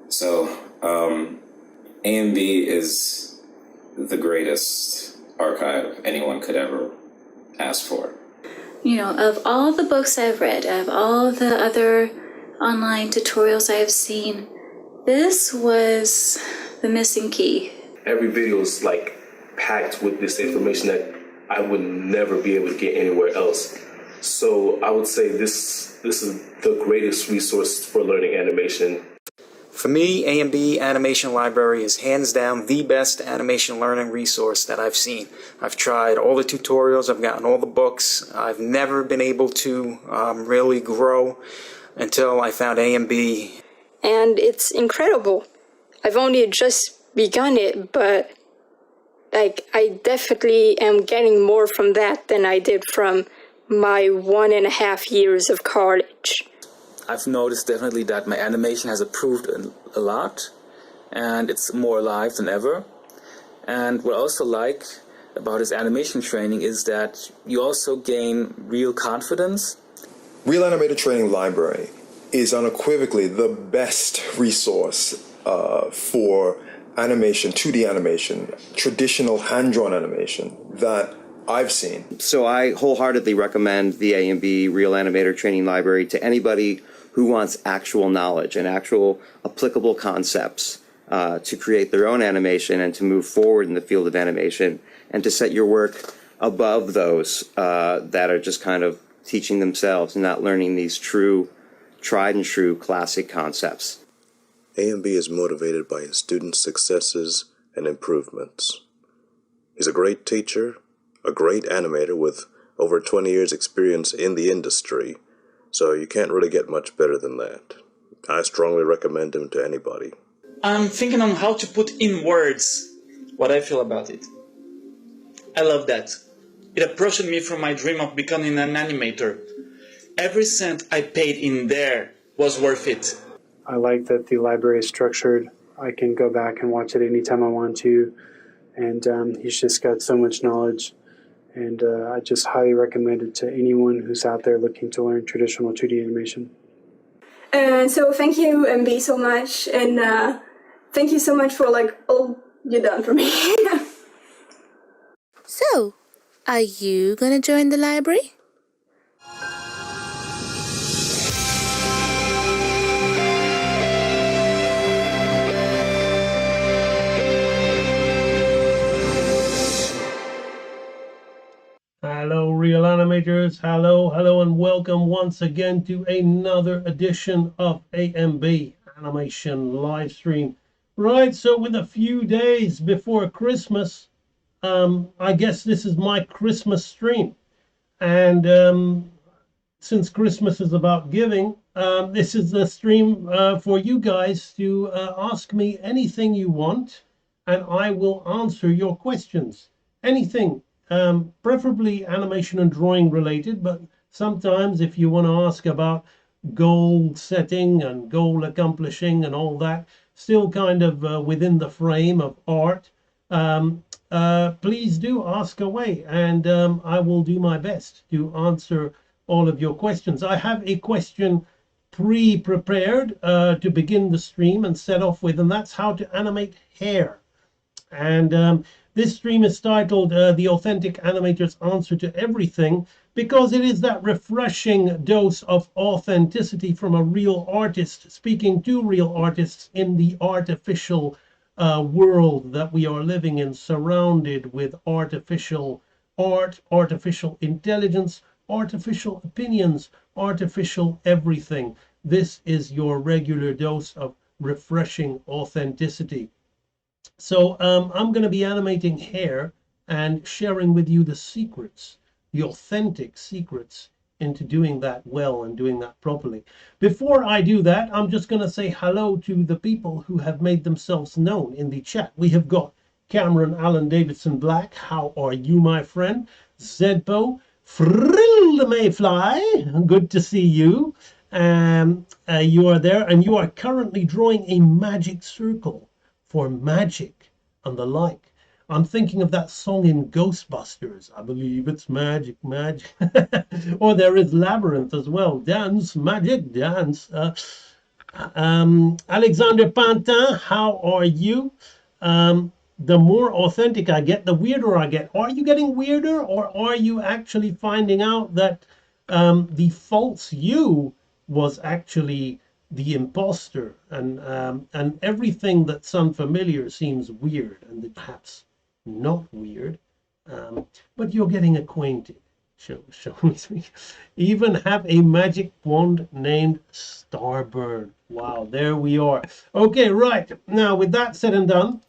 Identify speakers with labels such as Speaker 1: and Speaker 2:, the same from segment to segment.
Speaker 1: So, A&B is the greatest archive anyone could ever ask for.
Speaker 2: You know, of all the books I've read, of all the other online tutorials I've seen, this was the missing key.
Speaker 3: Every video is like packed with this information that I would never be able to get anywhere else. So I would say this is the greatest resource for learning animation.
Speaker 4: For me, A&B Animation Library is hands down the best animation learning resource that I've seen. I've tried all the tutorials, I've gotten all the books. I've never been able to really grow until I found A&B.
Speaker 5: And it's incredible. I've only just begun it, but I definitely am getting more from that than I did from my 1.5 years of college.
Speaker 6: I've noticed definitely that my animation has improved a lot, and it's more alive than ever. And what I also like about this animation training is that you also gain real confidence.
Speaker 7: Real Animator Training Library is unequivocally the best resource for animation, 2D animation, traditional hand-drawn animation that I've seen.
Speaker 8: So I wholeheartedly recommend the A&B Real Animator Training Library to anybody who wants actual knowledge and actual applicable concepts to create their own animation and to move forward in the field of animation and to set your work above those that are just kind of teaching themselves and not learning these tried and true classic concepts.
Speaker 9: A&B is motivated by his students' successes and improvements. He's a great teacher, a great animator with over 20 years experience in the industry, so you can't really get much better than that. I strongly recommend him to anybody.
Speaker 10: I'm thinking on how to put in words what I feel about it. I love that. It approached me from my dream of becoming an animator. Every cent I paid in there was worth it.
Speaker 11: I like that the library is structured. I can go back and watch it anytime I want to, and he's just got so much knowledge. And I just highly recommend it to anyone who's out there looking to learn traditional 2D animation.
Speaker 12: So thank you, MB, so much. And thank you so much for all you done for me.
Speaker 13: So, are you gonna join the library?
Speaker 14: Hello, Real Animators. Hello, and welcome once again to another edition of A&B Animation Livestream. Right, so with a few days before Christmas, I guess this is my Christmas stream. And since Christmas is about giving, this is the stream for you guys to ask me anything you want, and I will answer your questions. Anything. Preferably animation and drawing related, but sometimes if you want to ask about goal setting and goal accomplishing and all that, still kind of within the frame of art, please do ask away, and I will do my best to answer all of your questions. I have a question pre-prepared to begin the stream and set off with, and that's how to animate hair. And this stream is titled The Authentic Animator's Answer to Everything, because it is that refreshing dose of authenticity from a real artist speaking to real artists in the artificial world that we are living in, surrounded with artificial art, artificial intelligence, artificial opinions, artificial everything. This is your regular dose of refreshing authenticity. So I'm going to be animating hair and sharing with you the secrets, the authentic secrets into doing that well and doing that properly. Before I do that, I'm just going to say hello to the people who have made themselves known in the chat. We have got Cameron Allen Davidson Black. How are you, my friend? Zedpo, Frill Mayfly, good to see you. You are there, and you are currently drawing a magic circle for magic and the like. I'm thinking of that song in Ghostbusters. I believe it's magic, magic. Or there is Labyrinth as well. Dance, magic, dance. Alexander Pantin, how are you? The more authentic I get, the weirder I get. Are you getting weirder, or are you actually finding out that the false you was actually the imposter, and everything that's unfamiliar seems weird, and perhaps not weird, but you're getting acquainted. Show me. Even have a magic wand named Starburn. Wow, there we are. Okay, right. Now, with that said and done,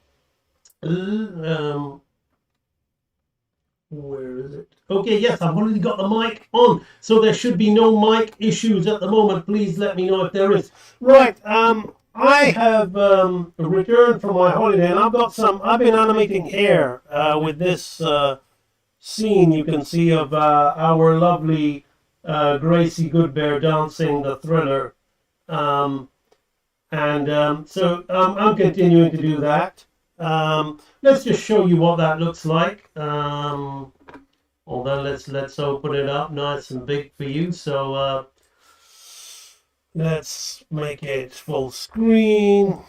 Speaker 14: where is it? Okay, yes, I've already got the mic on, so there should be no mic issues at the moment. Please let me know if there is. Right, I have returned from my holiday, and I've been animating hair with this scene you can see of our lovely Gracie Goodbear dancing the Thriller. I'm continuing to do that. Let's just show you what that looks like. Hold on, let's open it up nice and big for you. So let's make it full screen.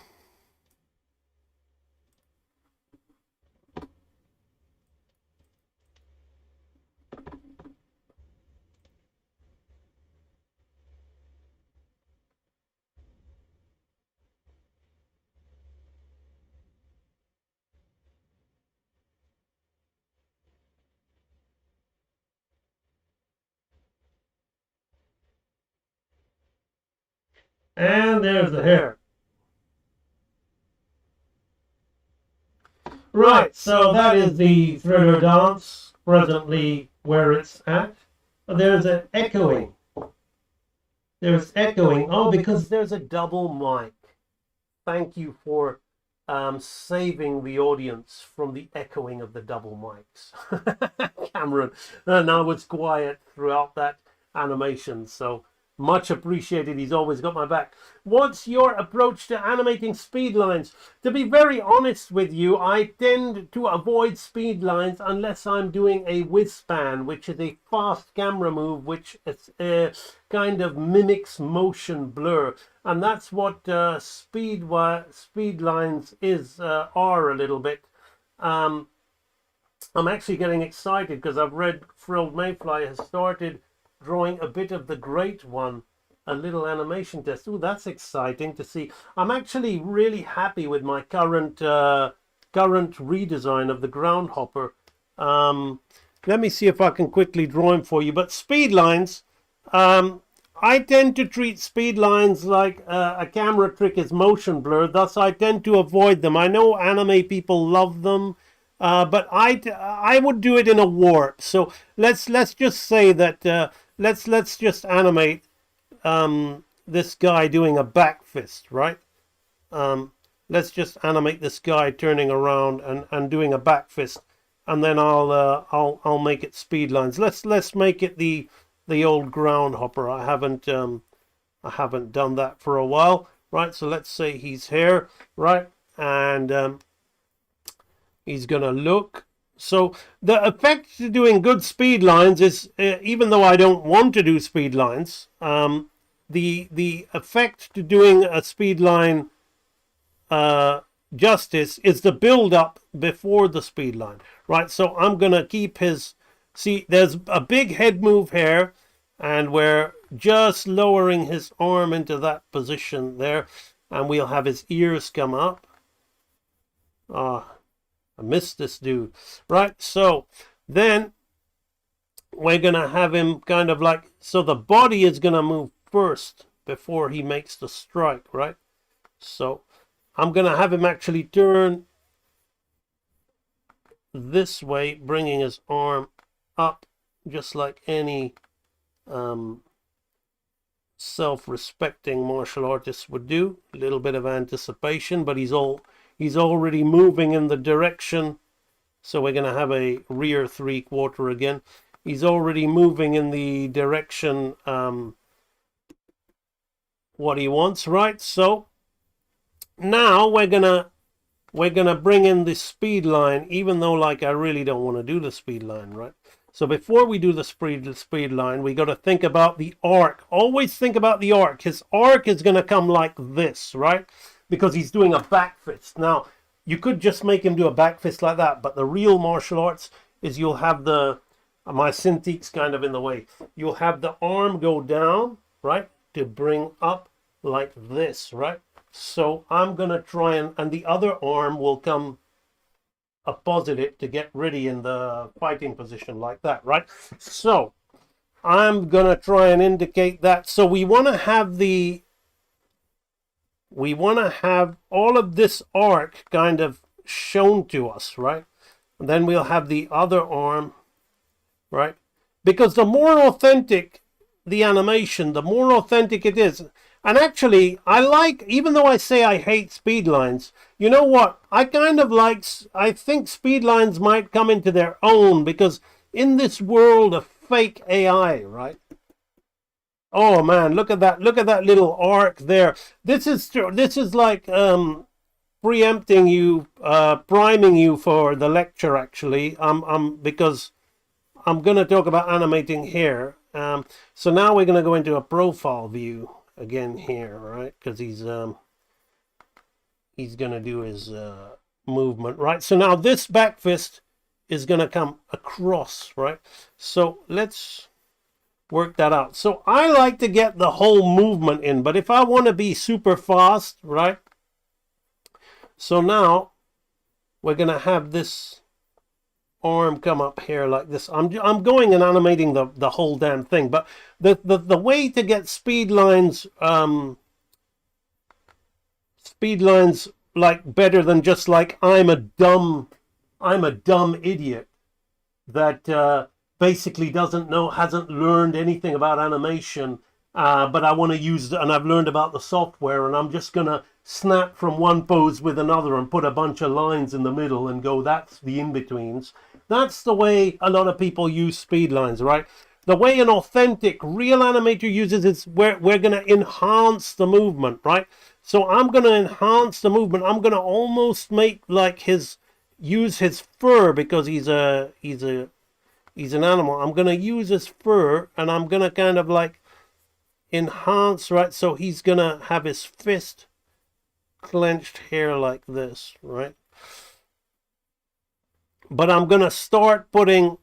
Speaker 14: And there's the hair. Right, so that is the Thriller dance, presently where it's at. There's an echoing. There's echoing. Oh, because there's a double mic. Thank you for saving the audience from the echoing of the double mics. Cameron, now it's quiet throughout that animation, so much appreciated. He's always got my back. What's your approach to animating speed lines? To be very honest with you, I tend to avoid speed lines unless I'm doing a whiz span, which is a fast camera move, which kind of mimics motion blur. And that's what speed lines are a little bit. I'm actually getting excited because I've read Frilled Mayfly has started drawing a bit of the Great One, a little animation test. Ooh, that's exciting to see. I'm actually really happy with my current redesign of the Groundhopper. Let me see if I can quickly draw him for you. But speed lines, I tend to treat speed lines like a camera trick is motion blur. Thus, I tend to avoid them. I know anime people love them. But I would do it in a warp. So let's just say that let's just animate this guy doing a back fist, right? Let's just animate this guy turning around and doing a back fist, and then I'll make it speed lines. Let's make it the old Groundhopper. I haven't done that for a while, right? So let's say he's here, right? And he's gonna look. So the effect to doing good speed lines is, even though I don't want to do speed lines, the effect to doing a speed line justice is the build up before the speed line, right? So I'm gonna keep his. See, there's a big head move here, and we're just lowering his arm into that position there, and we'll have his ears come up. I missed this dude, right? So then we're gonna have him kind of like, so the body is gonna move first before he makes the strike, right? So I'm gonna have him actually turn this way, bringing his arm up, just like any self-respecting martial artist would do. A little bit of anticipation, but he's already moving in the direction. So we're going to have a rear 3/4 again. He's already moving in the direction what he wants, right? So now we're gonna bring in the speed line, even though like I really don't want to do the speed line, right? So before we do the speed line, we got to think about the arc. Always think about the arc. His arc is going to come like this, right? Because he's doing a back fist. Now, you could just make him do a back fist like that, but the real martial arts is you'll have my Cintiq's kind of in the way. You'll have the arm go down, right, to bring up like this, right? So I'm going to try and the other arm will come opposite it to get ready in the fighting position like that, right? So I'm going to try and indicate that. So we want to have all of this arc kind of shown to us, right? And then we'll have the other arm, right? Because the more authentic the animation, the more authentic it is. And actually, even though I say I hate speed lines, you know what? I think speed lines might come into their own, because in this world of fake AI, right? Oh man, look at that little arc there. This is like preempting you, priming you for the lecture, actually. Because I'm going to talk about animating here. So now we're going to go into a profile view again here, right? Because he's going to do his movement, right? So now this back fist is going to come across, right? So let's work that out. So I like to get the whole movement in, but if I want to be super fast, right? So now we're going to have this arm come up here like this. I'm going and animating the whole damn thing, but the way to get speed lines like better than just like I'm a dumb idiot that basically hasn't learned anything about animation, but I want to use and I've learned about the software, and I'm just gonna snap from one pose with another and put a bunch of lines in the middle and go, that's the in-betweens. That's the way a lot of people use speed lines, right? The way an authentic real animator uses is we're going to enhance the movement, right? So I'm going to enhance the movement. I'm going to almost make like use his fur, because he's an animal. I'm going to use his fur and I'm going to kind of like enhance, right? So he's going to have his fist clenched here like this, right? But I'm going to start putting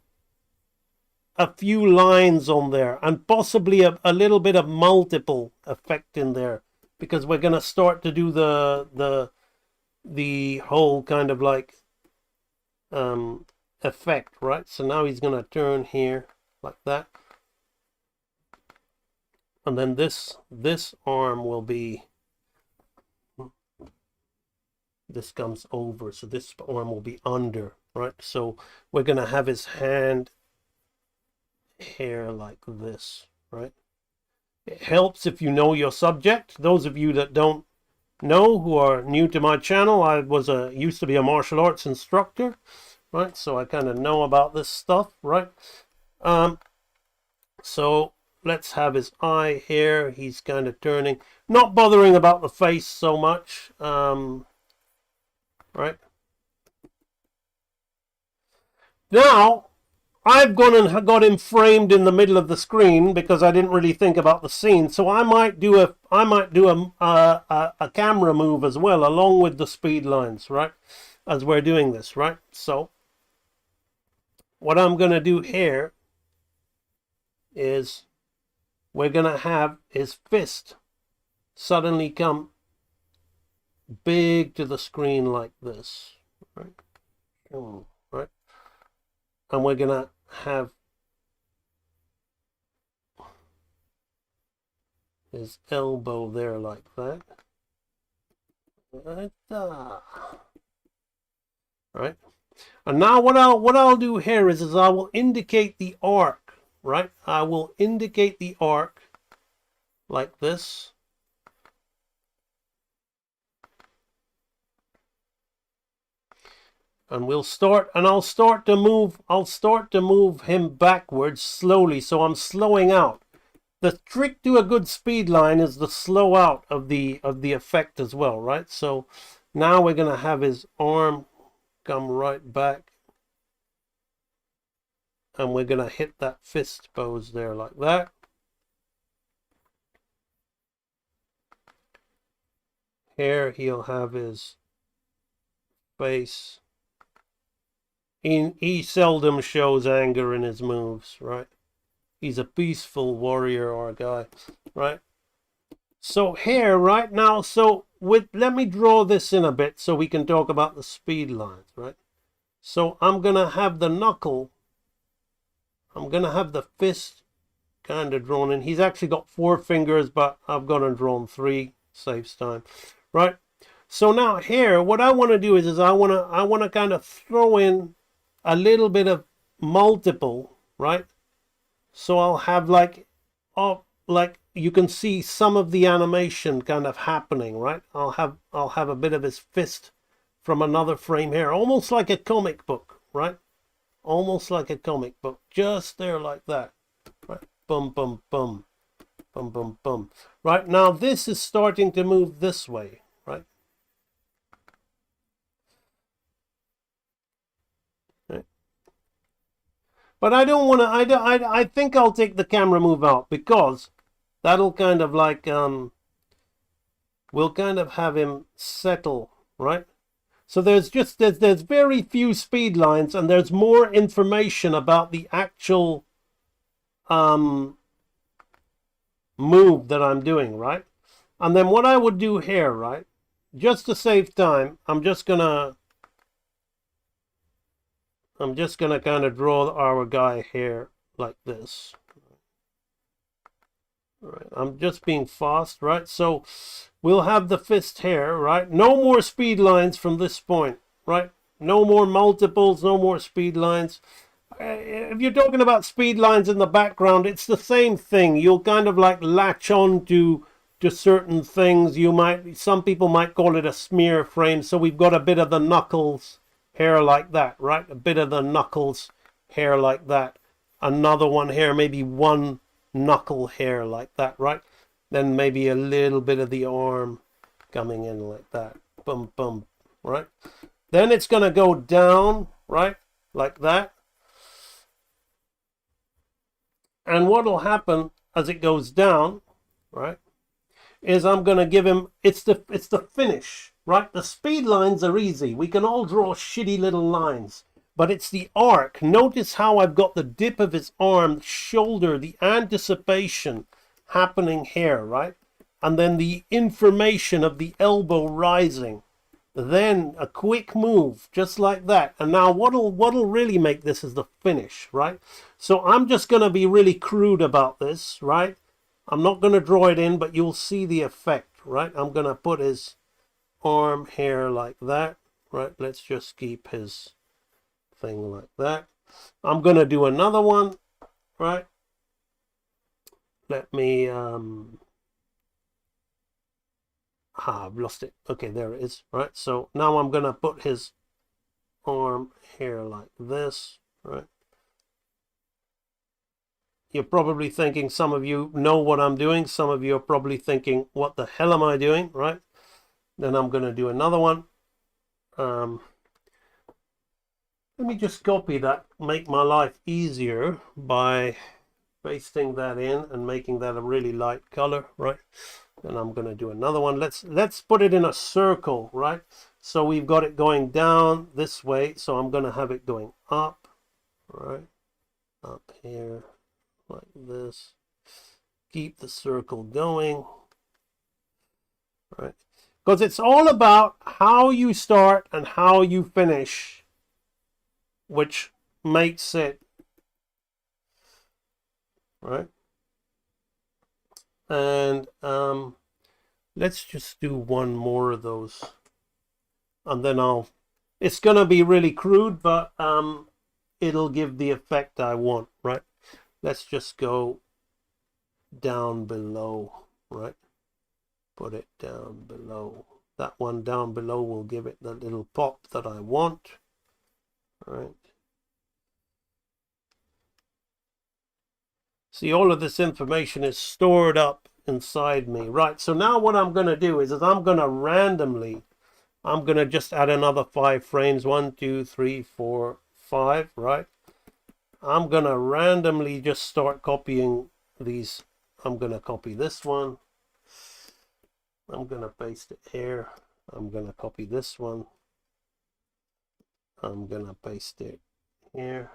Speaker 14: a few lines on there and possibly a little bit of multiple effect in there, because we're going to start to do the whole kind of like effect, right? So now he's going to turn here like that, and then this arm will be, this comes over, so this arm will be under, right? So we're going to have his hand here like this, right? It helps if you know your subject. Those of you that don't know, who are new to my channel, I used to be a martial arts instructor, right? So I kind of know about this stuff, right? So let's have his eye here. He's kind of turning, not bothering about the face so much, right? Now I've gone and got him framed in the middle of the screen because I didn't really think about the scene. So I might do a camera move as well, along with the speed lines, right? As we're doing this, right? So what I'm going to do here is we're going to have his fist suddenly come big to the screen like this, right? Right? And we're going to have his elbow there like that. Right? And now what I'll do here is I will indicate the arc, right? I will indicate the arc like this. And I'll start to move him backwards slowly, so I'm slowing out. The trick to a good speed line is the slow out of the effect as well, right? So now we're going to have his arm come right back and we're going to hit that fist pose there like that. Here he'll have his face. He seldom shows anger in his moves, right? He's a peaceful warrior or a guy, right? So here, right now, let me draw this in a bit so we can talk about the speed lines, right? So I'm going to have the knuckle, I'm going to have the fist kind of drawn in. He's actually got 4 fingers, but I've gone and drawn 3, saves time, right? So now here, what I want to do is I want to kind of throw in a little bit of multiple, right? So I'll have like you can see some of the animation kind of happening, right? I'll have a bit of his fist from another frame here, almost like a comic book, right? Almost like a comic book, just there like that, right? Bum, bum, bum, bum, bum, bum. Right, now this is starting to move this way, right? Right. But I don't want to, I think I'll take the camera move out, because that'll kind of like, we'll kind of have him settle, right? So there's very few speed lines, and there's more information about the actual move that I'm doing, right? And then what I would do here, right, just to save time, I'm just gonna kind of draw our guy here like this. Right, I'm just being fast, right? So we'll have the fist here, right? No more speed lines from this point, right? No more multiples, no more speed lines. If you're talking about speed lines in the background, it's the same thing. You'll kind of like latch on to certain things. Some people might call it a smear frame. So we've got a bit of the knuckles hair like that, right? A bit of the knuckles hair like that. Another one here, maybe one knuckle hair like that, right? Then maybe a little bit of the arm coming in like that. Bum, bum, right? Then it's going to go down, right? Like that. And what will happen as it goes down, right, is I'm going to give him, it's the finish, right? The speed lines are easy. We can all draw shitty little lines. But it's the arc. Notice how I've got the dip of his arm, shoulder, the anticipation happening here, right? And then the information of the elbow rising. Then a quick move, just like that. And now what'll really make this is the finish, right? So I'm just going to be really crude about this, right? I'm not going to draw it in, but you'll see the effect, right? I'm going to put his arm here like that, right? Let's just keep his thing like that. I'm going to do another one, right? Let me, I've lost it. Okay, there it is, right? So now I'm going to put his arm here like this, right? You're probably thinking, some of you know what I'm doing. Some of you are probably thinking, what the hell am I doing, right? Then I'm going to do another one. Let me just copy that, make my life easier by pasting that in and making that a really light color, right? Then I'm going to do another one. Let's put it in a circle, right? So we've got it going down this way. So I'm going to have it going up, right? Up here, like this. Keep the circle going, right? Because it's all about how you start and how you finish, which makes it, right? And let's just do one more of those, and then it's gonna be really crude, but it'll give the effect I want, right? Let's just go down below, right? Put it down below. That one down below will give it the little pop that I want. Right. See, all of this information is stored up inside me. Right, so now what I'm going to do is I'm going to randomly, I'm going to just add another 5 frames. 1, 2, 3, 4, 5, right? I'm gonna randomly just start copying these. I'm gonna copy this one. I'm gonna paste it here. I'm gonna copy this one. I'm gonna paste it here.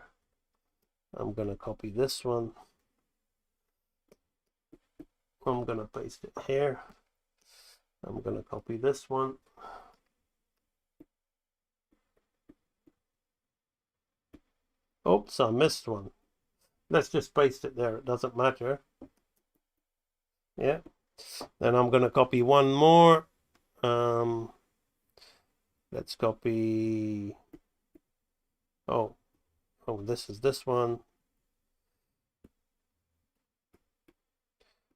Speaker 14: I'm gonna copy this one. I'm gonna paste it here. I'm gonna copy this one. Oops, I missed one. Let's just paste it there. It doesn't matter. Yeah. Then I'm gonna copy one more. Let's copy. Oh, this is this one.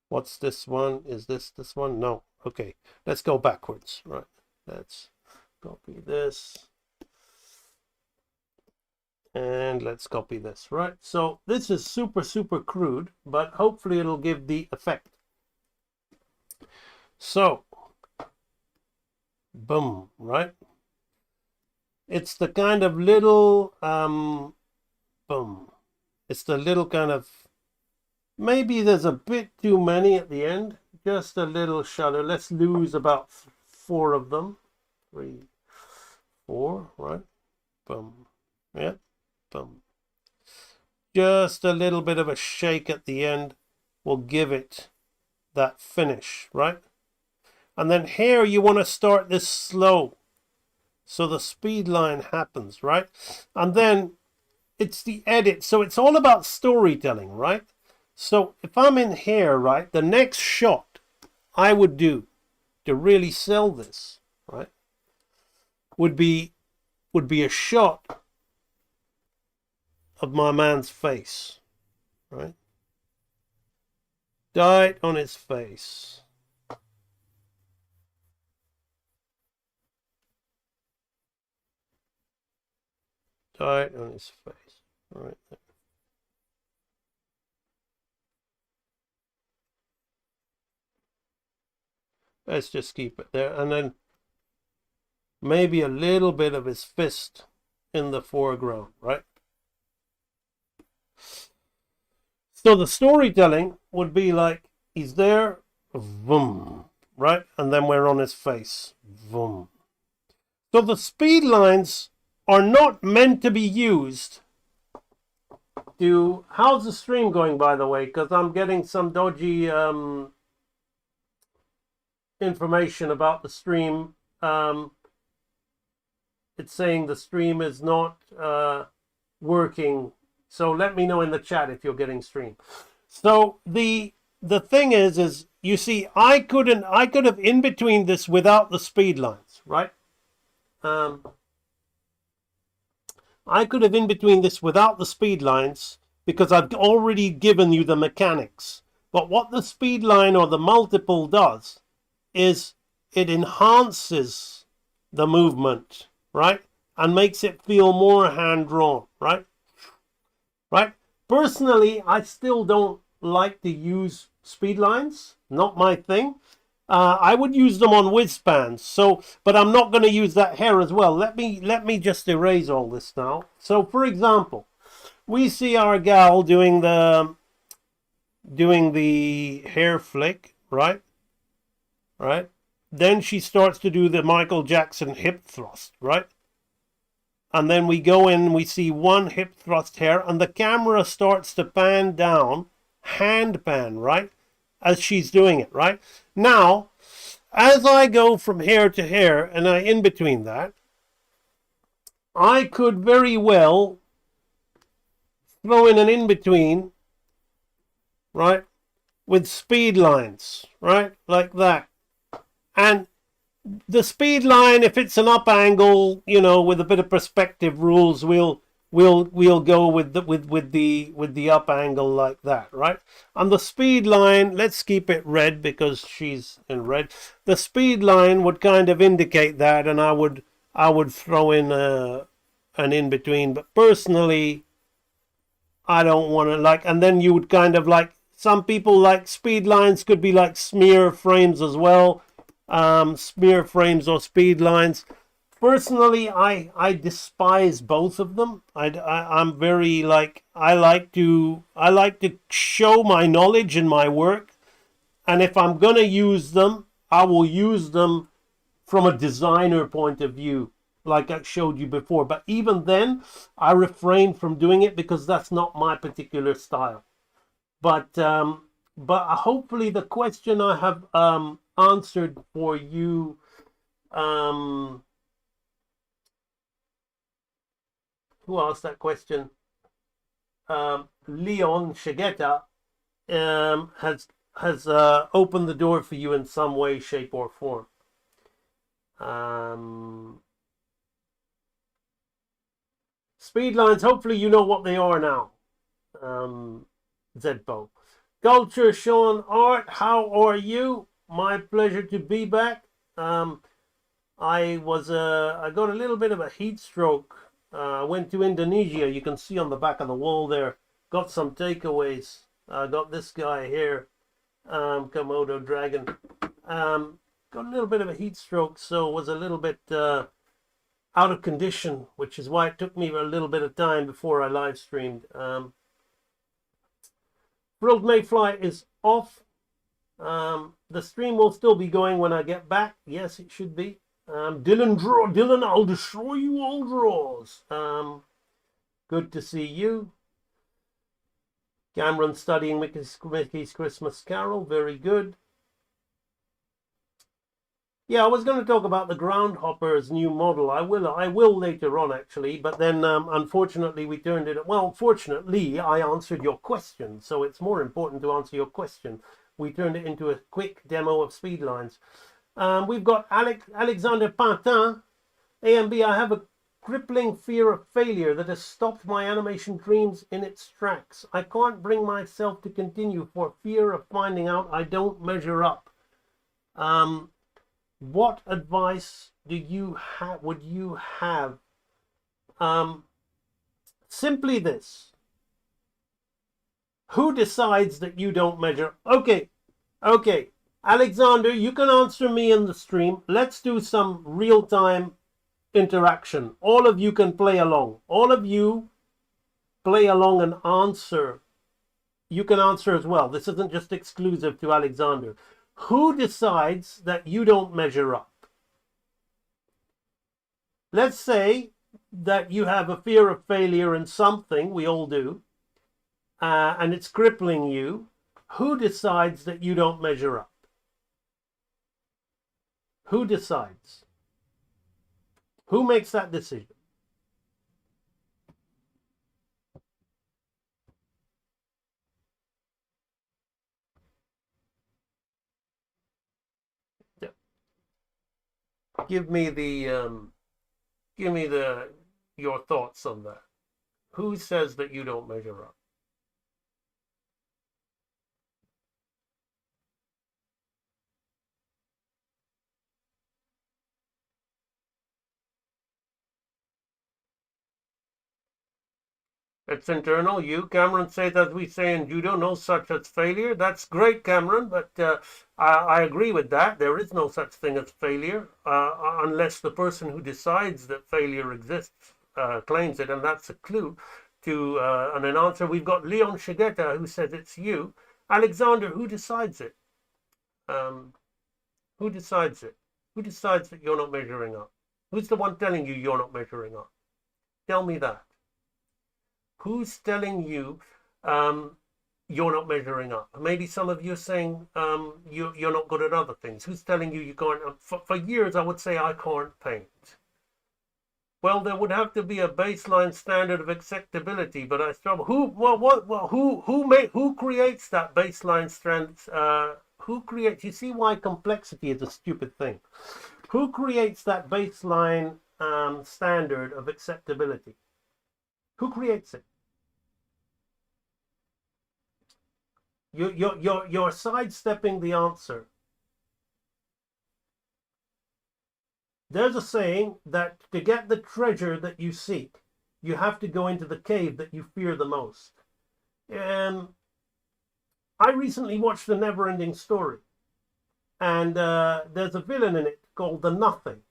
Speaker 14: What's this one? Is this one? No. Okay. Let's go backwards. Right. Let's copy this. And let's copy this. Right. So this is super crude, but hopefully it'll give the effect. So, boom, right? It's the kind of little, boom. It's the little kind of, maybe there's a bit too many at the end. Just a little shutter. Let's lose about 4 of them. 3, 4, right? Boom. Yeah, boom. Just a little bit of a shake at the end will give it that finish, right? And then here you want to start this slow. So the speed line happens, right? And then it's the edit. So it's all about storytelling, right? So if I'm in here, right, the next shot I would do to really sell this, right, would be a shot of my man's face, right? Right on his face. Right on his face, right there. Let's just keep it there, and then maybe a little bit of his fist in the foreground, right? So the storytelling would be like, he's there, boom, right? And then we're on his face, boom. So the speed lines are not meant to be used to... How's the stream going, by the way? Because I'm getting some dodgy information about the stream. It's saying the stream is not working. So let me know in the chat if you're getting stream. So the thing is you see, I could have in between this without the speed lines, right? I could have in between this without the speed lines because I've already given you the mechanics. But what the speed line or the multiple does is it enhances the movement, right? And makes it feel more hand-drawn, right? Right? Personally, I still don't like to use speed lines. Not my thing. I would use them on whiz bands. So, but I'm not going to use that here as well. Let me just erase all this now. So, for example, we see our gal doing the hair flick, right? Right? Then she starts to do the Michael Jackson hip thrust, right? And then we go in and we see one hip thrust here, and the camera starts to pan down, hand pan, right? As she's doing it, right? Now, as I go from here to here, and I in between that, I could very well throw in an in-between, right? With speed lines, right? Like that. And the speed line, if it's an up angle, you know, with a bit of perspective rules, we'll go with the up angle like that, right? And the speed line, let's keep it red because she's in red. The speed line would kind of indicate that, and I would throw in an in between. But personally, I don't want to like. And then you would kind of like, some people like speed lines could be like smear frames as well. Smear frames or speed lines. personally, I despise both of them. I'm very like I like to show my knowledge and my work, and if I'm gonna use them, I will use them from a designer point of view, like I showed you before. But even then, I refrain from doing it because that's not my particular style. But hopefully the question I have answered for you. Who asked that question? Leon Shigeta has opened the door for you in some way, shape, or form. Speed lines, hopefully you know what they are now. Zedbo. Culture, Sean, Art, how are you? My pleasure to be back. I got a little bit of a heat stroke. I went to Indonesia. You can see on the back of the wall there. Got some takeaways. Got this guy here, Komodo dragon. Got a little bit of a heat stroke, so was a little bit out of condition, which is why it took me a little bit of time before I live streamed. Frilled Mayfly is off. The stream will still be going when I get back. Yes, it should be. Dylan, I'll destroy you all draws. Good to see you. Cameron studying Mickey's Christmas Carol. Very good. Yeah, I was going to talk about the Groundhopper's new model. I will later on, actually. But then, unfortunately, we turned it. Well, fortunately, I answered your question. So it's more important to answer your question. We turned it into a quick demo of Speedlines. We've got Alexander Pantin. AMB, I have a crippling fear of failure that has stopped my animation dreams in its tracks. I can't bring myself to continue for fear of finding out I don't measure up. What advice would you have? Simply this. Who decides that you don't measure? Okay. Alexander, you can answer me in the stream. Let's do some real-time interaction. All of you can play along. All of you play along and answer. You can answer as well. This isn't just exclusive to Alexander. Who decides that you don't measure up? Let's say that you have a fear of failure in something, we all do, and it's crippling you. Who decides that you don't measure up? Who decides? Who makes that decision? Give me your thoughts on that. Who says that you don't measure up? It's internal. You, Cameron, says, as we say in judo, no such as failure. That's great, Cameron, but I agree with that. There is no such thing as failure unless the person who decides that failure exists claims it, and that's a clue to an answer. We've got Leon Shigeta who says it's you. Alexander, who decides it? Who decides it? Who decides that you're not measuring up? Who's the one telling you you're not measuring up? Tell me that. Who's telling you you're not measuring up? Maybe some of you are saying you're not good at other things. Who's telling you you can't? For years, I would say I can't paint. Well, there would have to be a baseline standard of acceptability, but I struggle. Who creates that baseline standard? Who creates? You see why complexity is a stupid thing. Who creates that baseline standard of acceptability? Who creates it? You're sidestepping the answer. There's a saying that to get the treasure that you seek, you have to go into the cave that you fear the most. I recently watched The Never-Ending Story, and there's a villain in it called the Nothing.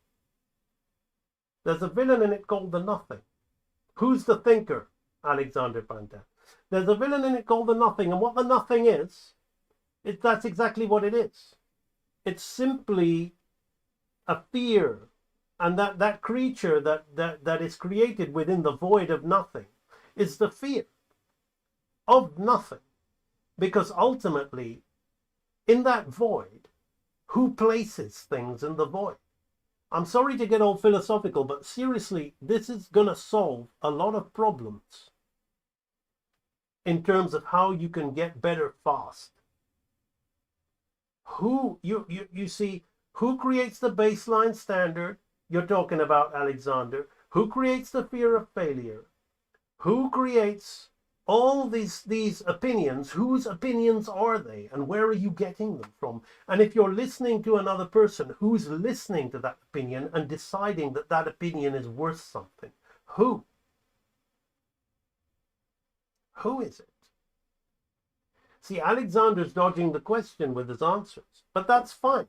Speaker 14: There's a villain in it called the Nothing. Who's the thinker? Alexander Pantin. There's a villain in it called the Nothing, and what the Nothing is, that's exactly what it is. It's simply a fear, and that creature that is created within the void of nothing is the fear of nothing. Because ultimately, in that void, who places things in the void? I'm sorry to get all philosophical, but seriously, this is going to solve a lot of problems in terms of how you can get better fast. Who, you see, who creates the baseline standard? You're talking about Alexander. Who creates the fear of failure? Who creates all these opinions? Whose opinions are they, and where are you getting them from? And if you're listening to another person, who's listening to that opinion and deciding that that opinion is worth something? Who is it? See, Alexander's dodging the question with his answers, but that's fine.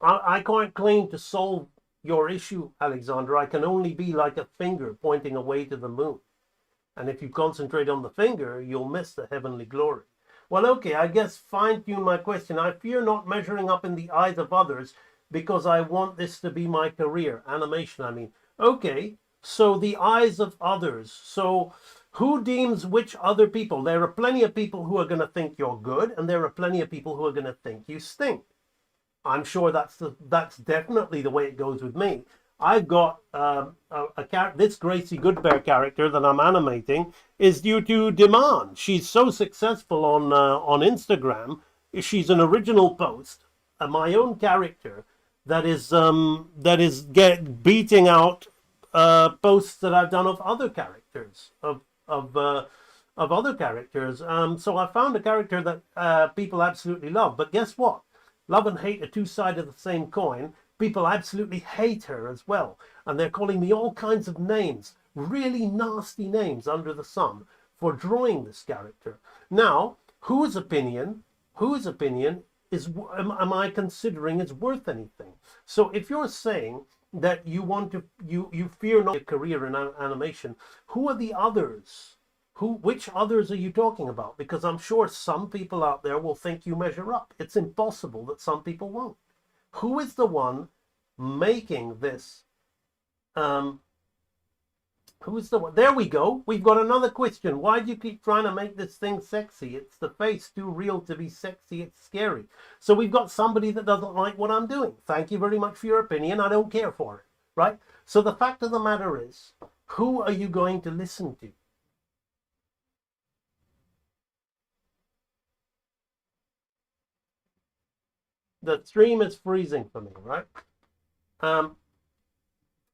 Speaker 14: I can't claim to solve your issue, Alexander. I can only be like a finger pointing away to the moon. And if you concentrate on the finger, you'll miss the heavenly glory. Well, okay, I guess fine-tune my question. I fear not measuring up in the eyes of others because I want this to be my career. Animation, I mean. Okay, so the eyes of others. So who deems which other people? There are plenty of people who are going to think you're good, and there are plenty of people who are going to think you stink. I'm sure that's definitely the way it goes with me. I've got this Gracie Goodbear character that I'm animating is due to demand. She's so successful on Instagram. She's an original post, my own character that is beating out posts that I've done of other characters of other characters. So I found a character that people absolutely love. But guess what? Love and hate are two sides of the same coin. People absolutely hate her as well. And they're calling me all kinds of names, really nasty names under the sun for drawing this character. Now, whose opinion is am I considering is worth anything? So if you're saying that you fear not a career in animation, who are the others? Which others are you talking about? Because I'm sure some people out there will think you measure up. It's impossible that some people won't. Who is the one making this? Who is the one? There we go. We've got another question. Why do you keep trying to make this thing sexy? It's the face too real to be sexy. It's scary. So we've got somebody that doesn't like what I'm doing. Thank you very much for your opinion. I don't care for it. Right? So the fact of the matter is, who are you going to listen to? The stream is freezing for me, right?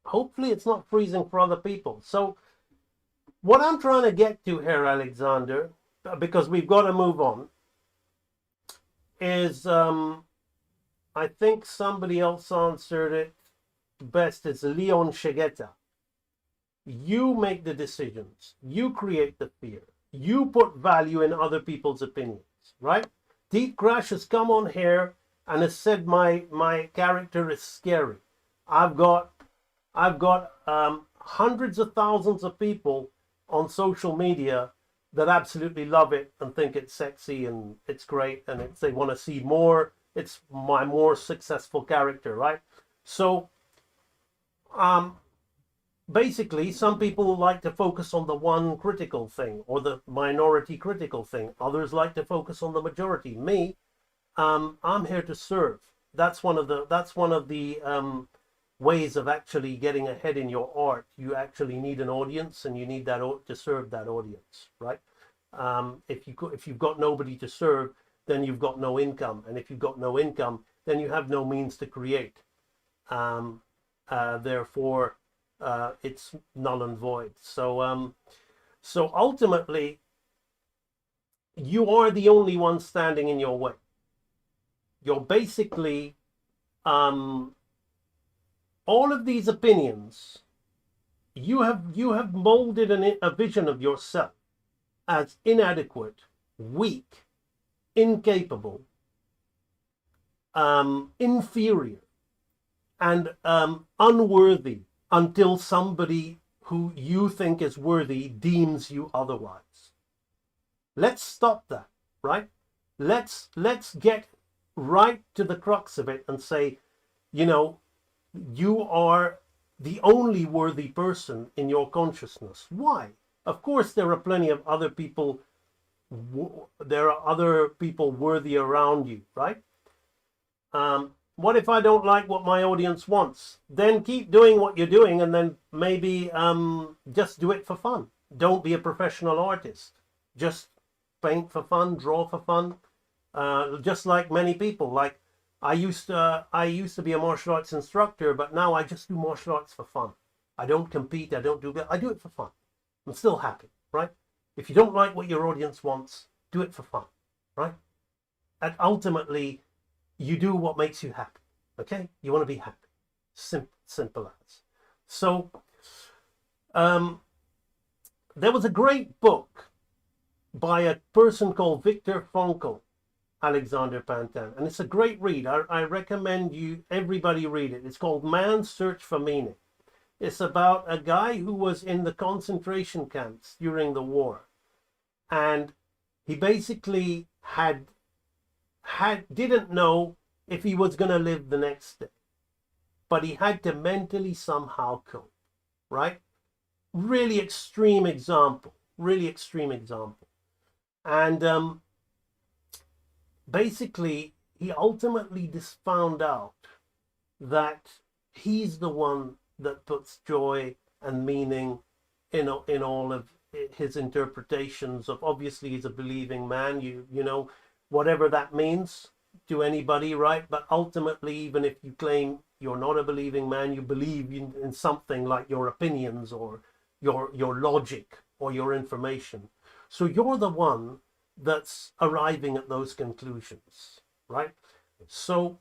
Speaker 14: Hopefully it's not freezing for other people. So what I'm trying to get to here, Alexander, because we've got to move on, is I think somebody else answered it best. It's Leon Shigeta. You make the decisions. You create the fear. You put value in other people's opinions, right? Deep Crash has come on here and has said my character is scary. I've got hundreds of thousands of people on social media that absolutely love it and think it's sexy and it's great and they want to see more. It's my more successful character, right? So basically some people like to focus on the one critical thing or the minority critical thing. Others like to focus on the majority. Me, I'm here to serve. That's one of the ways of actually getting ahead in your art. You actually need an audience, and you need that to serve that audience, right? If you've got nobody to serve, then you've got no income, and if you've got no income, then you have no means to create. Therefore, it's null and void. So ultimately, you are the only one standing in your way. You're basically all of these opinions. You have molded a vision of yourself as inadequate, weak, incapable, inferior. and unworthy until somebody who you think is worthy deems you otherwise. Let's stop that, right? Let's get right to the crux of it and say, you know, you are the only worthy person in your consciousness. Why? Of course, there are plenty of other people. There are other people worthy around you, right? What if I don't like what my audience wants? Then keep doing what you're doing, and then maybe just do it for fun. Don't be a professional artist. Just paint for fun, draw for fun. Just like many people. Like I used to be a martial arts instructor, but now I just do martial arts for fun. I don't compete. I do it for fun. I'm still happy, right? If you don't like what your audience wants, do it for fun, right? And ultimately, you do what makes you happy, okay? You want to be happy. Simple as. So, there was a great book by a person called Viktor Frankl, Alexander Pantin, and it's a great read. I recommend everybody read it. It's called Man's Search for Meaning. It's about a guy who was in the concentration camps during the war, and he basically didn't know if he was going to live the next day, but he had to mentally somehow cope, right? Really extreme example. And basically he ultimately just found out that he's the one that puts joy and meaning in all of his interpretations of. Obviously he's a believing man, you know, whatever that means to anybody, right? But ultimately, even if you claim you're not a believing man, you believe in something like your opinions or your logic or your information. So you're the one that's arriving at those conclusions, right? So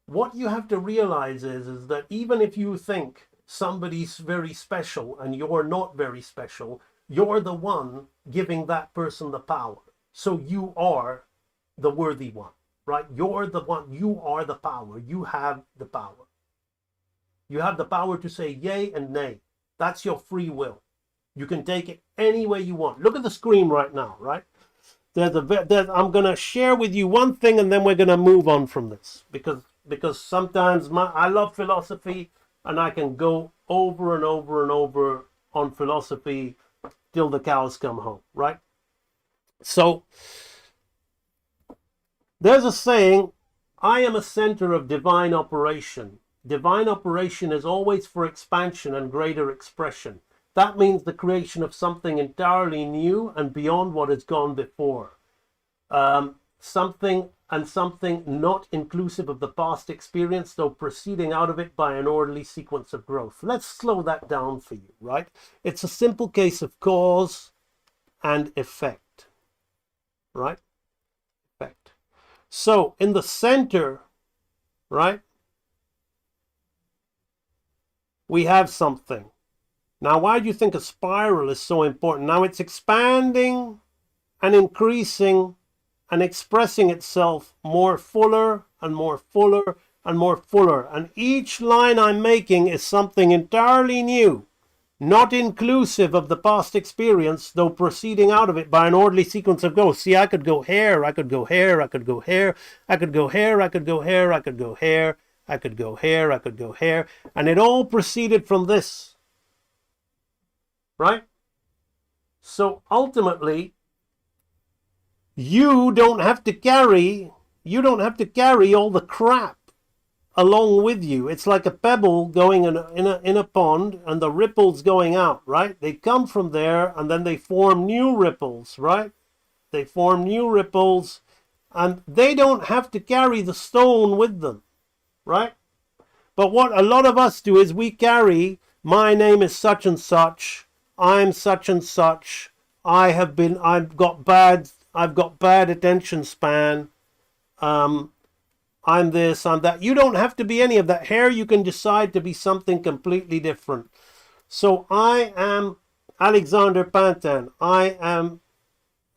Speaker 14: what you have to realize is that even if you think somebody's very special and you're not very special, you're the one giving that person the power. So you are the worthy one, right? You're the one, you are the power. You have the power. You have the power to say yay and nay. That's your free will. You can take it any way you want. Look at the screen right now, right? I'm going to share with you one thing, and then we're going to move on from this, because sometimes I love philosophy, and I can go over and over and over on philosophy till the cows come home, right? So there's a saying, I am a center of divine operation. Divine operation is always for expansion and greater expression. That means the creation of something entirely new and beyond what has gone before. Something not inclusive of the past experience, though proceeding out of it by an orderly sequence of growth. Let's slow that down for you, right? It's a simple case of cause and effect, right? Effect. So in the center, right, we have something. Now, why do you think a spiral is so important? Now it's expanding and increasing and expressing itself more fuller and more fuller and more fuller. And each line I'm making is something entirely new, not inclusive of the past experience, though proceeding out of it by an orderly sequence of growth. See, I could go here, I could go here, I could go here, I could go here, I could go here, I could go here, I could go here, I could go here, and it all proceeded from this, right? So ultimately, you don't have to carry all the crap along with you. It's like a pebble going in a pond, and the ripples going out, right? They come from there, and then they form new ripples, right? They form new ripples, and they don't have to carry the stone with them, right? But what a lot of us do is we carry, my name is such and such, I'm such and such, I've got bad attention span, I'm this, I'm that. You don't have to be any of that. Here you can decide to be something completely different. So I am Alexander Pantin. I've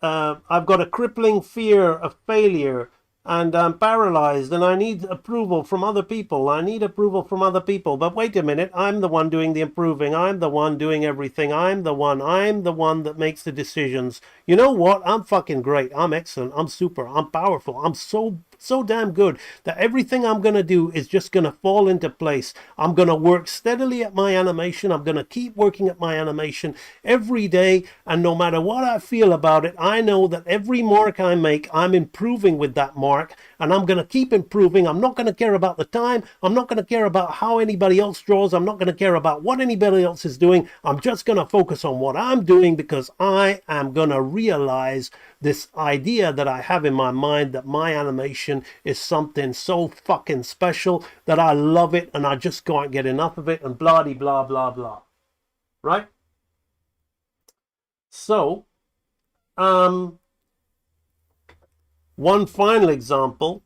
Speaker 14: got a crippling fear of failure, and I'm paralyzed and I need approval from other people. I need approval from other people. But wait a minute, I'm the one doing the improving. I'm the one doing everything. I'm the one that makes the decisions. You know what? I'm fucking great. I'm excellent. I'm super. I'm powerful. I'm so damn good that everything I'm going to do is just going to fall into place. I'm going to work steadily at my animation. I'm going to keep working at my animation every day. And no matter what I feel about it, I know that every mark I make, I'm improving with that mark. And I'm going to keep improving. I'm not going to care about the time. I'm not going to care about how anybody else draws. I'm not going to care about what anybody else is doing. I'm just going to focus on what I'm doing, because I am going to realize this idea that I have in my mind that my animation is something so fucking special that I love it and I just can't get enough of it, and blah de blah blah blah. Right? So, one final example.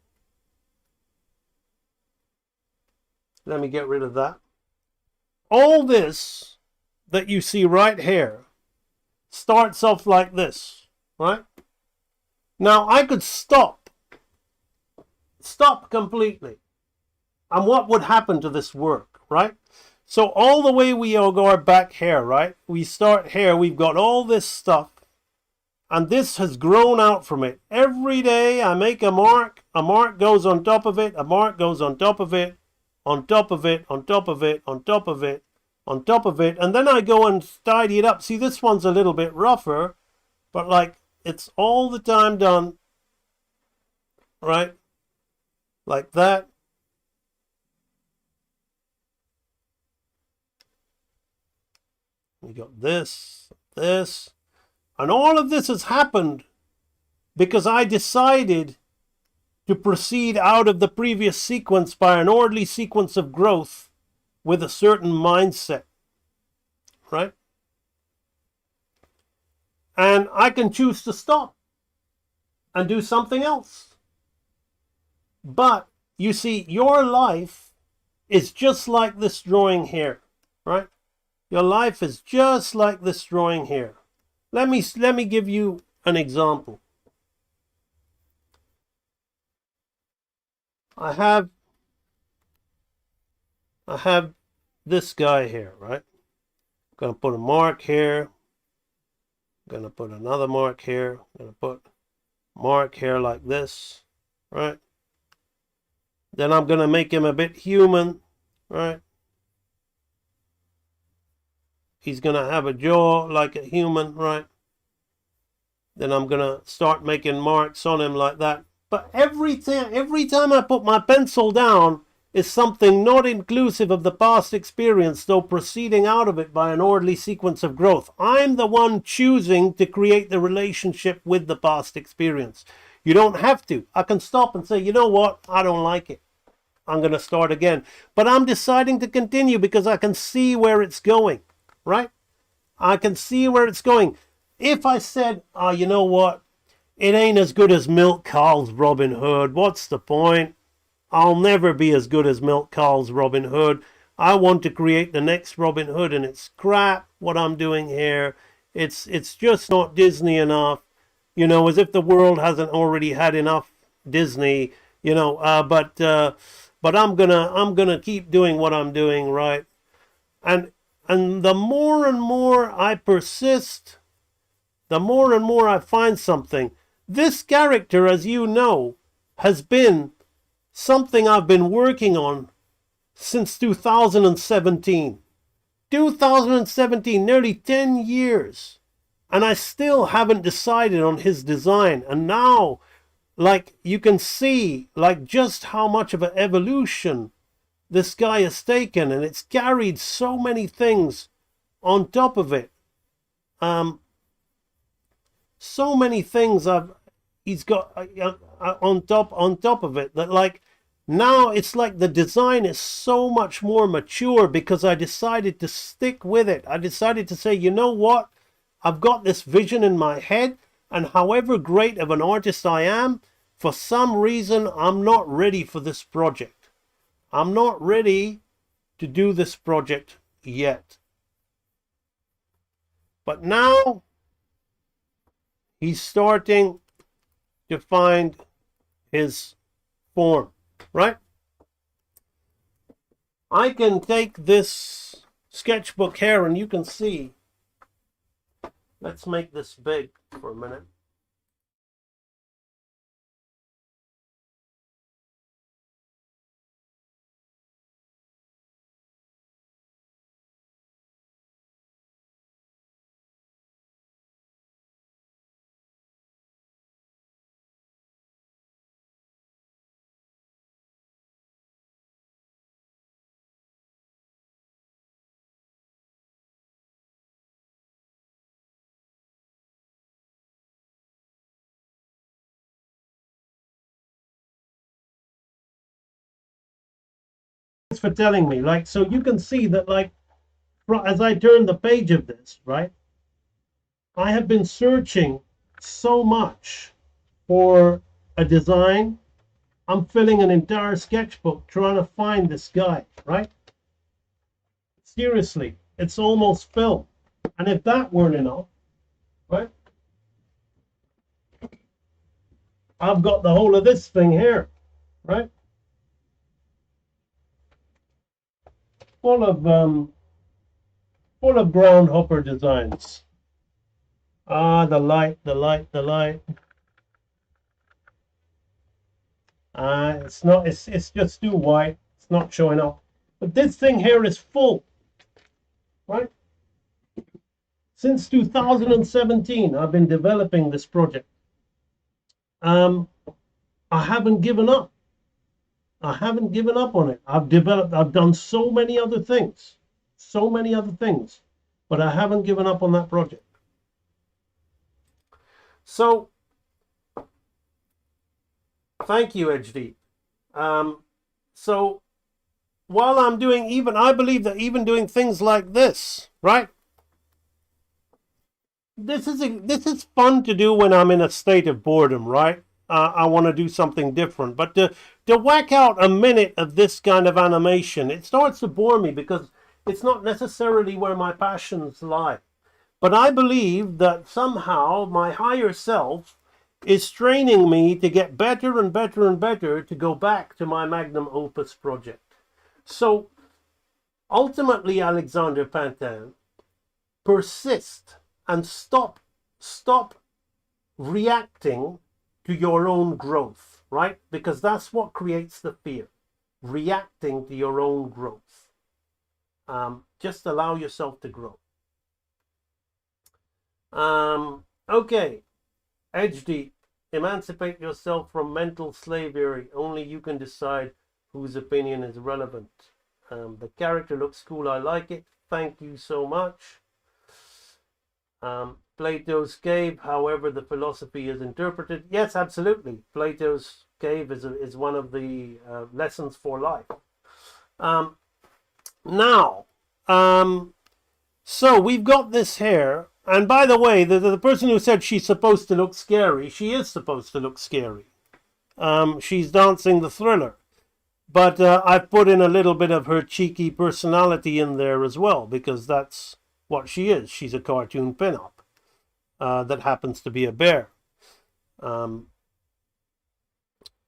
Speaker 14: Let me get rid of that. All this that you see right here starts off like this, right? Now I could stop completely. And what would happen to this work, right? So all the way we all go back here, right? We start here, we've got all this stuff, and this has grown out from it. Every day I make a mark goes on top of it, a mark goes on top of it, on top of it, on top of it, on top of it, on top of it, and then I go and tidy it up. See, this one's a little bit rougher, but like, it's all the time done, right? Like that. We got this, and all of this has happened because I decided to proceed out of the previous sequence by an orderly sequence of growth with a certain mindset, right? And I can choose to stop and do something else. But you see, your life is just like this drawing here, right? Your life is just like this drawing here. Let me give you an example. I have this guy here, right? I'm going to put a mark here. I'm going to put another mark here. I'm going to put a mark here like this, right? Then I'm going to make him a bit human, right? He's going to have a jaw like a human, right? Then I'm going to start making marks on him like that. But every time I put my pencil down is something not inclusive of the past experience, though proceeding out of it by an orderly sequence of growth. I'm the one choosing to create the relationship with the past experience. You don't have to. I can stop and say, you know what? I don't like it. I'm going to start again. But I'm deciding to continue because I can see where it's going, right? I can see where it's going. If I said, oh, you know what? It ain't as good as Milt Kahl's Robin Hood. What's the point? I'll never be as good as Milt Kahl's Robin Hood. I want to create the next Robin Hood, and it's crap what I'm doing here. It's just not Disney enough. You know, as if the world hasn't already had enough Disney. You know, but I'm gonna keep doing what I'm doing, right? And the more and more I persist, the more and more I find something. This character, as you know, has been something I've been working on since 2017. 2017, nearly 10 years. And I still haven't decided on his design. And now, like, you can see, like, just how much of an evolution this guy has taken. And it's carried so many things on top of it. So many things he's got on top of it, that like now it's like the design is so much more mature because I decided to stick with it. I decided to say, you know what? I've got this vision in my head, and however great of an artist I am, for some reason I'm not ready for this project. I'm not ready to do this project yet. But now he's starting to find his form, right? I can take this sketchbook here and you can see, let's make this big for a minute. Thanks for telling me. Like, so you can see that, like, as I turn the page of this, right, I have been searching so much for a design. I'm filling an entire sketchbook trying to find this guy, right? Seriously, it's almost filled. And if that weren't enough, right, I've got the whole of this thing here, right? Full of groundhopper designs. Ah, the light. It's not, it's just too white. It's not showing up. But this thing here is full, right? Since 2017, I've been developing this project. I haven't given up. I haven't given up on it. I've done so many other things, but I haven't given up on that project. So, thank you, HD. So, while I'm doing I believe that even doing things like this, right? This is fun to do when I'm in a state of boredom, right? I want to do something different. But to whack out a minute of this kind of animation, it starts to bore me because it's not necessarily where my passions lie. But I believe that somehow my higher self is training me to get better and better and better to go back to my magnum opus project. So ultimately, Alexander Pantin, persist and stop reacting to your own growth, right? Because that's what creates the fear, reacting to your own growth. Just allow yourself to grow. Okay, edge deep. Emancipate yourself from mental slavery. Only you can decide whose opinion is relevant. The character looks cool. I like it. Thank you so much. Plato's cave, however the philosophy is interpreted. Yes, absolutely. Plato's cave is one of the lessons for life. So we've got this here. And by the way, the person who said she's supposed to look scary, she is supposed to look scary. She's dancing the thriller. But I've put in a little bit of her cheeky personality in there as well, because that's what she is. She's a cartoon pinup that happens to be a bear.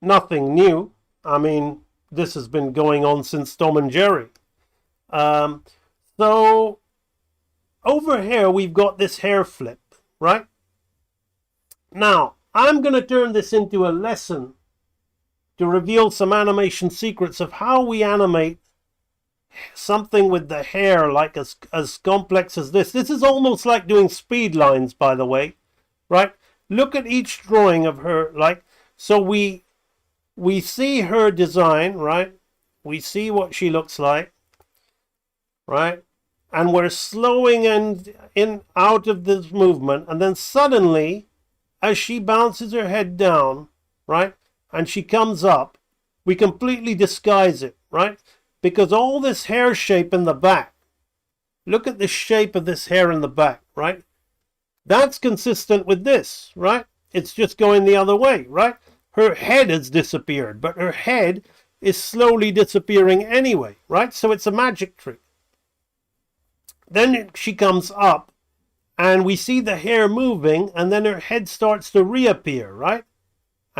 Speaker 14: Nothing new. I mean, this has been going on since Tom and Jerry. So over here, we've got this hair flip, right? Now, I'm going to turn this into a lesson to reveal some animation secrets of how we animate something with the hair like as complex as this. This is almost like doing speed lines, by the way, right? Look at each drawing of her, like, so we see her design, right? We see what she looks like, right? And we're slowing in out of this movement, and then suddenly, as she bounces her head down, right, and she comes up, we completely disguise it, right? Because all this hair shape in the back, look at the shape of this hair in the back, right? That's consistent with this, right? It's just going the other way, right? Her head has disappeared, but her head is slowly disappearing anyway, right? So it's a magic trick. Then she comes up, and we see the hair moving, and then her head starts to reappear, right?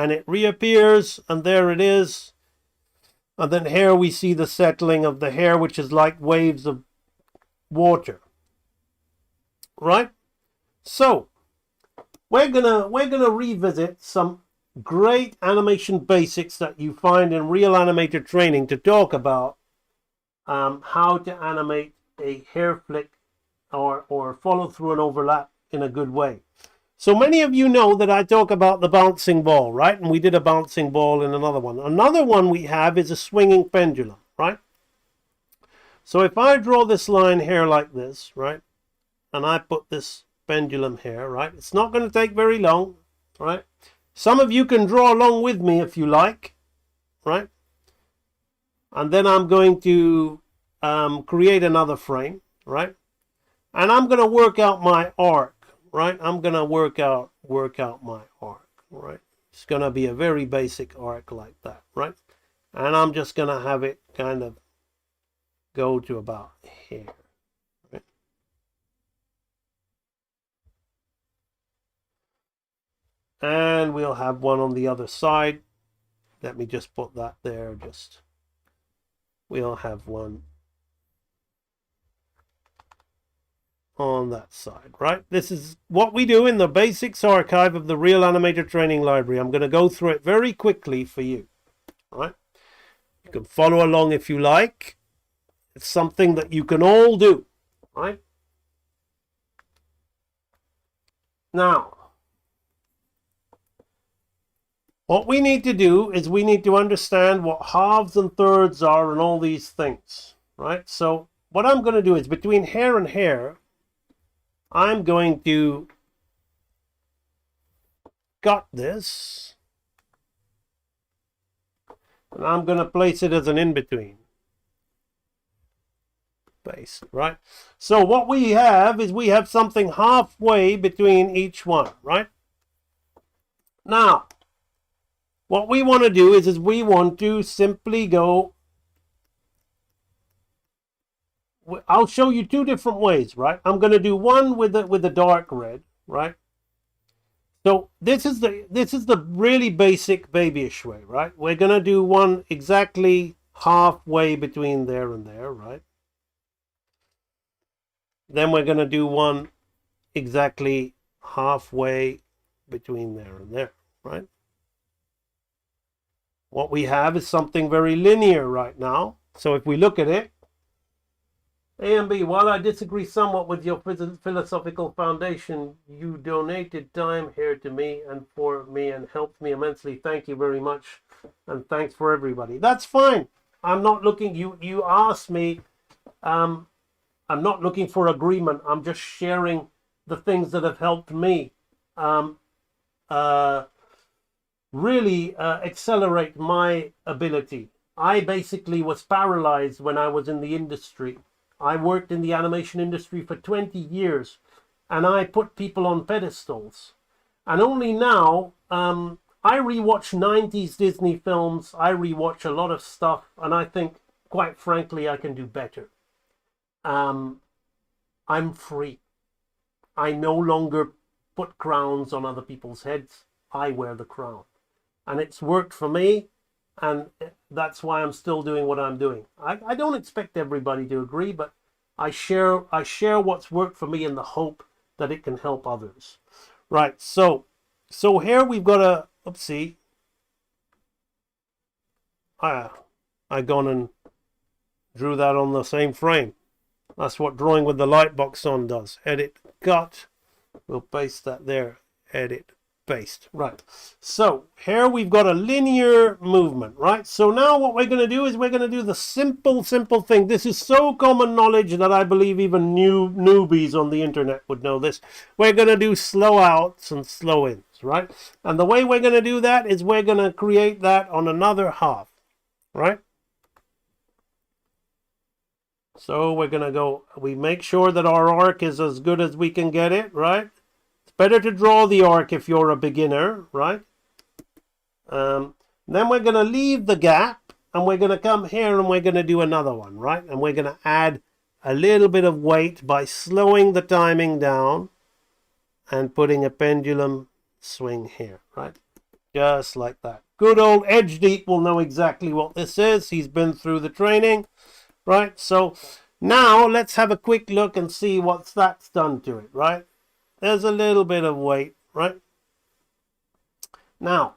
Speaker 14: and it reappears, and there it is. And then here we see the settling of the hair, which is like waves of water. Right? So we're gonna revisit some great animation basics that you find in Real Animator training to talk about how to animate a hair flick or follow through an overlap in a good way. So many of you know that I talk about the bouncing ball, right? And we did a bouncing ball in another one. Another one we have is a swinging pendulum, right? So if I draw this line here like this, right? And I put this pendulum here, right? It's not going to take very long, right? Some of you can draw along with me if you like, right? And then I'm going to create another frame, right? And I'm going to work out my arc, right? I'm going to work out my arc, right? It's going to be a very basic arc like that, right? And I'm just going to have it kind of go to about here, right? And we'll have one on the other side. Let me just put that there. We'll have one on that side, right? This is what we do in the basics archive of the Real Animator Training Library. I'm going to go through it very quickly for you, right? You can follow along if you like. It's something that you can all do, right? Now, what we need to do is we need to understand what halves and thirds are and all these things, right? So what I'm going to do is between hair and hair, I'm going to cut this, and I'm going to place it as an in-between. Base, right? So what we have is we have something halfway between each one, right? Now, what we want to do is we want to simply go. I'll show you two different ways, right? I'm going to do one with the dark red, right? So this is the really basic babyish way, right? We're going to do one exactly halfway between there and there, right? Then we're going to do one exactly halfway between there and there, right? What we have is something very linear right now. So if we look at it, A and B, while I disagree somewhat with your philosophical foundation, you donated time here to me and for me and helped me immensely. Thank you very much. And thanks for everybody. That's fine. I'm not looking, you asked me, I'm not looking for agreement. I'm just sharing the things that have helped me really accelerate my ability. I basically was paralyzed when I was in the industry. I worked in the animation industry for 20 years, and I put people on pedestals. And only now, I rewatch 90s Disney films, I rewatch a lot of stuff, and I think, quite frankly, I can do better. I'm free. I no longer put crowns on other people's heads. I wear the crown. And it's worked for me, and that's why I'm still doing what I'm doing. I don't expect everybody to agree, but I share what's worked for me in the hope that it can help others. Right, so here we've got a, oopsie. I gone and drew that on the same frame. That's what drawing with the light box on does. Edit, cut. We'll paste that there. Edit, paste. Right. So here we've got a linear movement, right? So now what we're going to do is we're going to do the simple thing. This is so common knowledge that I believe even newbies on the internet would know this. We're going to do slow outs and slow ins, right? And the way we're going to do that is we're going to create that on another half, right? So we're going to go, we make sure that our arc is as good as we can get it, right? It's better to draw the arc if you're a beginner, right? Then we're going to leave the gap, and we're going to come here and we're going to do another one, right? And we're going to add a little bit of weight by slowing the timing down and putting a pendulum swing here, right?
Speaker 15: Just like that. Good old Edge Deep will know exactly what this is. He's been through the training, right? So now let's have a quick look and see what that's done to it, right? There's a little bit of weight, right? Now,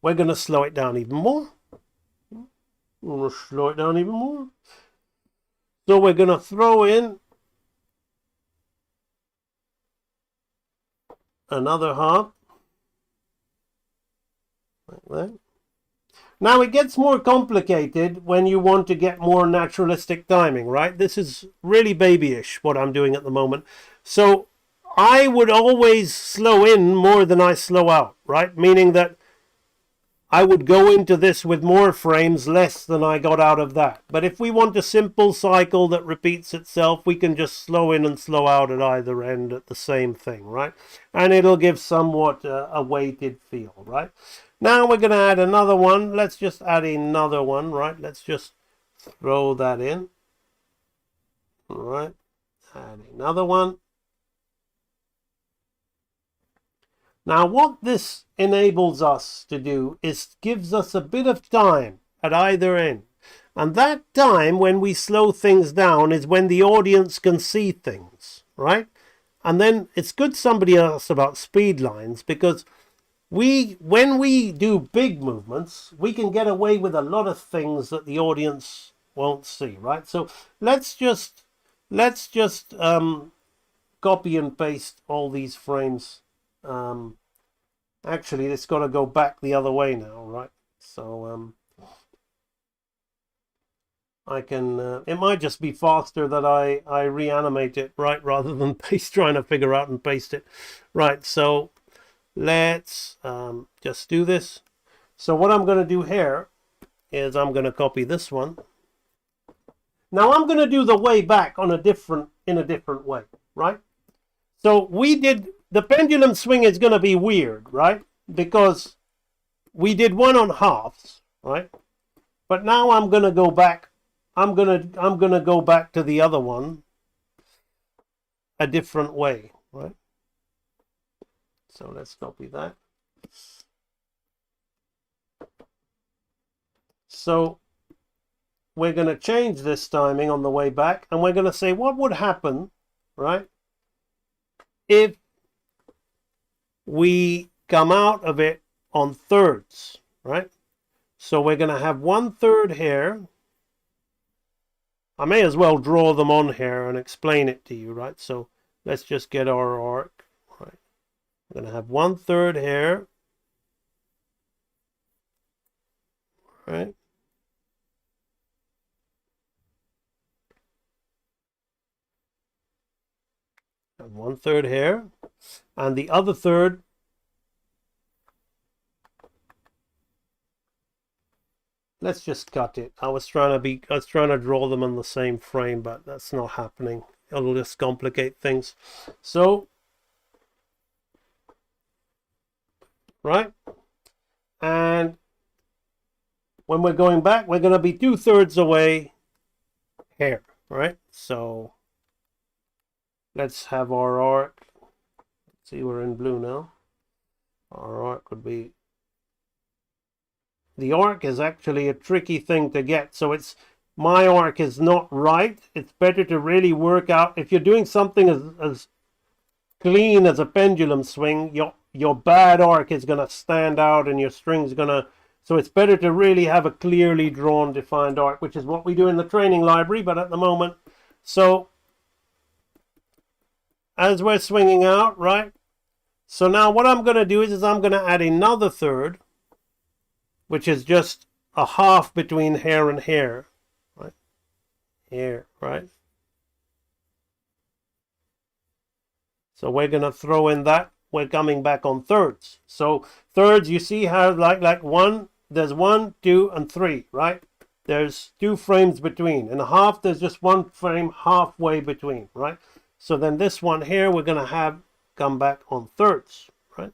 Speaker 15: we're going to slow it down even more. We're going to slow it down even more. So we're going to throw in another half. Like that. Now it gets more complicated when you want to get more naturalistic timing, right? This is really babyish what I'm doing at the moment. So I would always slow in more than I slow out, right? Meaning that I would go into this with more frames, less than I got out of that. But if we want a simple cycle that repeats itself, we can just slow in and slow out at either end at the same thing, right? And it'll give somewhat a weighted feel, right? Now we're going to add another one. Let's just add another one, right? Let's just throw that in. All right. Add another one. Now what this enables us to do is gives us a bit of time at either end. And that time when we slow things down is when the audience can see things, right? And then it's good somebody asked about speed lines, because when we do big movements, we can get away with a lot of things that the audience won't see, right? So let's just copy and paste all these frames. Actually, it's got to go back the other way now, right? So I can. It might just be faster that I reanimate it, right, rather than trying to figure out and paste it, right? So let's just do this. So what I'm going to do here is I'm going to copy this one. Now I'm going to do the way back in a different way, right? So the pendulum swing is going to be weird, right? Because we did one on halves, right? But now I'm going to go back. I'm going to go back to the other one a different way, right? So let's copy that. So we're going to change this timing on the way back, and we're going to say what would happen, right, if we come out of it on thirds, right? So we're going to have 1/3 here. I may as well draw them on here and explain it to you, right? So let's just get our arc, right? We're going to have 1/3 here, right? And 1/3 here, and the other third let's just cut it. I was trying to draw them on the same frame, but that's not happening. It'll just complicate things. So, right? And when we're going back, we're going to be 2/3 away here, right? So let's have our arc. Let's see, we're in blue now. Our arc would be, the arc is actually a tricky thing to get. So my arc is not right. It's better to really work out. If you're doing something as clean as a pendulum swing, your bad arc is going to stand out and your string's going to... So it's better to really have a clearly drawn, defined arc, which is what we do in the training library, but at the moment. So as we're swinging out, right? So now what I'm going to do is I'm going to add another third, which is just a half between here and here, right? Here, right? So we're going to throw in that. We're coming back on thirds. So thirds, you see how like one, there's 1, 2, and 3, right? There's 2 frames between. In a half, there's just 1 frame halfway between, right? So then this one here, we're going to have come back on thirds, right?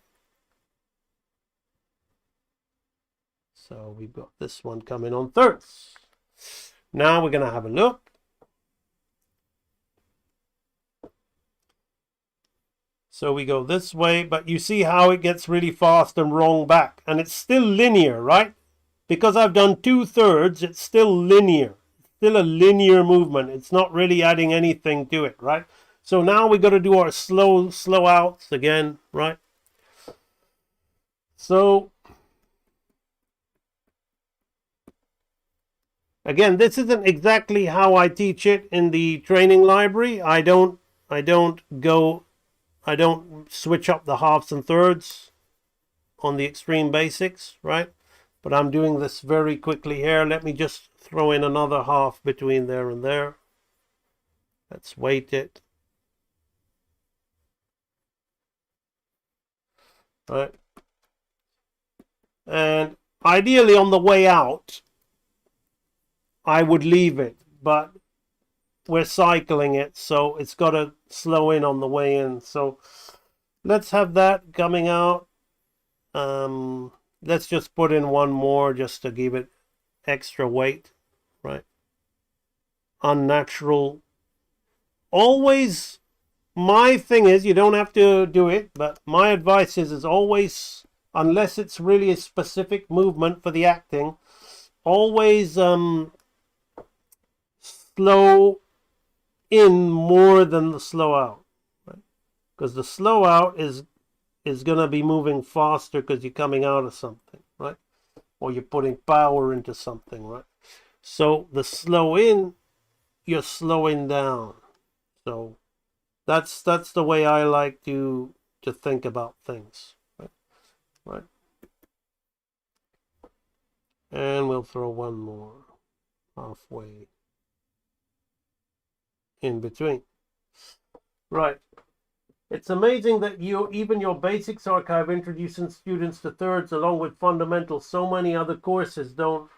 Speaker 15: So we've got this one coming on thirds. Now we're going to have a look. So we go this way, but you see how it gets really fast and wrong back. And it's still linear, right? Because I've done 2/3, it's still linear. Still a linear movement. It's not really adding anything to it, right? So now we got to do our slow outs again, right? So again, this isn't exactly how I teach it in the training library. I don't switch up the halves and thirds on the extreme basics, right? But I'm doing this very quickly here. Let me just throw in another half between there and there. Let's weight it. Right. And ideally on the way out, I would leave it, but we're cycling it, so it's got to slow in on the way in. So let's have that coming out. Let's just put in one more just to give it extra weight, right? Unnatural. Always, my thing is, you don't have to do it, but my advice is always, unless it's really a specific movement for the acting, always slow in more than the slow out, right? Because the slow out is going to be moving faster because you're coming out of something, right? Or you're putting power into something, right? So the slow in, you're slowing down. So that's the way I like to think about things, right? Right. And we'll throw one more halfway in between. Right. It's amazing that even your basics archive introducing students to thirds along with fundamentals, so many other courses don't.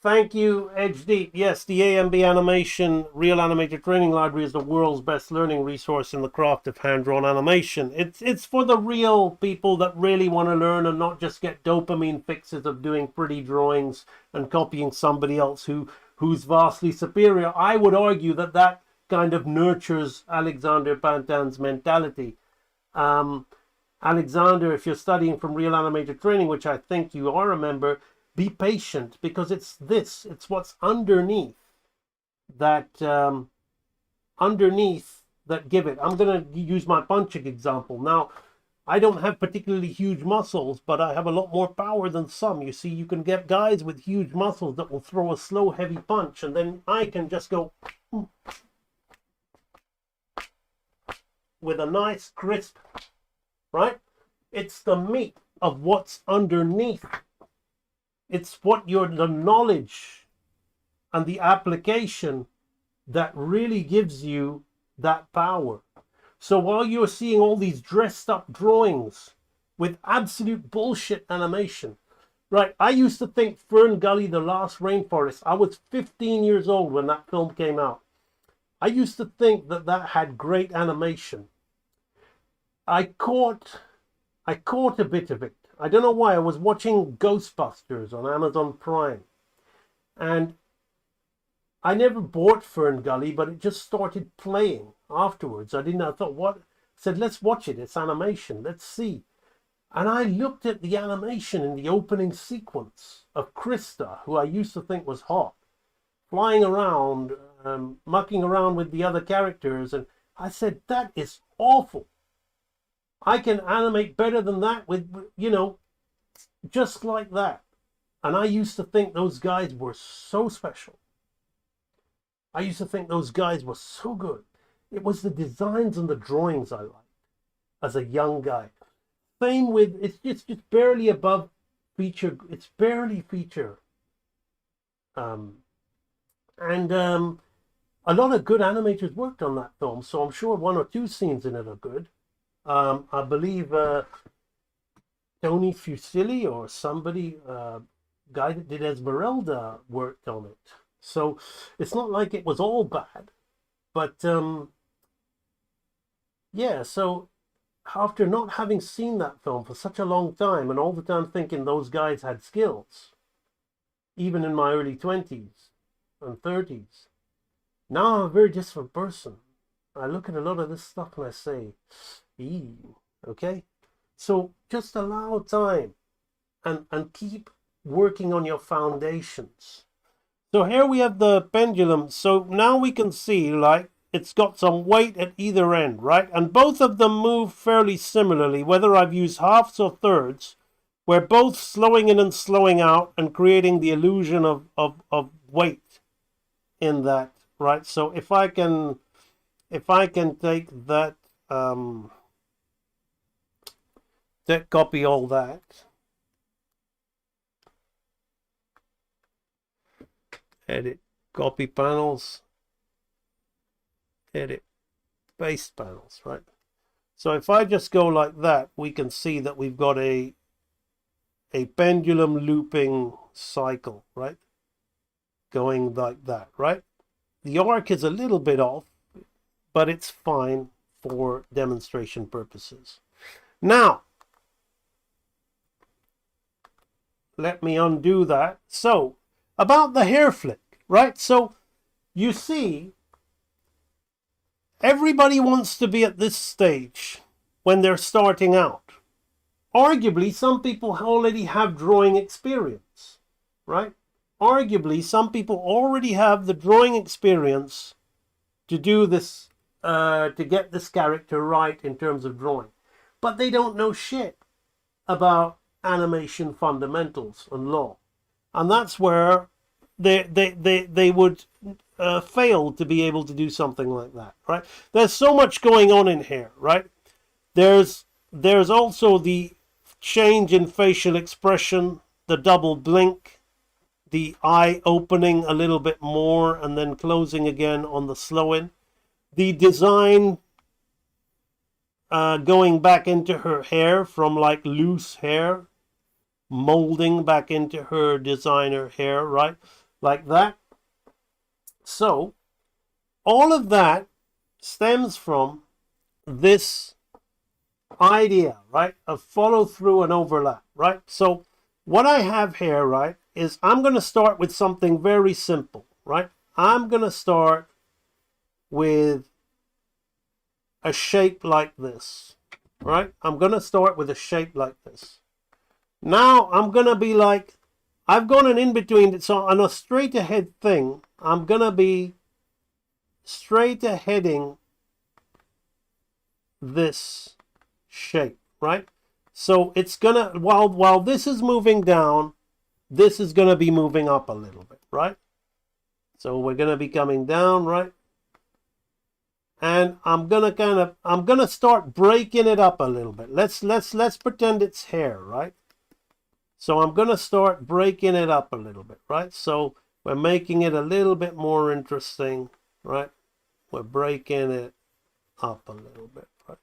Speaker 15: Thank you, Edge Deep. Yes, the AMB Animation Real Animator Training Library is the world's best learning resource in the craft of hand-drawn animation. It's for the real people that really want to learn and not just get dopamine fixes of doing pretty drawings and copying somebody else who's vastly superior. I would argue that kind of nurtures Alexander Pantin's mentality. Alexander, if you're studying from Real Animator Training, which I think you are a member, be patient, because it's what's underneath that give it. I'm going to use my punching example. Now, I don't have particularly huge muscles, but I have a lot more power than some. You see, you can get guys with huge muscles that will throw a slow, heavy punch, and then I can just go with a nice crisp, right? It's the meat of what's underneath. It's the knowledge and the application that really gives you that power. So while you're seeing all these dressed up drawings with absolute bullshit animation, right? I used to think Fern Gully, The Last Rainforest, I was 15 years old when that film came out. I used to think that had great animation. I caught a bit of it. I don't know why. I was watching Ghostbusters on Amazon Prime, and I never bought Fern Gully, but it just started playing afterwards. I thought, what? I said, let's watch it. It's animation. Let's see. And I looked at the animation in the opening sequence of Krista, who I used to think was hot, flying around, mucking around with the other characters, and I said, that is awful. I can animate better than that with, just like that. And I used to think those guys were so special. I used to think those guys were so good. It was the designs and the drawings I liked as a young guy. Same with, it's just barely above feature. It's barely feature. A lot of good animators worked on that film, so I'm sure one or two scenes in it are good. I believe Tony Fusilli or somebody, guy that did Esmeralda, worked on it. So it's not like it was all bad. But yeah, so after not having seen that film for such a long time and all the time thinking those guys had skills, even in my early 20s and 30s, now I'm a very different person. I look at a lot of this stuff and I say, Okay? So just allow time and keep working on your foundations. So here we have the pendulum. So now we can see, like, it's got some weight at either end, right? And both of them move fairly similarly, whether I've used halves or thirds. We're both slowing in and slowing out and creating the illusion of weight in that, right? So if I can take that, copy all that. Edit, copy panels, edit, paste panels, right? So if I just go like that, we can see that we've got a pendulum looping cycle, right? Going like that, right? The arc is a little bit off, but it's fine for demonstration purposes. Now, let me undo that. So, about the hair flick, right? So, you see, everybody wants to be at this stage when they're starting out. Arguably, some people already have drawing experience, right? Arguably, some people already have the drawing experience to do this, to get this character right in terms of drawing. But they don't know shit about animation fundamentals and law. And that's where they would fail to be able to do something like that, right? There's so much going on in here, right? There's also the change in facial expression, the double blink, the eye opening a little bit more and then closing again on the slow in. The design going back into her hair from like loose hair, molding back into her designer hair, right? Like that. So, all of that stems from this idea, right, of follow through and overlap, right? So, what I have here, right, is I'm going to start with something very simple, right? I'm going to start with a shape like this, right? I'm going to start with a shape like this. Now I'm going to be like, I've gone an in-between, so on a straight ahead thing, I'm going to be straight aheading this shape, right? So it's going to, while this is moving down, this is going to be moving up a little bit, right? So we're going to be coming down, right? And I'm going to start breaking it up a little bit. Let's pretend it's hair, right? So I'm going to start breaking it up a little bit, right? So we're making it a little bit more interesting, right? We're breaking it up a little bit, right?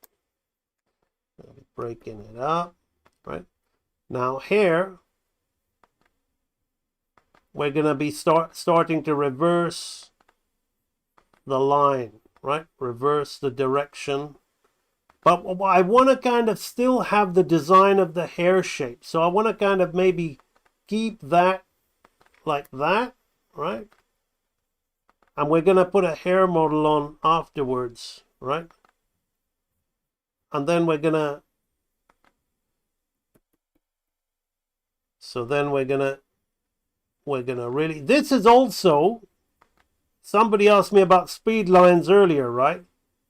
Speaker 15: Breaking it up, right? Now here, we're going to be starting to reverse the line, right? Reverse the direction. But I want to kind of still have the design of the hair shape. So I want to kind of maybe keep that like that, right? And we're going to put a hair model on afterwards, right? And then we're going to, so then we're going to really, this is also, somebody asked me about speed lines earlier, right?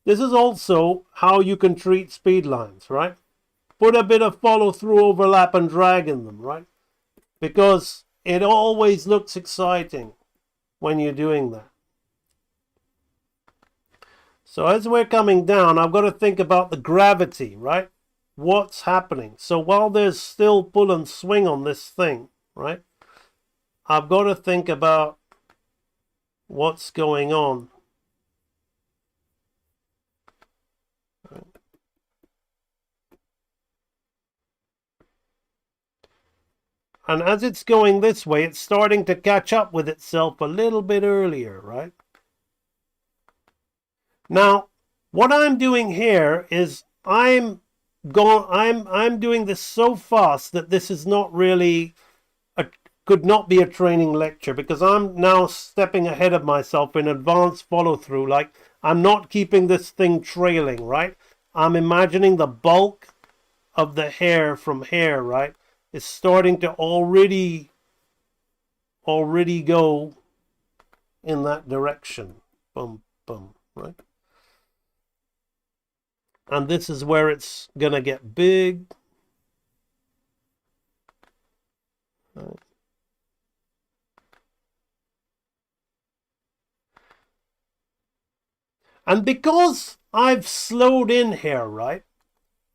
Speaker 15: This is also how you can treat speed lines, right? Put a bit of follow through, overlap, and drag in them, right? Because it always looks exciting when you're doing that. So as we're coming down, I've got to think about the gravity, right? What's happening? So while there's still pull and swing on this thing, right? I've got to think about what's going on. And as it's going this way, it's starting to catch up with itself a little bit earlier, right? Now, what I'm doing here is I'm doing this so fast that this is not really could not be a training lecture, because I'm now stepping ahead of myself in advanced follow through. Like, I'm not keeping this thing trailing, right? I'm imagining the bulk of the hair from hair, right, is starting to already go in that direction. Boom, boom, right? And this is where it's gonna get big. Right. And because I've slowed in here, right,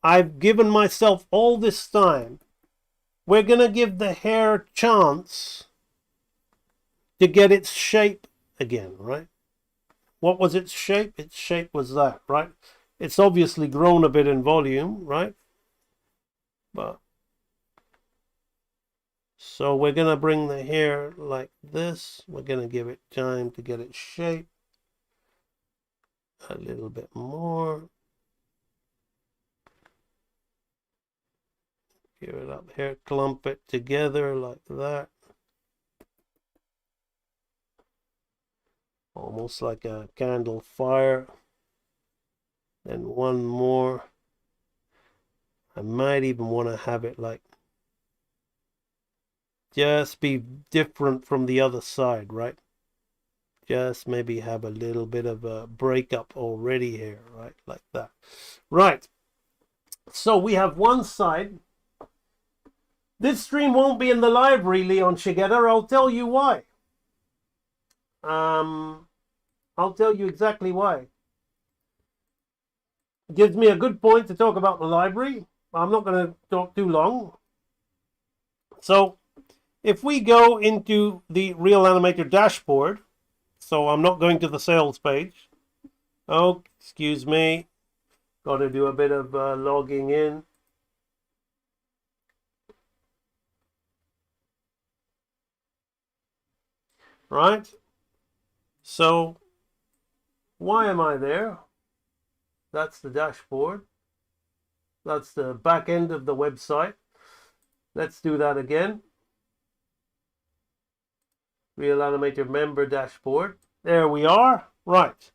Speaker 15: I've given myself all this time, we're gonna give the hair a chance to get its shape again, right? What was its shape? Its shape was that, right? It's obviously grown a bit in volume, right? But so we're gonna bring the hair like this. We're gonna give it time to get its shape. A little bit more. Give it up here, clump it together like that. Almost like a candle fire. Then one more. I might even want to have it like just be different from the other side, right? Just maybe have a little bit of a breakup already here, right? Like that. Right. So we have one side. This stream won't be in the library, Leon Shigeta. I'll tell you why. I'll tell you exactly why. It gives me a good point to talk about the library. I'm not going to talk too long. So if we go into the Real Animator dashboard, so I'm not going to the sales page. Oh, excuse me. Got to do a bit of logging in. Right? So why am I there? That's the dashboard. That's the back end of the website. Let's do that again. Real Animator member dashboard. There we are. Right.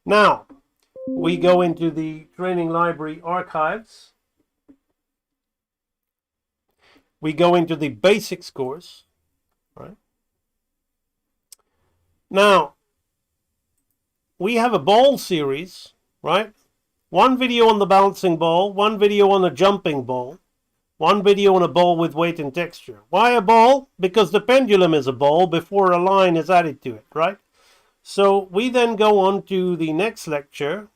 Speaker 15: Now, we go into the training library archives. We go into the basics course. Right. Now, we have a ball series, right? One video on the bouncing ball, one video on the jumping ball, one video on a ball with weight and texture. Why a ball? Because the pendulum is a ball before a line is added to it, right? So we then go on to the next lecture,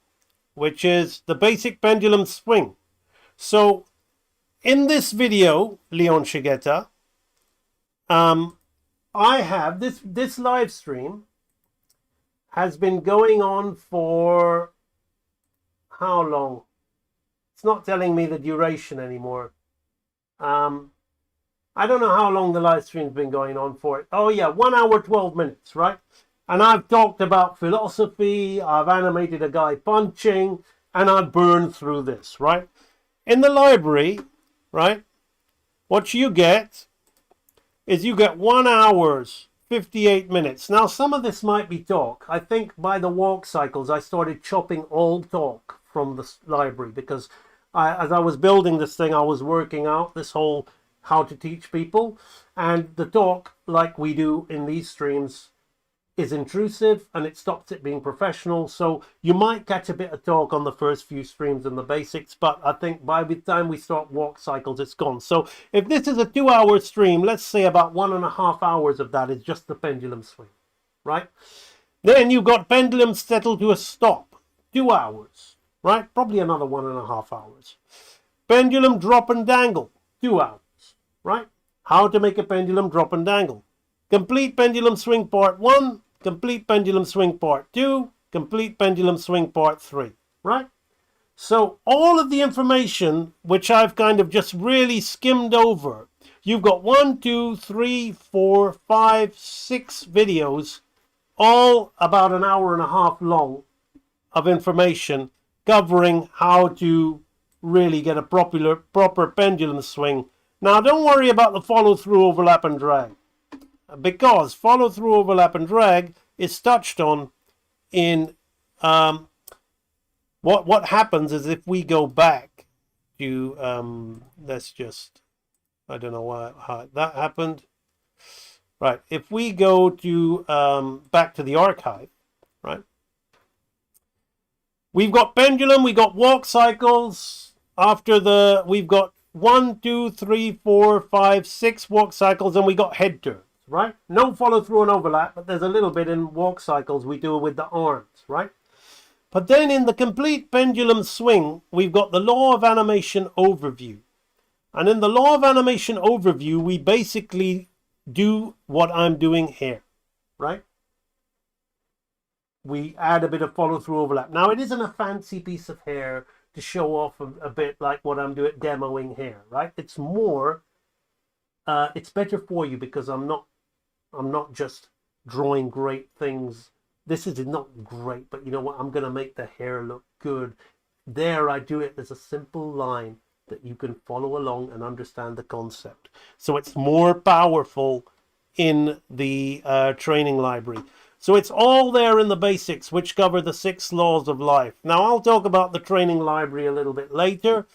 Speaker 15: which is the basic pendulum swing. So in this video, Leon Shigeta, I have this live stream has been going on for how long? It's not telling me the duration anymore. I don't know how long the live stream's been going on for. Oh yeah, 1 hour, 12 minutes, right? And I've talked about philosophy, I've animated a guy punching, and I've burned through this, right? In the library, right, what you get is you get 1 hour, 58 minutes. Now, some of this might be talk. I think by the walk cycles, I started chopping all talk from the library because as I was building this thing, I was working out this whole how to teach people. And the talk, like we do in these streams, is intrusive and it stops it being professional. So you might catch a bit of talk on the first few streams and the basics, but I think by the time we start walk cycles, it's gone. So if this is a 2 hour stream, let's say about 1.5 hours of that is just the pendulum swing, right? Then you've got pendulum settle to a stop, 2 hours, right? Probably another 1.5 hours. Pendulum drop and dangle, 2 hours, right? How to make a pendulum drop and dangle. Complete pendulum swing part 1, complete pendulum swing part 2, complete pendulum swing part 3, right? So all of the information, which I've kind of just really skimmed over, you've got 1, 2, 3, 4, 5, 6 videos, all about 1.5 hours long of information covering how to really get a proper pendulum swing. Now don't worry about the follow through, overlap and drag, because follow through, overlap and drag is touched on in what happens is if we go back to let's just, I don't know how that happened. Right, if we go to back to the archive, right? We've got pendulum, we got walk cycles. We've got 1, 2, 3, 4, 5, 6 walk cycles, and we got head turns, right? No follow through and overlap, but there's a little bit in walk cycles we do with the arms, right? But then in the complete pendulum swing, we've got the law of animation overview. And in the law of animation overview, we basically do what I'm doing here, right? We add a bit of follow through overlap. Now, it isn't a fancy piece of hair to show off a bit like what I'm doing, demoing here, right? It's more, it's better for you because I'm not just drawing great things. This is not great, but you know what? I'm going to make the hair look good. There, I do it as a simple line that you can follow along and understand the concept. So it's more powerful in the training library. So it's all there in the basics, which cover the 6 laws of life. Now, I'll talk about the training library a little bit later,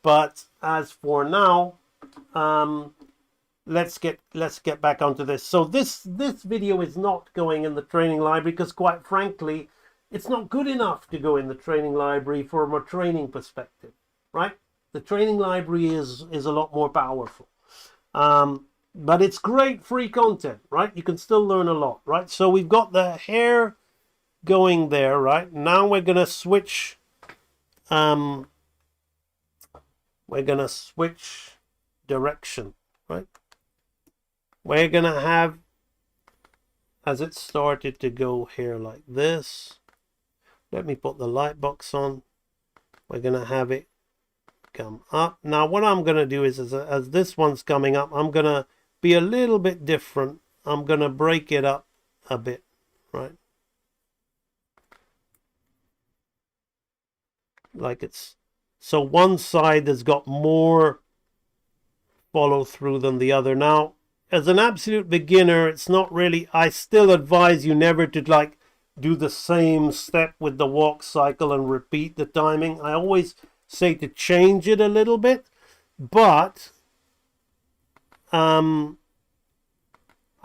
Speaker 15: but as for now, let's get back onto this. So this video is not going in the training library because, quite frankly, it's not good enough to go in the training library from a training perspective, right? The training library is a lot more powerful. But it's great free content, right? You can still learn a lot, right? So we've got the hair going there, right? Now we're going to switch. We're going to switch direction, right? We're going to have, as it started to go here like this, let me put the light box on. We're going to have it come up. Now what I'm going to do is, as this one's coming up, I'm going to be a little bit different. I'm going to break it up a bit, right? Like it's, so one side has got more follow through than the other. Now, as an absolute beginner, it's not really, I still advise you never to like do the same step with the walk cycle and repeat the timing. I always say to change it a little bit, but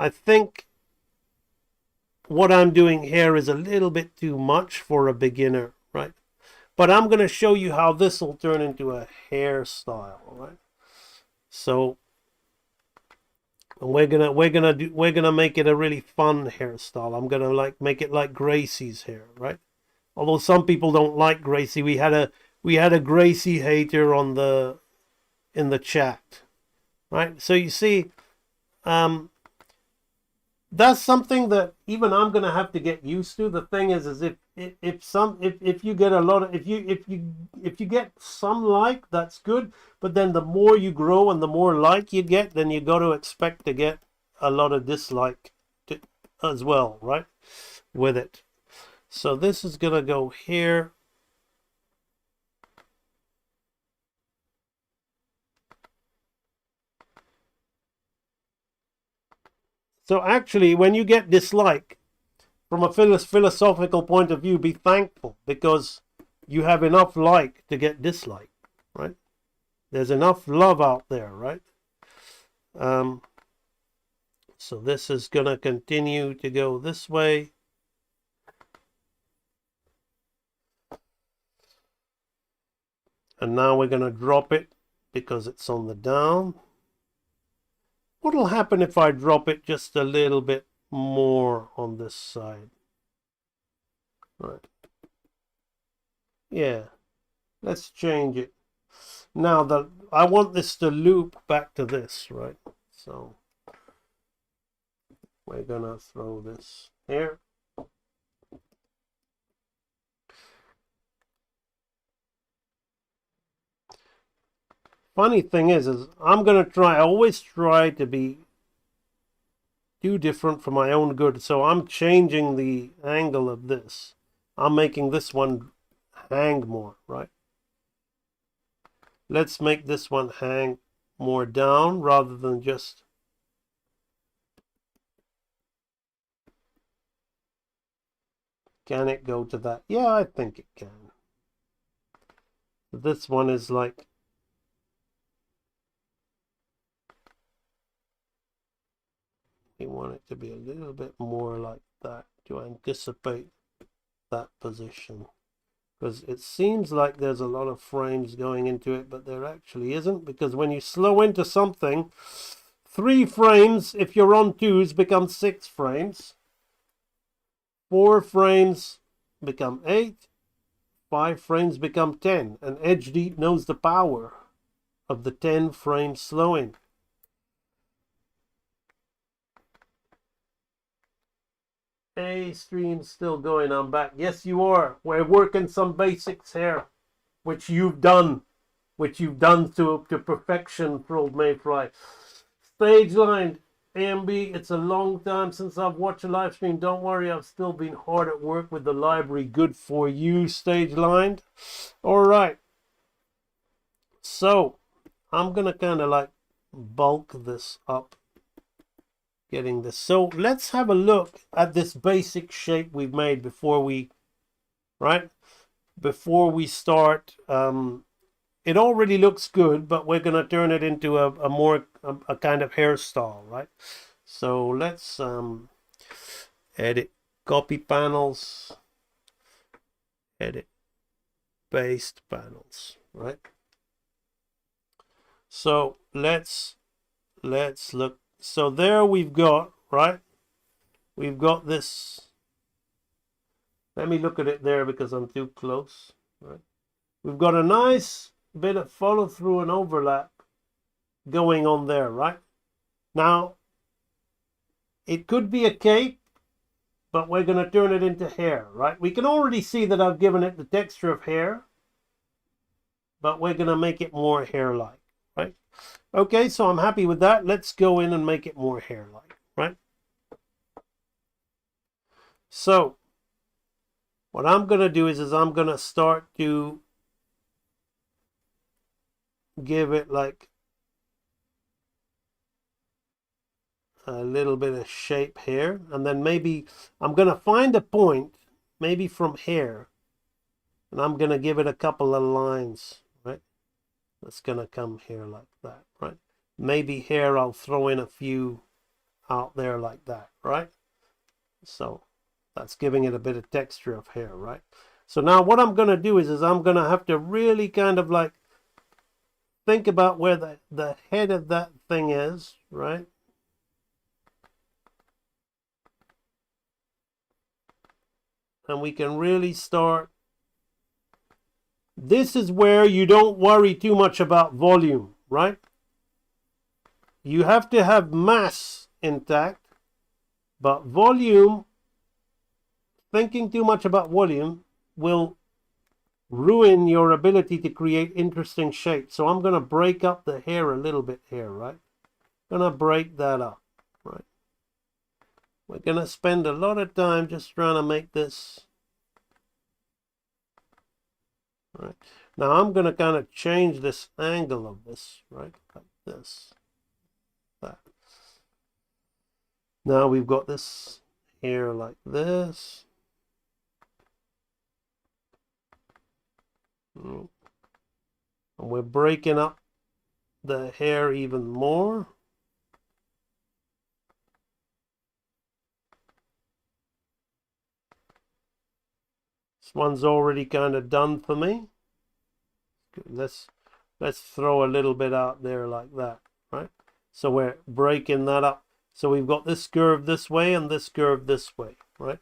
Speaker 15: I think what I'm doing here is a little bit too much for a beginner, right? But I'm going to show you how this will turn into a hairstyle, right? So we're gonna make it a really fun hairstyle. I'm gonna like make it like Gracie's hair, right? Although some people don't like Gracie, we had a Gracie hater in the chat, right? So you see, that's something that even I'm gonna have to get used to. The thing is if you get a lot of, if you get some like, that's good, but then the more you grow and the more like you get, then you got to expect to get a lot of dislike as well, right, with it. So this is gonna go here. So actually, when you get dislike, from a philosophical point of view, be thankful, because you have enough like to get dislike, right? There's enough love out there, right? So this is going to continue to go this way. And now we're going to drop it because it's on the down. What'll happen if I drop it just a little bit more on this side? Right. Yeah. Let's change it. Now I want this to loop back to this, right? So we're gonna throw this here. Funny thing is I'm gonna try. I always try to be too different for my own good. So I'm changing the angle of this. I'm making this one hang more, right? Let's make this one hang more down rather than just. Can it go to that? Yeah, I think it can. This one is like, we want it to be a little bit more like that to anticipate that position. Because it seems like there's a lot of frames going into it, but there actually isn't, because when you slow into something, 3 frames, if you're on 2s, become 6 frames. 4 frames become 8. 5 frames become 10. And Edge Deep knows the power of the 10 frame slowing. Hey, stream's still going. I'm back. Yes, you are. We're working some basics here, which you've done to perfection, Trolled Mayfly. Stage line, AMB, it's a long time since I've watched a live stream. Don't worry, I've still been hard at work with the library. Good for you, stage lined. All right. So, I'm going to kind of like bulk this up. Getting this. So, let's have a look at this basic shape we've made before we, right? Before we start. It already looks good, but we're going to turn it into a more kind of hairstyle, right? So let's edit copy panels, edit paste panels, right? So let's look. So there we've got, right? We've got this. Let me look at it there because I'm too close, right? We've got a nice bit of follow through and overlap going on there, right? Now, it could be a cape, but we're going to turn it into hair, right? We can already see that I've given it the texture of hair, but we're going to make it more hair-like, right? Okay, so I'm happy with that. Let's go in and make it more hair-like, right? So, what I'm going to do is I'm going to start to give it like a little bit of shape here, and then maybe I'm going to find a point, maybe from here, and I'm going to give it a couple of lines, right? That's going to come here like that, right? Maybe here I'll throw in a few out there like that, right? So that's giving it a bit of texture of hair, right? So now what I'm going to do is I'm going to have to really kind of like think about where the head of that thing is, right? And we can really start. This is where you don't worry too much about volume, right? You have to have mass intact, but volume, thinking too much about volume will ruin your ability to create interesting shapes. So I'm going to break up the hair a little bit here, right? Going to break that up, right? We're going to spend a lot of time just trying to make this. Right. Now I'm going to kind of change this angle of this, right? Like this. That. Now we've got this here like this. And we're breaking up the hair even more. This one's already kind of done for me. Let's throw a little bit out there like that, right? So we're breaking that up. So we've got this curve this way and this curve this way, right?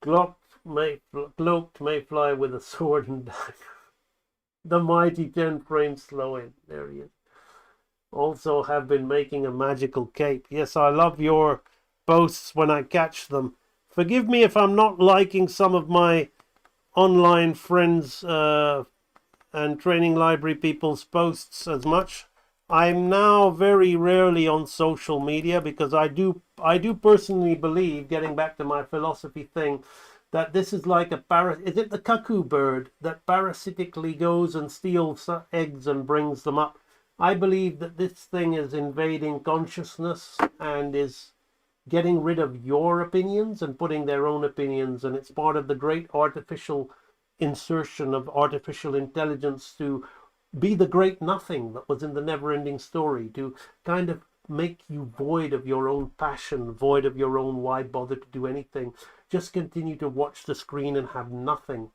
Speaker 15: Cloaked may fly with a sword and dagger. The mighty 10 frame slow in. There he is. Also have been making a magical cape. Yes, I love your posts when I catch them. Forgive me if I'm not liking some of my online friends and training library people's posts as much. I'm now very rarely on social media because I do personally believe, getting back to my philosophy thing, that this is like is it the cuckoo bird that parasitically goes and steals eggs and brings them up? I believe that this thing is invading consciousness and is getting rid of your opinions and putting their own opinions, and it's part of the great artificial insertion of artificial intelligence to be the great nothing that was in the never-ending story, to kind of make you void of your own passion, void of your own why bother to do anything. Just continue to watch the screen and have nothing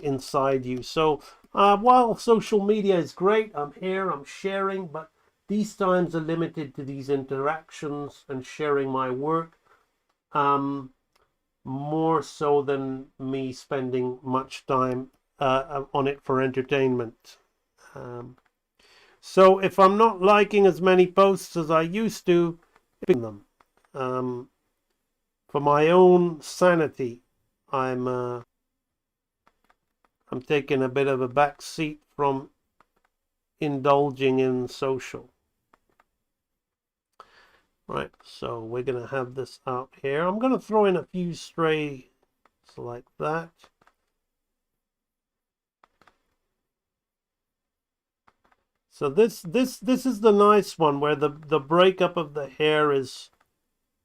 Speaker 15: inside you. So while social media is great, I'm here, I'm sharing, but these times are limited to these interactions and sharing my work, more so than me spending much time on it for entertainment. So if I'm not liking as many posts as I used to, them for my own sanity, I'm taking a bit of a back seat from indulging in social. Right, so we're going to have this out here. I'm going to throw in a few strays like that. So this is the nice one where the breakup of the hair is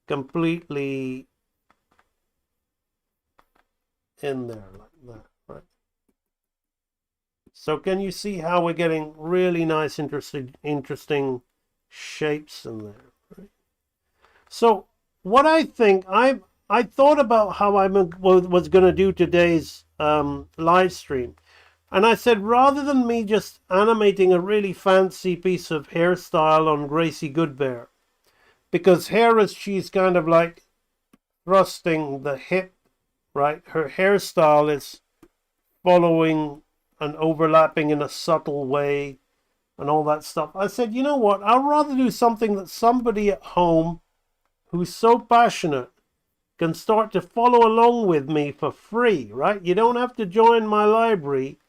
Speaker 15: completely in there like that, right? So can you see how we're getting really nice, interesting shapes in there, right? So what I think, I thought about how I was going to do today's live stream. And I said, rather than me just animating a really fancy piece of hairstyle on Gracie Goodbear, because here is she's kind of like thrusting the hip, right? Her hairstyle is following and overlapping in a subtle way and all that stuff. I said, you know what? I'd rather do something that somebody at home who's so passionate can start to follow along with me for free, right? You don't have to join my library,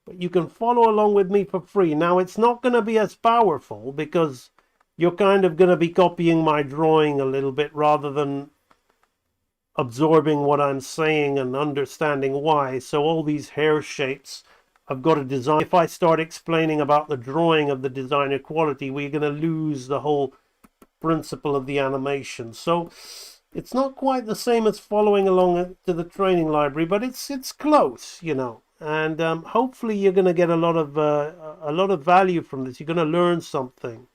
Speaker 15: but you can follow along with me for free. Now, it's not going to be as powerful because you're kind of going to be copying my drawing a little bit rather than absorbing what I'm saying and understanding why. So all these hair shapes, I've got to design. If I start explaining about the drawing of the designer quality, we're going to lose the whole principle of the animation. So it's not quite the same as following along to the training library, but it's close, you know. And hopefully you're going to get a lot of value from this. You're going to learn something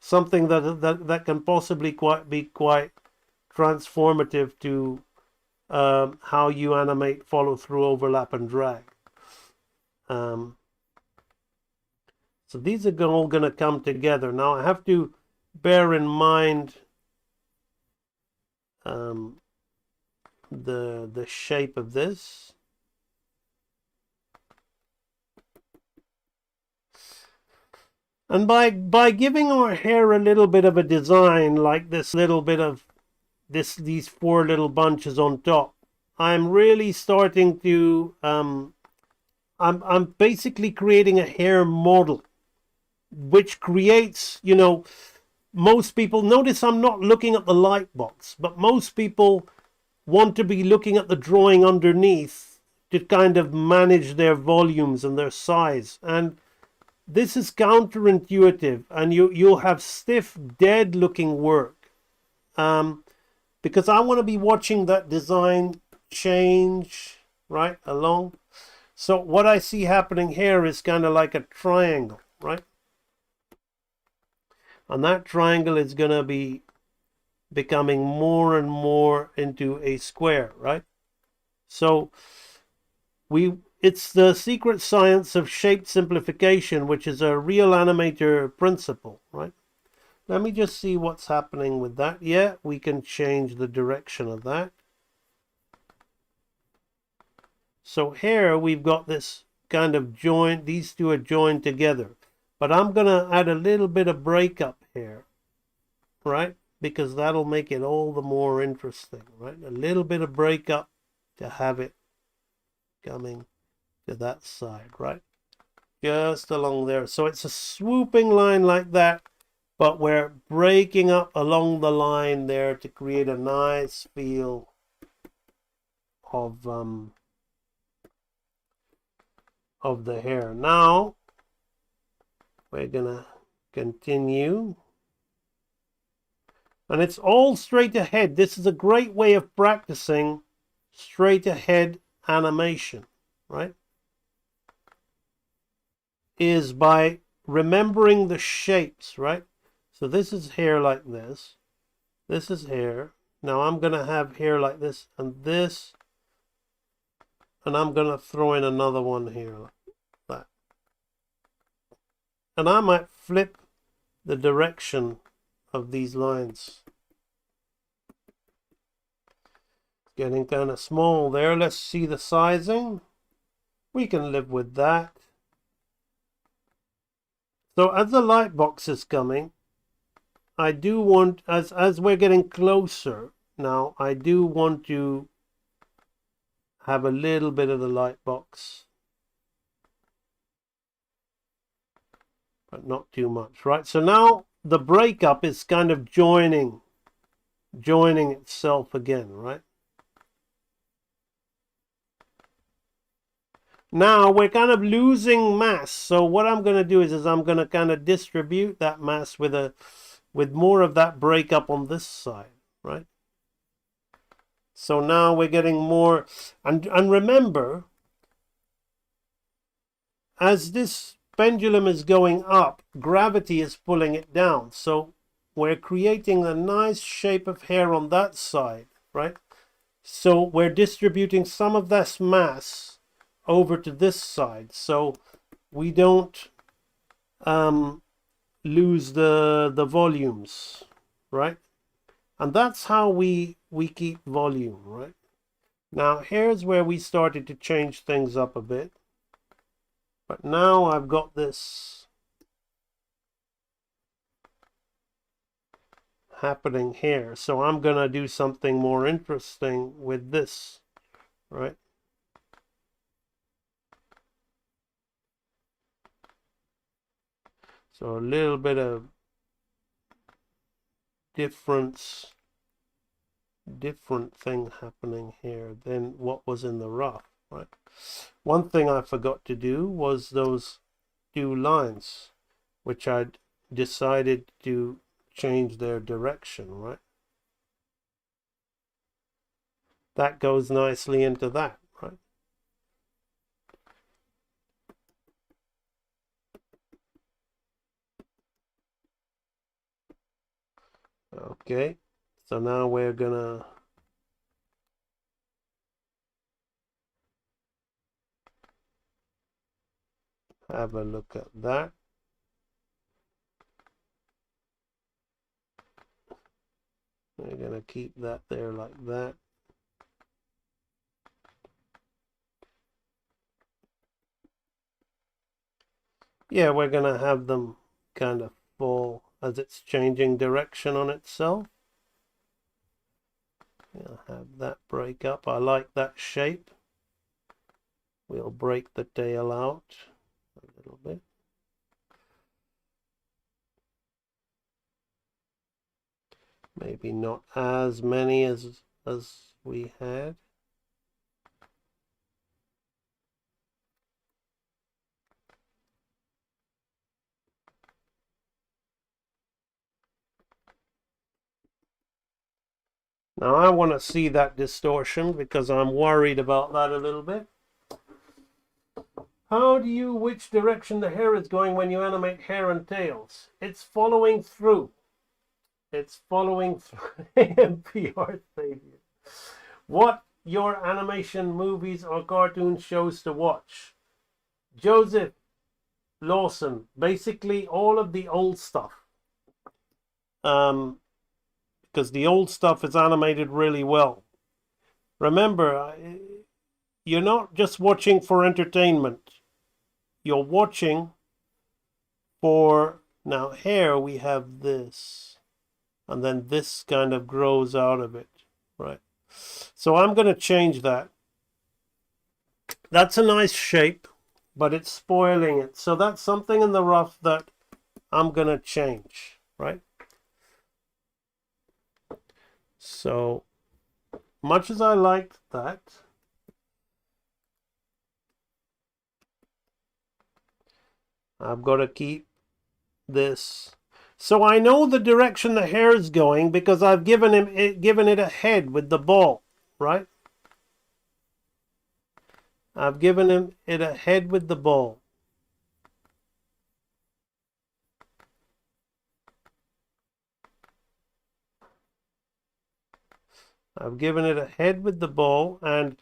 Speaker 15: that can possibly be quite transformative to how you animate, follow through, overlap, and drag. So these are all going to come together. Now I have to bear in mind the shape of this. And by giving our hair a little bit of a design, like this little bit of these four little bunches on top, I'm really starting to I'm basically creating a hair model, which creates, you know, most people notice I'm not looking at the light box, but most people want to be looking at the drawing underneath to kind of manage their volumes and their size. And this is counterintuitive, and you'll have stiff, dead-looking work, because I want to be watching that design change right along. So what I see happening here is kind of like a triangle, right? And that triangle is going to be becoming more and more into a square, right? So it's the secret science of shape simplification, which is a real animator principle, right? Let me just see what's happening with that. Yeah, we can change the direction of that. So here we've got this kind of joint. These two are joined together. But I'm going to add a little bit of breakup here, right? Because that'll make it all the more interesting, right? A little bit of breakup to have it coming to that side, right? Just along there. So it's a swooping line like that, but we're breaking up along the line there to create a nice feel of the hair. Now we're gonna continue, and it's all straight ahead. This is a great way of practicing straight ahead animation, right, is by remembering the shapes, right? So this is hair like this. This is hair. Now I'm going to have hair like this and this. And I'm going to throw in another one here like that. And I might flip the direction of these lines. Getting kind of small there. Let's see the sizing. We can live with that. So as the light box is coming, I do want, as we're getting closer now, I do want to have a little bit of the light box. But not too much, right? So now the breakup is kind of joining itself again, right? Now we're kind of losing mass. So what I'm going to do is I'm going to kind of distribute that mass with more of that breakup on this side, right? So now we're getting more, and remember, as this pendulum is going up, gravity is pulling it down. So we're creating a nice shape of hair on that side, right? So we're distributing some of this mass over to this side, so we don't lose the volumes, right? And that's how we keep volume, right? Now here's where we started to change things up a bit. But now I've got this happening here. So I'm going to do something more interesting with this, right? So a little bit of different thing happening here than what was in the rough, right? One thing I forgot to do was those two lines, which I'd decided to change their direction, right? That goes nicely into that, right? Okay, so now we're gonna have a look at that. We're gonna keep that there like that. Yeah, we're gonna have them kind of fall as it's changing direction on itself. We'll have that break up. I like that shape. We'll break the tail out a little bit. Maybe not as many as we had. Now I want to see that distortion because I'm worried about that a little bit. How do you, which direction the hair is going when you animate hair and tails? It's following through. It's following through. AMPR Savior. What your animation movies or cartoon shows to watch? Joseph Lawson, basically all of the old stuff. Because the old stuff is animated really well. Remember, you're not just watching for entertainment. You're watching for, now here we have this, and then this kind of grows out of it, right? So I'm going to change that. That's a nice shape, but it's spoiling it. So that's something in the rough that I'm going to change, right? So much as I liked that, I've got to keep this. So I know the direction the hair is going because I've given it a head with the ball, right? I've given him it a head with the ball. I've given it a head with the ball, and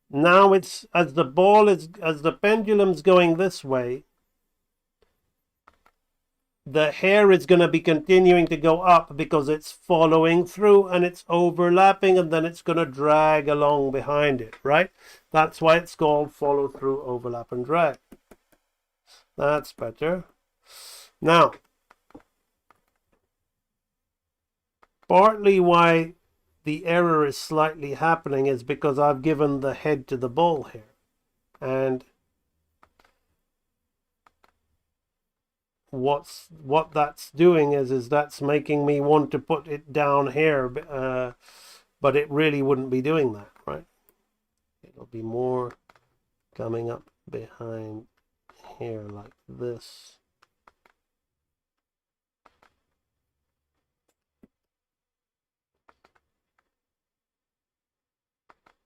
Speaker 15: now it's as the pendulum's going this way, the hair is going to be continuing to go up because it's following through and it's overlapping, and then it's going to drag along behind it, right? That's why it's called follow through, overlap, and drag. That's better. Now, partly why the error is slightly happening is because I've given the head to the ball here. And what that's doing is that's making me want to put it down here, but it really wouldn't be doing that, right? It'll be more coming up behind here like this.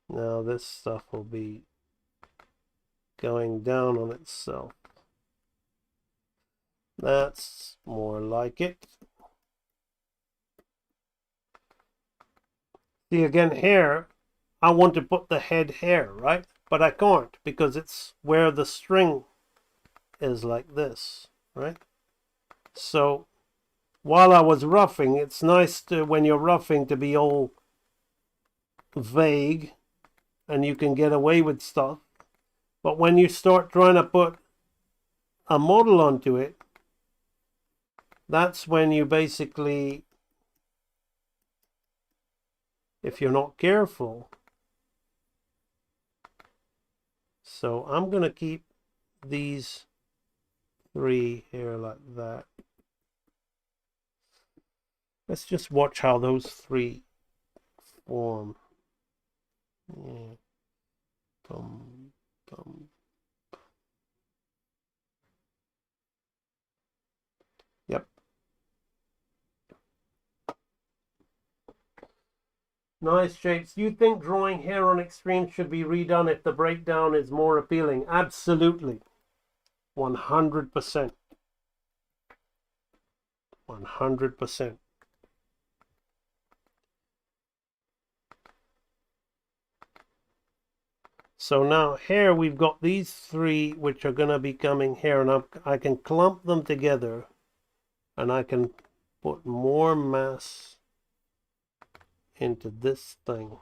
Speaker 15: Now this stuff will be going down on itself. That's more like it. See, again here, I want to put the head here, right? But I can't because it's where the string is like this, right? So while I was roughing, it's nice to, when you're roughing, to be all vague and you can get away with stuff. But when you start trying to put a model onto it, that's when you basically, if you're not careful. So I'm going to keep these three here like that. Let's just watch how those three form. Yeah. Bum, bum. Yep. Nice shapes. You think drawing hair on extreme should be redone if the breakdown is more appealing? Absolutely. 100%. 100%. So now here we've got these three which are going to be coming here, and I can clump them together and I can put more mass into this thing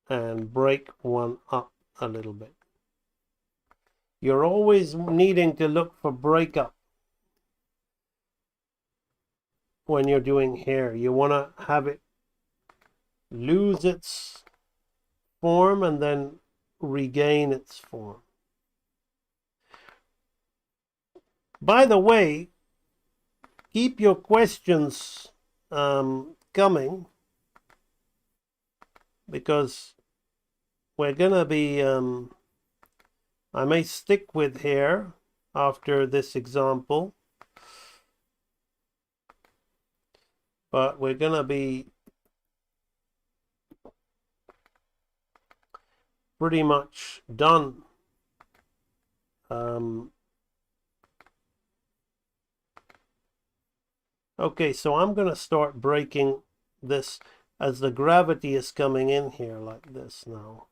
Speaker 15: and break one up a little bit. You're always needing to look for breakup when you're doing hair. You want to have it lose its form and then regain its form. By the way, keep your questions coming, because we're gonna be I may stick with hair after this example, but we're gonna be pretty much done. Okay, so I'm going to start breaking this as the gravity is coming in here like this now.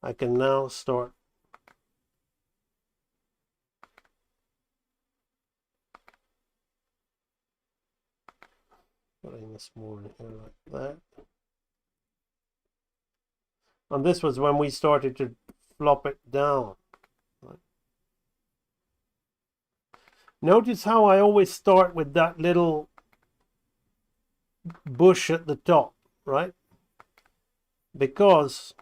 Speaker 15: I can now start putting this more in here like that. And this was when we started to flop it down. Right. Notice how I always start with that little bush at the top, right? Because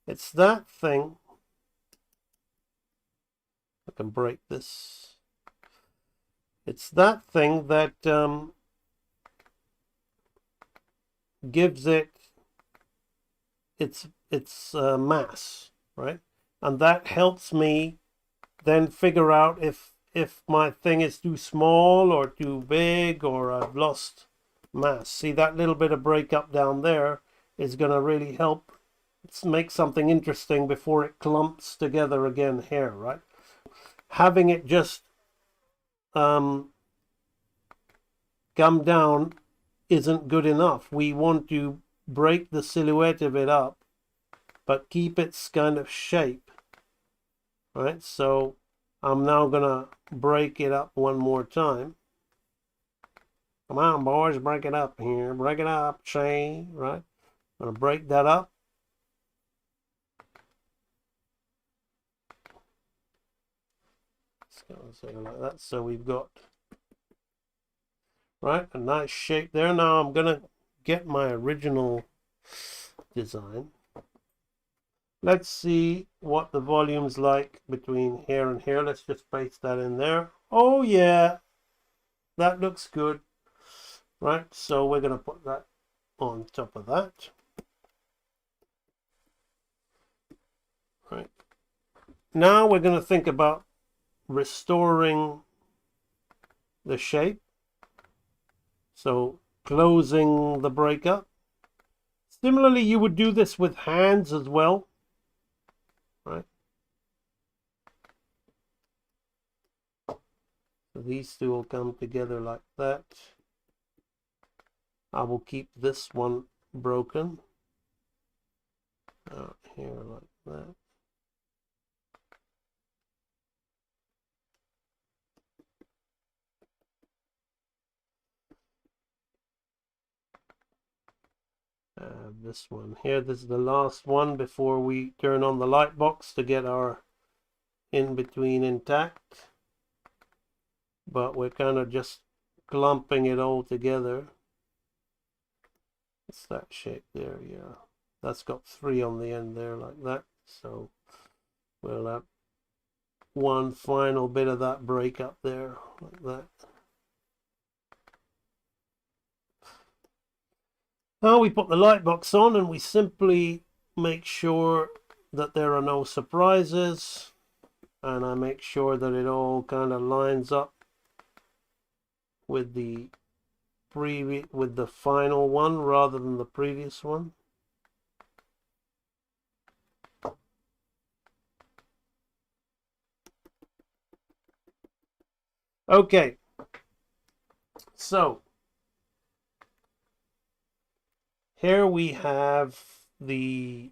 Speaker 15: it's that thing. I can break this. It's that thing that gives it its mass, right? And that helps me then figure out if my thing is too small or too big or I've lost mass. See that little bit of breakup down there is going to really help make something interesting before it clumps together again here, right? Having it just come down isn't good enough. We want to break the silhouette of it up, but keep its kind of shape, right? So I'm now gonna break it up one more time. Come on, boys, break it up here. Break it up, see, right? I'm gonna break that up. It's gonna say like that. So we've got, right, a nice shape there. Now I'm gonna get my original design. Let's see what the volume's like between here and here. Let's just paste that in there. Oh yeah, that looks good. Right, so we're gonna put that on top of that. Right. Now we're gonna think about restoring the shape. So closing the breakup. Similarly, you would do this with hands as well. Right. So these two will come together like that. I will keep this one broken out here like that. This one here, this is the last one before we turn on the light box to get our in-between intact. But we're kind of just clumping it all together. It's that shape there, yeah. That's got 3 on the end there like that. So we'll have one final bit of that break up there like that. Now we put the light box on and we simply make sure that there are no surprises, and I make sure that it all kind of lines up with the final one rather than the previous one. Okay, so here we have the,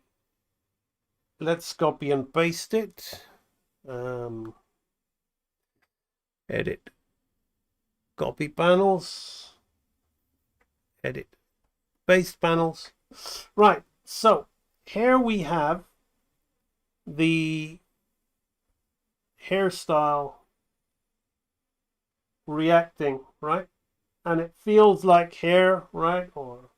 Speaker 15: let's copy and paste it. Edit, copy panels, edit, paste panels. Right, so here we have the hairstyle reacting, right? And it feels like hair, right? Or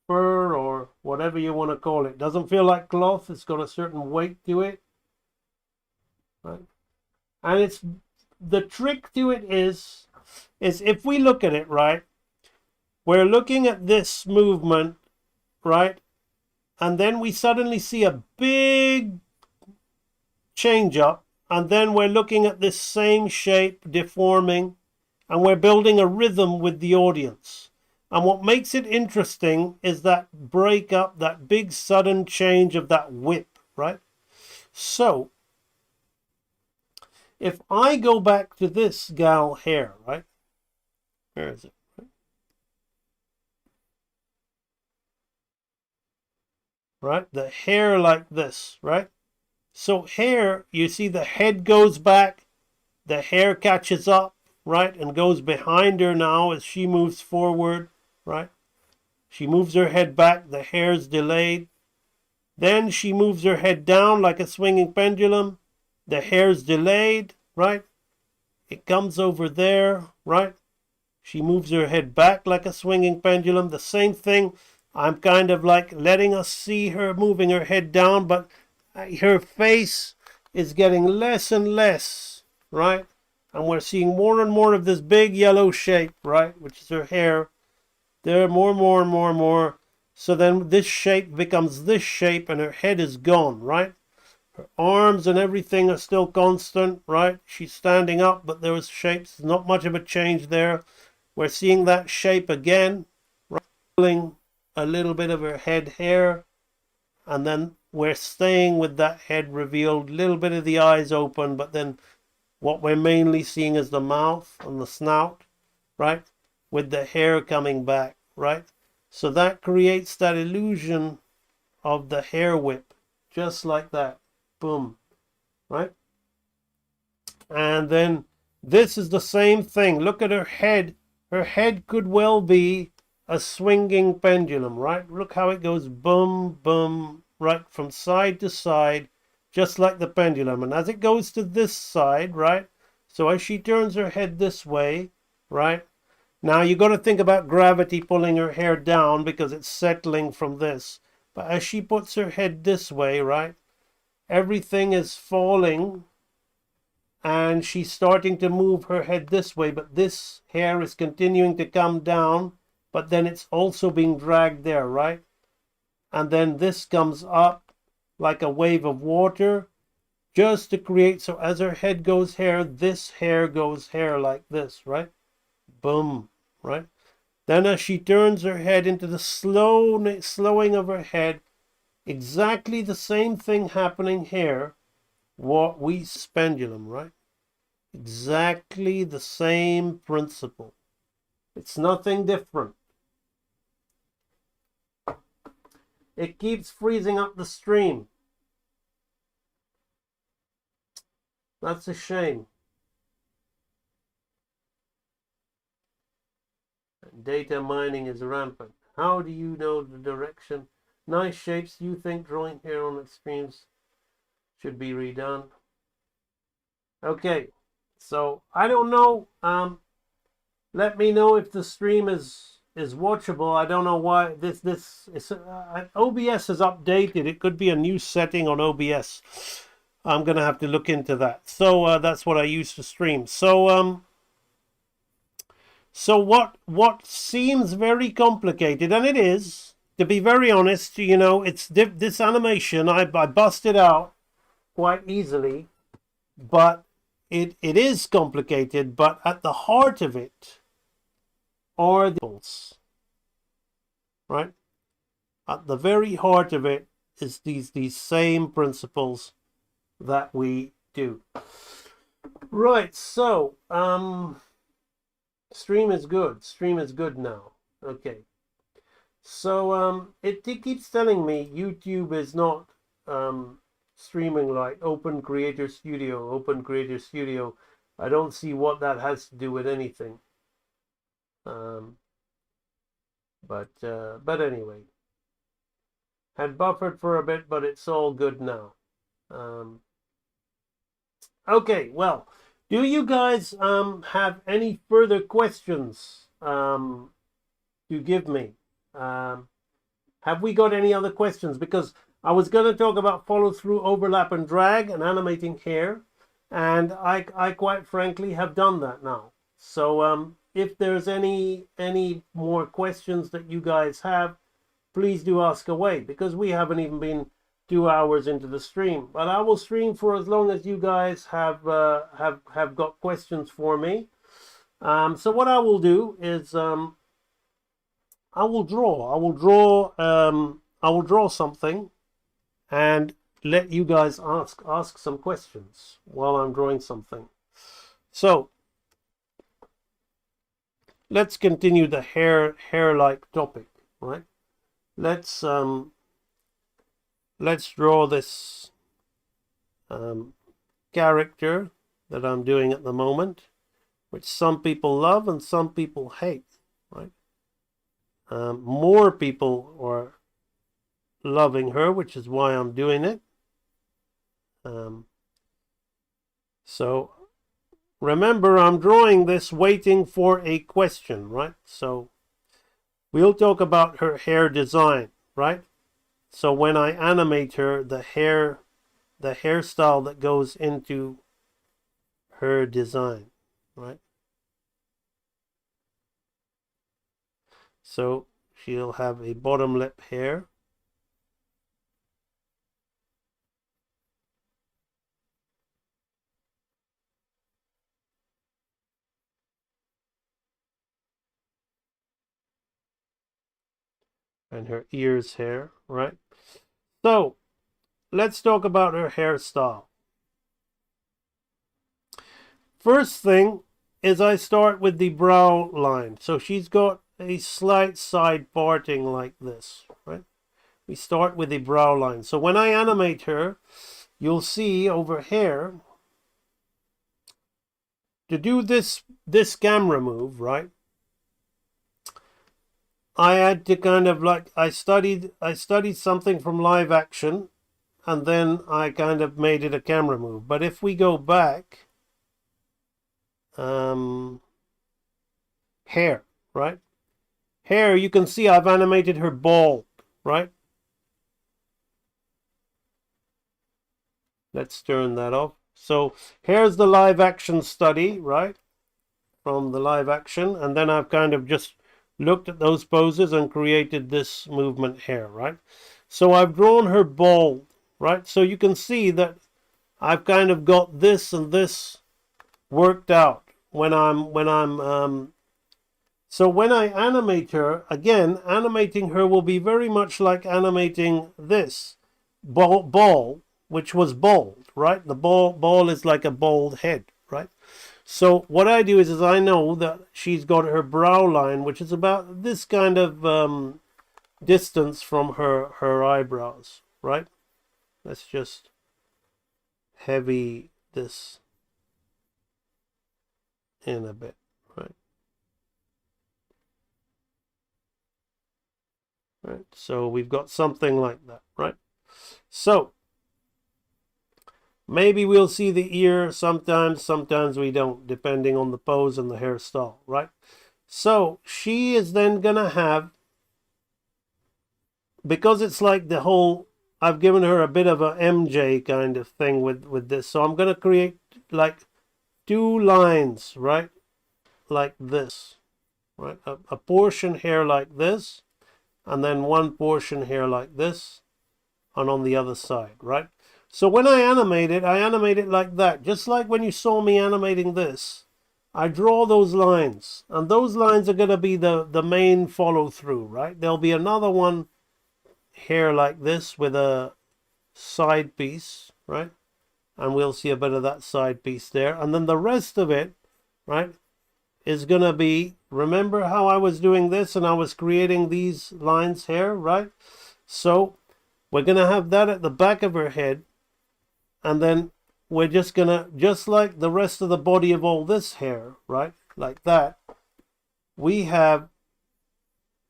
Speaker 15: fur, or whatever you want to call it. Doesn't feel like cloth. It's got a certain weight to it, right? And it's, the trick to it is if we look at it, right, we're looking at this movement, right, and then we suddenly see a big change up, and then we're looking at this same shape deforming, and we're building a rhythm with the audience. And what makes it interesting is that break up, that big sudden change of that whip, right? So if I go back to this gal hair, right? Where is it? Right? The hair like this, right? So here, you see the head goes back, the hair catches up, right? And goes behind her now as she moves forward, right? She moves her head back, the hair's delayed. Then she moves her head down like a swinging pendulum. The hair's delayed, right? It comes over there, right? She moves her head back like a swinging pendulum. The same thing. I'm kind of like letting us see her moving her head down, but her face is getting less and less, right? And we're seeing more and more of this big yellow shape, right? Which is her hair. There, more. So then this shape becomes this shape and her head is gone, right? Her arms and everything are still constant, right? She's standing up, but there's shapes, not much of a change there. We're seeing that shape again, right? a little bit of her head hair, and then we're staying with that head revealed, little bit of the eyes open, but then what we're mainly seeing is the mouth and the snout, right? With the hair coming back, right? So that creates that illusion of the hair whip, just like that. Boom, right? And then this is the same thing. Look at her head. Her head could well be a swinging pendulum, right? Look how it goes boom, boom, right, from side to side, just like the pendulum. And as it goes to this side, right, so as she turns her head this way, right, now you got to think about gravity pulling her hair down because it's settling from this. But as she puts her head this way, right, everything is falling and she's starting to move her head this way, but this hair is continuing to come down, but then it's also being dragged there, right? And then this comes up like a wave of water just to create, so as her head goes hair, this hair goes hair like this, right? Boom, right? Then as she turns her head into the slowing of her head, exactly the same thing happening here, what we pendulum, right? Exactly the same principle. It's nothing different. It keeps freezing up the stream. That's a shame. Data mining is rampant. How do you know the direction? Nice shapes. You think drawing here on extremes should be redone? Okay, so I don't know. Let me know if the stream is watchable. I don't know why this is OBS is updated. It could be a new setting on OBS. I'm gonna have to look into that. So that's what I use to stream. So what seems very complicated, and it is, to be very honest, you know, it's this animation I busted out quite easily, but it is complicated. But at the heart of it are the principles, right? At the very heart of it is these same principles that we do. Right, so stream is good. Stream is good now. Okay. So it keeps telling me YouTube is not streaming like Open Creator Studio. Open Creator Studio. I don't see what that has to do with anything. But anyway, had buffered for a bit, but it's all good now. Okay, well, do you guys have any further questions to give me? Have we got any other questions? Because I was going to talk about follow through, overlap, and drag, and animating hair, and I quite frankly have done that now. So if there's any more questions that you guys have, please do ask away, because we haven't even been 2 hours into the stream. But I will stream for as long as you guys have got questions for me. So what I will do is I will draw something and let you guys ask some questions while I'm drawing something. So let's continue the hair-like topic, right? Let's draw this character that I'm doing at the moment, which some people love and some people hate, right? More people are loving her, which is why I'm doing it. So remember, I'm drawing this waiting for a question, right? So we'll talk about her hair design, right? So when I animate her, the hairstyle that goes into her design, right? So she'll have a bottom lip hair. and her ears hair, right? So let's talk about her hairstyle. First thing is I start with the brow line. So she's got a slight side parting like this, right? We start with the brow line. So when I animate her, you'll see over here, to do this camera move, right? I had to kind of like, I studied something from live action, and then I kind of made it a camera move. But if we go back, hair, right? Hair, you can see I've animated her bald, right? Let's turn that off. So here's the live action study, right? From the live action. And then I've kind of just looked at those poses and created this movement here, right? So I've drawn her bald, right? So you can see that I've kind of got this and this worked out so when I animate her, again, animating her will be very much like animating this ball, which was bald, right? The ball is like a bald head, right? So what I do is I know that she's got her brow line, which is about this kind of distance from her eyebrows, right? Let's just heavy this in a bit, right? Right, so we've got something like that, right? So maybe we'll see the ear sometimes we don't, depending on the pose and the hairstyle, right? So she is then gonna have, because it's like the whole, I've given her a bit of a MJ kind of thing with this, so I'm gonna create like 2 lines, right? Like this, right? A portion here like this, and then 1 portion here like this, and on the other side, right? So when I animate it like that, just like when you saw me animating this. I draw those lines, and those lines are going to be the main follow through, right? There'll be another one here like this with a side piece, right? And we'll see a bit of that side piece there. And then the rest of it, right, is going to be, remember how I was doing this and I was creating these lines here, right? So we're going to have that at the back of her head, and then we're just going to, just like the rest of the body of all this hair, right, like that, we have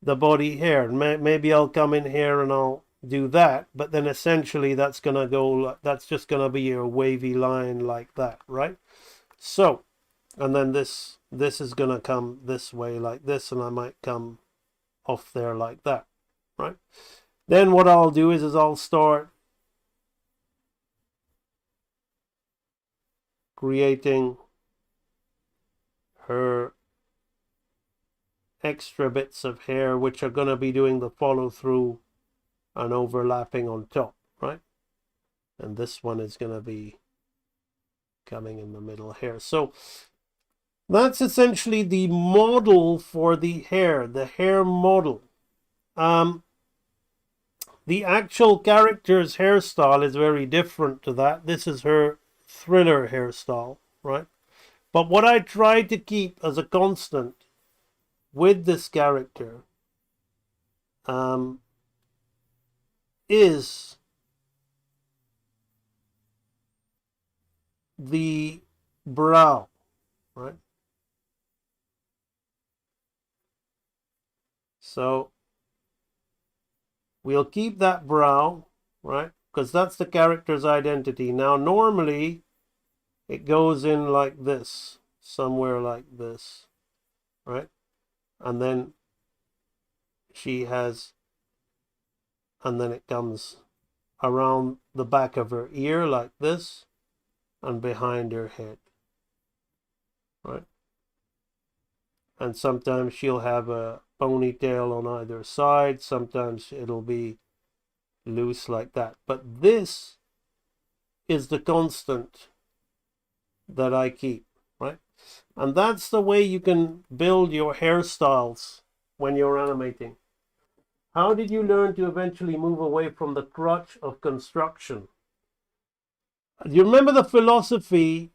Speaker 15: the body hair. Maybe I'll come in here and I'll do that, but then essentially that's going to go, that's just going to be a wavy line like that, right? So, and then this is going to come this way like this, and I might come off there like that, right? Then what I'll do is I'll start creating her extra bits of hair, which are going to be doing the follow through and overlapping on top, right? And this one is going to be coming in the middle here. So that's essentially the model for the hair model. The actual character's hairstyle is very different to that. This is her thriller hairstyle, right? But what I try to keep as a constant with this character is the brow, right? So we'll keep that brow, right? Because that's the character's identity. Now, normally it goes in like this, somewhere like this, right? And then she has, and then it comes around the back of her ear like this, and behind her head, right? And sometimes she'll have a ponytail on either side, sometimes it'll be loose like that. But this is the constant that I keep, right? And that's the way you can build your hairstyles when you're animating.
Speaker 14: How did you learn to eventually move away from the crutch of construction? You remember the philosophy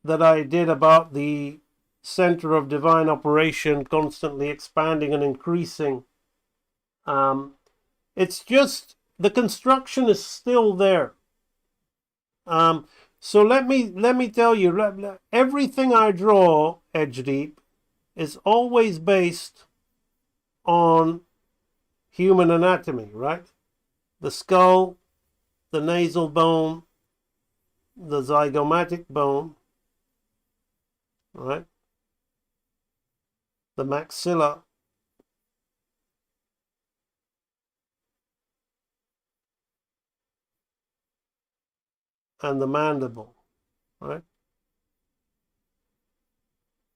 Speaker 14: that I did about the center of divine operation constantly expanding and increasing? It's just the construction is still there. So let me tell you, everything I draw, Edge Deep, is always based on human anatomy, right? The skull, the nasal bone, the zygomatic bone, right? The maxilla, and the mandible, right?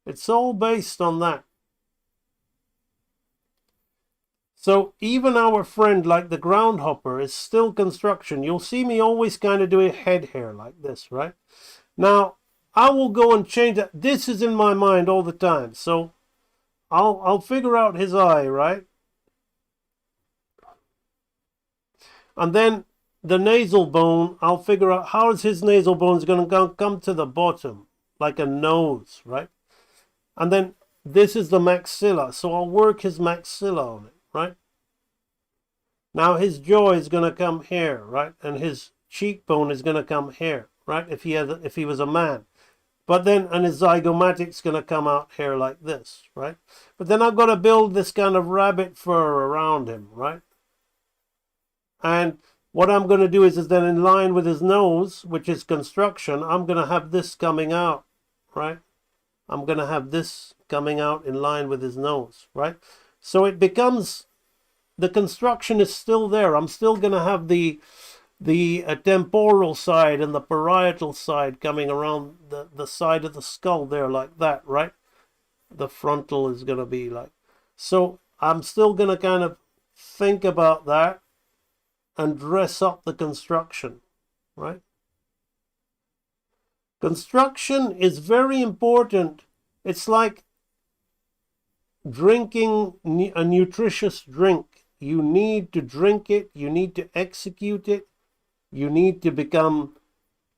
Speaker 14: It's all based on that. So even our friend like the groundhopper is still construction. You'll see me always kind of doing head hair like this, right? Now, I will go and change that. This is in my mind all the time. So I'll figure out his eye, right? And then the nasal bone, I'll figure out how is his nasal bone going to come to the bottom, like a nose, right? And then this is the maxilla, so I'll work his maxilla on it, right? Now his jaw is going to come here, right? And his cheekbone is going to come here, right? If he was a man. But then, and his zygomatic's going to come out here like this, right? But then I've got to build this kind of rabbit fur around him, right? And what I'm going to do is then in line with his nose, which is construction, I'm going to have this coming out, right? I'm going to have this coming out in line with his nose, right? So it becomes, the construction is still there. I'm still going to have the temporal side and the parietal side coming around the side of the skull there like that, right? The frontal is going to be like, so I'm still going to kind of think about that and dress up the construction, right? Construction is very important. It's like drinking a nutritious drink. You need to drink it, you need to execute it, you need to become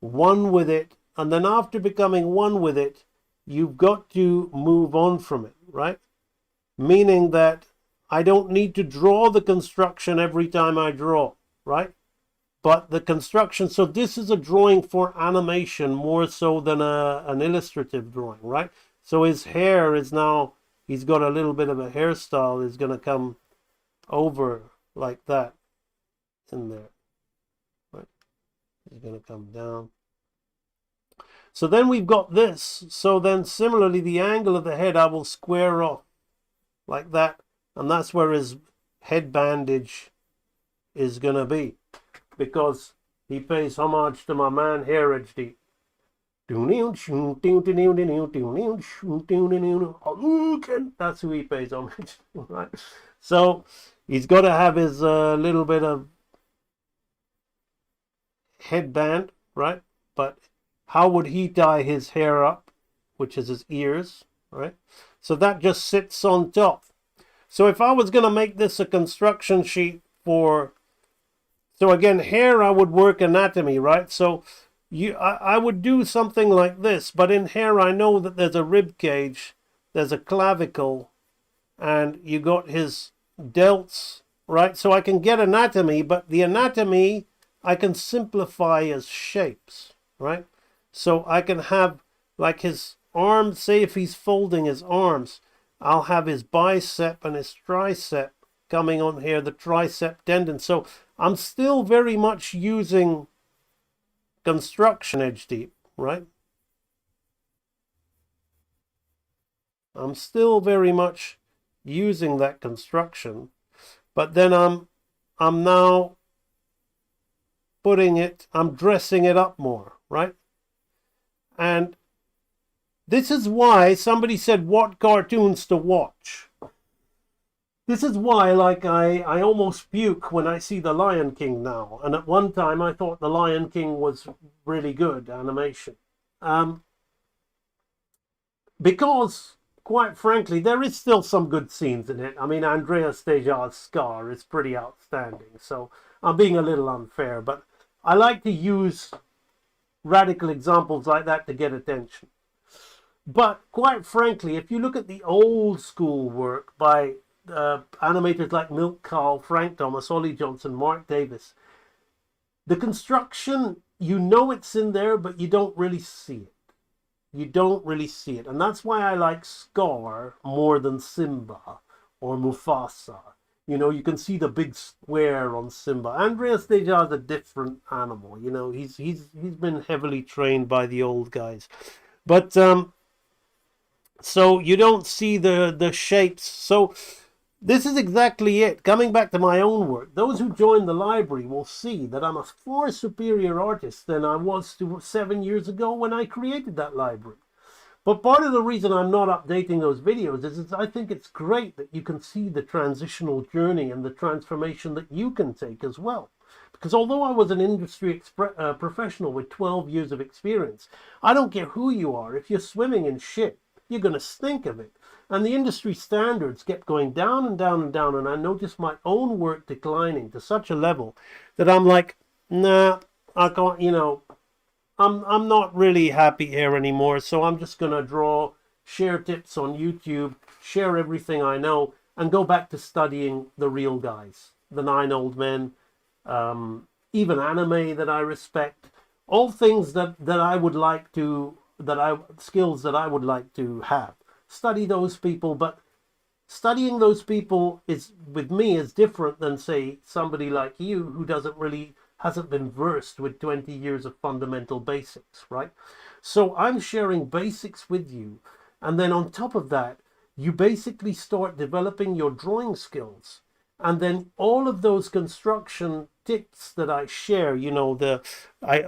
Speaker 14: one with it, and then after becoming one with it, you've got to move on from it, right? Meaning that I don't need to draw the construction every time I draw, right? But the construction, so this is a drawing for animation more so than an illustrative drawing, right? So his hair is now, he's got a little bit of a hairstyle, is going to come over like that in there, right? It's going to come down. So then we've got this. So then similarly, the angle of the head I will square off like that. And that's where his head bandage is going to be. Because he pays homage to my man Heritage Deep. That's who he pays homage to, right? So he's got to have his little bit of headband, right? But how would he tie his hair up, which is his ears, right? So that just sits on top. So if I was going to make this a construction sheet for, so again, hair, I would work anatomy, right? So I would do something like this, but in hair, I know that there's a rib cage, there's a clavicle, and you got his delts, right? So I can get anatomy, but the anatomy I can simplify as shapes, right? So I can have like his arms, say if he's folding his arms, I'll have his bicep and his tricep coming on here, the tricep tendon. So I'm still very much using construction Edge Deep, right? I'm still very much using that construction, but then I'm now putting it, I'm dressing it up more, right? And this is why somebody said what cartoons to watch. This is why, like, I almost puke when I see The Lion King now. And at one time I thought The Lion King was really good animation. Because
Speaker 15: quite frankly, there is still some good scenes in it. I mean, Andreas Deja's Scar is pretty outstanding. So I'm being a little unfair, but I like to use radical examples like that to get attention. But quite frankly, if you look at the old school work by animators like Milt Kahl, Frank Thomas, Ollie Johnson, Mark Davis, the construction, you know it's in there, but you don't really see it. You don't really see it. And that's why I like Scar more than Simba or Mufasa. You know, you can see the big square on Simba. Andreas Deja is a different animal. You know, he's been heavily trained by the old guys. But so you don't see the shapes. So this is exactly it. Coming back to my own work, those who join the library will see that I'm a far superior artist than I was 7 years ago when I created that library. But part of the reason I'm not updating those videos is I think it's great that you can see the transitional journey and the transformation that you can take as well. Because although I was an industry professional with 12 years of experience, I don't care who you are. If you're swimming in shit, you're going to stink of it. And the industry standards kept going down and down and down, and I noticed my own work declining to such a level that I'm like, nah, I can't, you know, I'm not really happy here anymore, so I'm just going to draw, share tips on YouTube, share everything I know, and go back to studying the real guys, the 9 old men, even anime that I respect, all things that I would like to, skills that I would like to have. Study those people, but studying those people is, with me, is different than, say, somebody like you who hasn't been versed with 20 years of fundamental basics, right? So I'm sharing basics with you. And then on top of that, you basically start developing your drawing skills. And then all of those construction tips that I share, you know,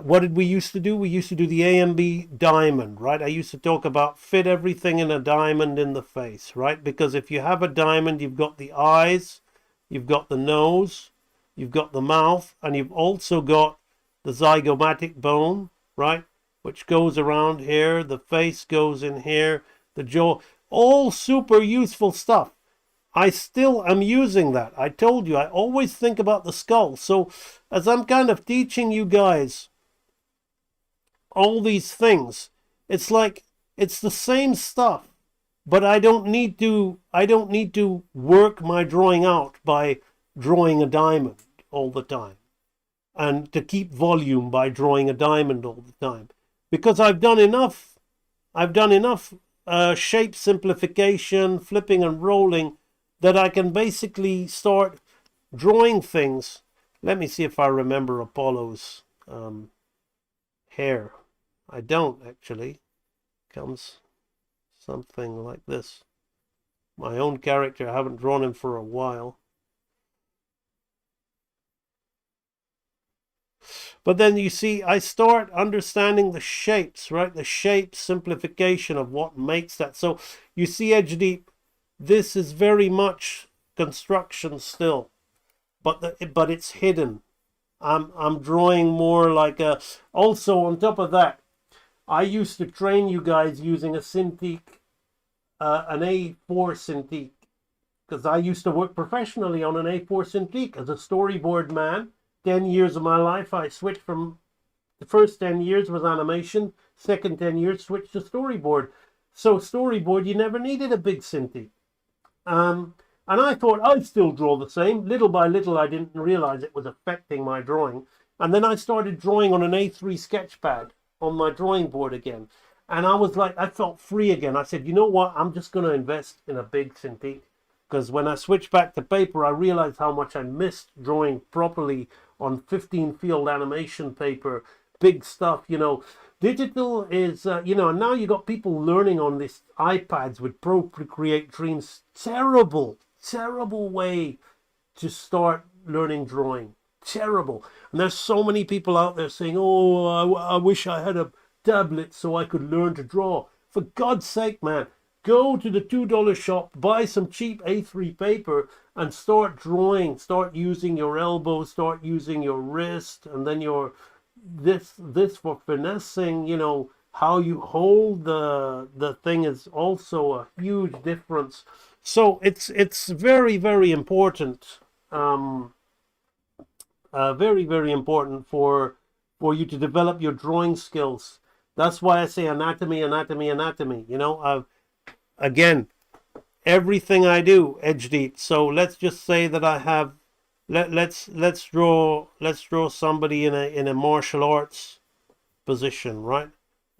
Speaker 15: what did we used to do? We used to do the AMB diamond, right? I used to talk about fit everything in a diamond in the face, right? Because if you have a diamond, you've got the eyes, you've got the nose, you've got the mouth, and you've also got the zygomatic bone, right? Which goes around here, the face goes in here, the jaw, all super useful stuff. I still am using that. I told you, I always think about the skull. So as I'm kind of teaching you guys all these things, it's like, it's the same stuff, but I don't need to work my drawing out by drawing a diamond all the time, and to keep volume by drawing a diamond all the time, because I've done enough shape simplification, flipping and rolling, that I can basically start drawing things. Let me see if I remember Apollo's hair. I don't actually. Comes something like this. My own character, I haven't drawn him for a while. But then you see, I start understanding the shapes, right? The shape simplification of what makes that. So you see, Edge Deep, this is very much construction still, but it's hidden. I'm drawing more like a. Also on top of that, I used to train you guys using a Cintiq, an A4 Cintiq, because I used to work professionally on an A4 Cintiq as a storyboard man. 10 years of my life, I switched from, the first 10 years was animation, second 10 years switched to storyboard. So storyboard, you never needed a big Cintiq. And I thought I'd still draw the same. Little by little, I didn't realize it was affecting my drawing. And then I started drawing on an A3 sketchpad on my drawing board again. And I was like, I felt free again. I said, you know what? I'm just going to invest in a big Cintiq. Because when I switched back to paper, I realized how much I missed drawing properly on 15 field animation paper, big stuff, you know. Digital is, you know, and now you got people learning on these iPads with Procreate Dreams. Terrible way to start learning drawing. Terrible. And there's so many people out there saying, oh, I wish I had a tablet so I could learn to draw. For God's sake, man, go to the $2 shop, buy some cheap A3 paper, and start drawing. Start using your elbow, start using your wrist, and then your this for finessing, you know, how you hold the thing is also a huge difference. So it's very, very important, very, very important for you to develop your drawing skills. That's why I say anatomy, anatomy, anatomy. You know, again, everything I do edge deep. So let's just say that I have, let's draw somebody in a martial arts position, right?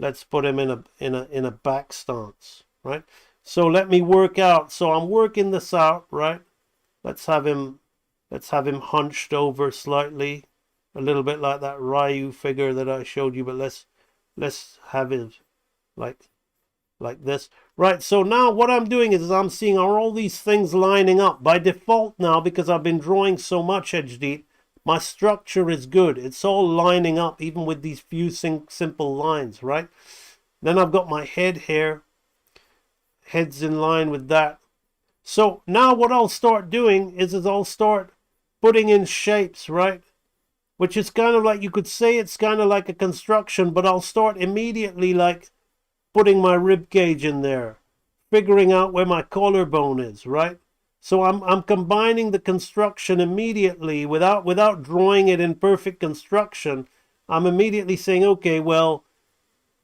Speaker 15: Let's put him in a back stance, right? So let me work out. So I'm working this out, right? Let's have him hunched over slightly, a little bit like that Ryu figure that I showed you, but let's have him like this. Right, so now what I'm doing is I'm seeing are all these things lining up. By default now, because I've been drawing so much edge deep, my structure is good. It's all lining up, even with these few simple lines, right? Then I've got my head here. Head's in line with that. So now what I'll start doing is I'll start putting in shapes, right? Which is kind of like, you could say it's kind of like a construction, but I'll start immediately like putting my rib cage in there, figuring out where my collarbone is, right? So I'm combining the construction immediately without drawing it in perfect construction. I'm immediately saying, okay, well,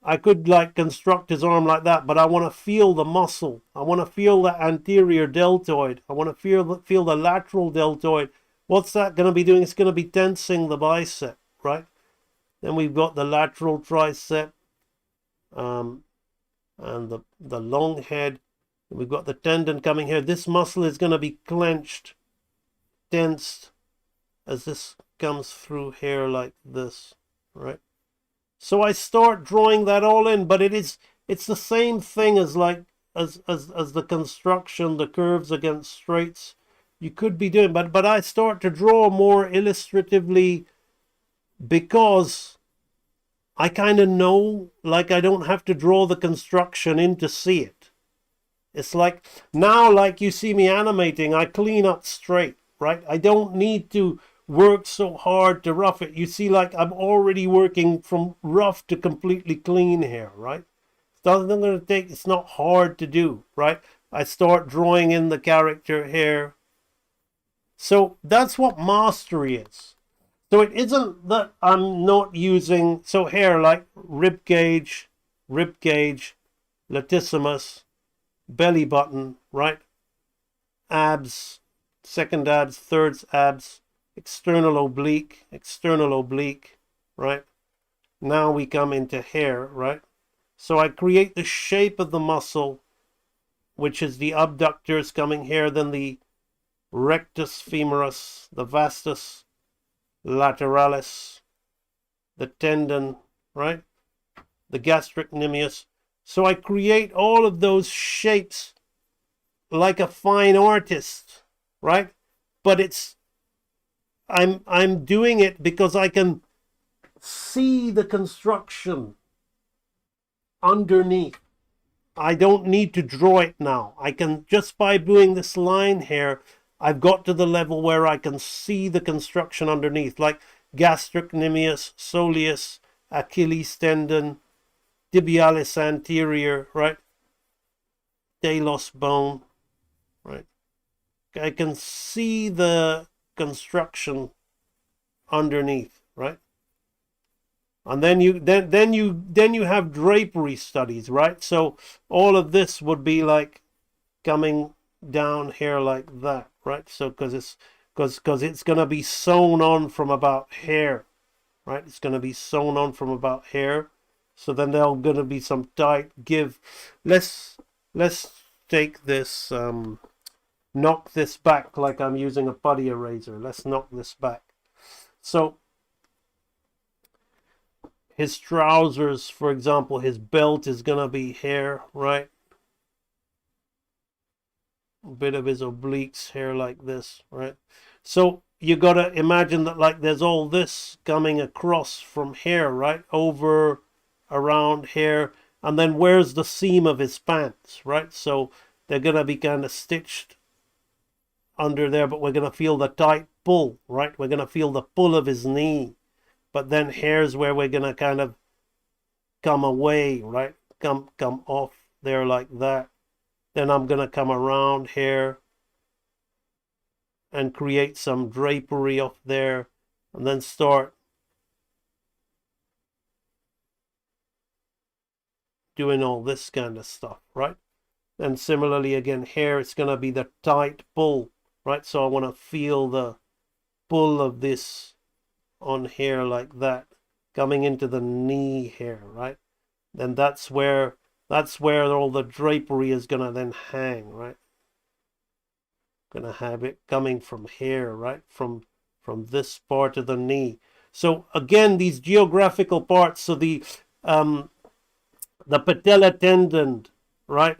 Speaker 15: I could like construct his arm like that, but I want to feel the muscle. I want to feel the anterior deltoid. I want to feel the lateral deltoid. What's that going to be doing? It's going to be tensing the bicep, right? Then we've got the lateral tricep, and the long head. We've got the tendon coming here. This muscle is going to be clenched, tensed, as this comes through here like this, right? So I start drawing that all in, but it's the same thing as like as the construction, the curves against straights you could be doing, but I start to draw more illustratively because I kind of know, like I don't have to draw the construction in to see it. It's like now, like you see me animating, I clean up straight, right? I don't need to work so hard to rough it. You see, like I'm already working from rough to completely clean here, right? It's not hard to do, right? I start drawing in the character here. So that's what mastery is. So it isn't that I'm not using, so here like rib cage, latissimus, belly button, right? Abs, second abs, third abs, external oblique, right? Now we come into hair, right? So I create the shape of the muscle, which is the abductors coming here, then the rectus femoris, the vastus lateralis, the tendon, right? The gastrocnemius. So I create all of those shapes like a fine artist, right? But I'm doing it because I can see the construction underneath. I don't need to draw it now. I can, just by doing this line here, I've got to the level where I can see the construction underneath, like gastrocnemius, soleus, Achilles tendon, tibialis anterior, right? Talos bone, right? I can see the construction underneath, right? And then you have drapery studies, right? So all of this would be like coming down here like that, right? So because it's going to be sewn on from about here, right? It's going to be sewn on from about here. So then there's going to be some tight give. Let's take this, knock this back like I'm using a putty eraser. Let's knock this back. So his trousers, for example, his belt is going to be here, right? A bit of his obliques here like this, right? So you got to imagine that like there's all this coming across from here, right? Over, around here. And then where's the seam of his pants, right? So they're going to be kind of stitched under there, but we're going to feel the tight pull, right? We're going to feel the pull of his knee. But then here's where we're going to kind come away, right? Come off there like that. Then I'm going to come around here and create some drapery up there, and then start doing all this kind of stuff, right? And similarly again here, it's going to be the tight pull, right? So I want to feel the pull of this on here like that, coming into the knee here, right? Then that's where all the drapery is going to then hang, right? Going to have it coming from here, right? From this part of the knee. So again, these geographical parts, so the patella tendon, right?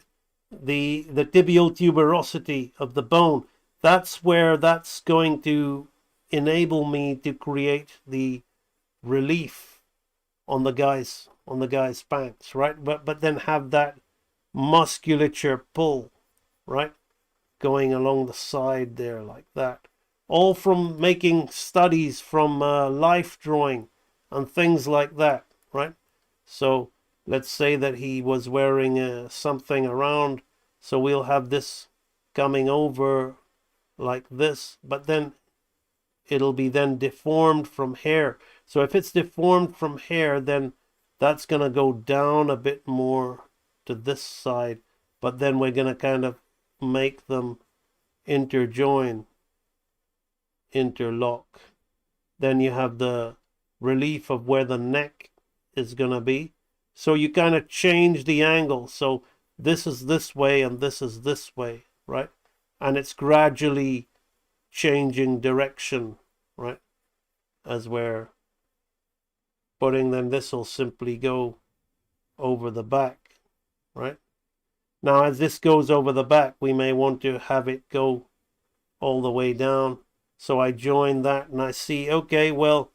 Speaker 15: The tibial tuberosity of the bone, that's where that's going to enable me to create the relief on the guy's pants, right? But then have that musculature pull, right? Going along the side there like that. All from making studies from life drawing and things like that, right? So let's say that he was wearing something around, so we'll have this coming over like this, but then it'll be then deformed from here. So if it's deformed from here, then that's going to go down a bit more to this side, but then we're going to kind of make them interjoin, interlock. Then you have the relief of where the neck is going to be. So you kind of change the angle. So this is this way and this is this way, right? And it's gradually changing direction, right? As we're putting, then this will simply go over the back, right? Now as this goes over the back, we may want to have it go all the way down. So I join that and I see, okay, well,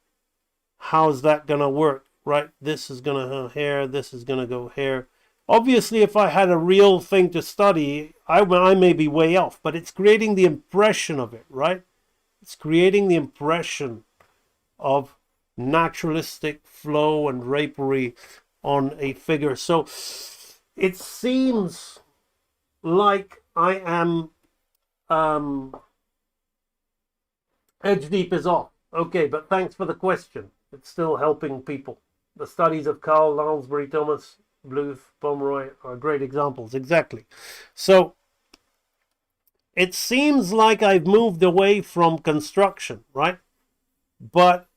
Speaker 15: how's that going to work, right? This is going to go here, this is going to go here. Obviously, if I had a real thing to study, I may be way off, but it's creating the impression of it, right? It's creating the impression of naturalistic flow and drapery on a figure. So it seems like I am edge deep is off. Okay, but thanks for the question. It's still helping people. The studies of Carl, Lounsbury, Thomas, Bluth, Pomeroy are great examples. Exactly. So it seems like I've moved away from construction, right? But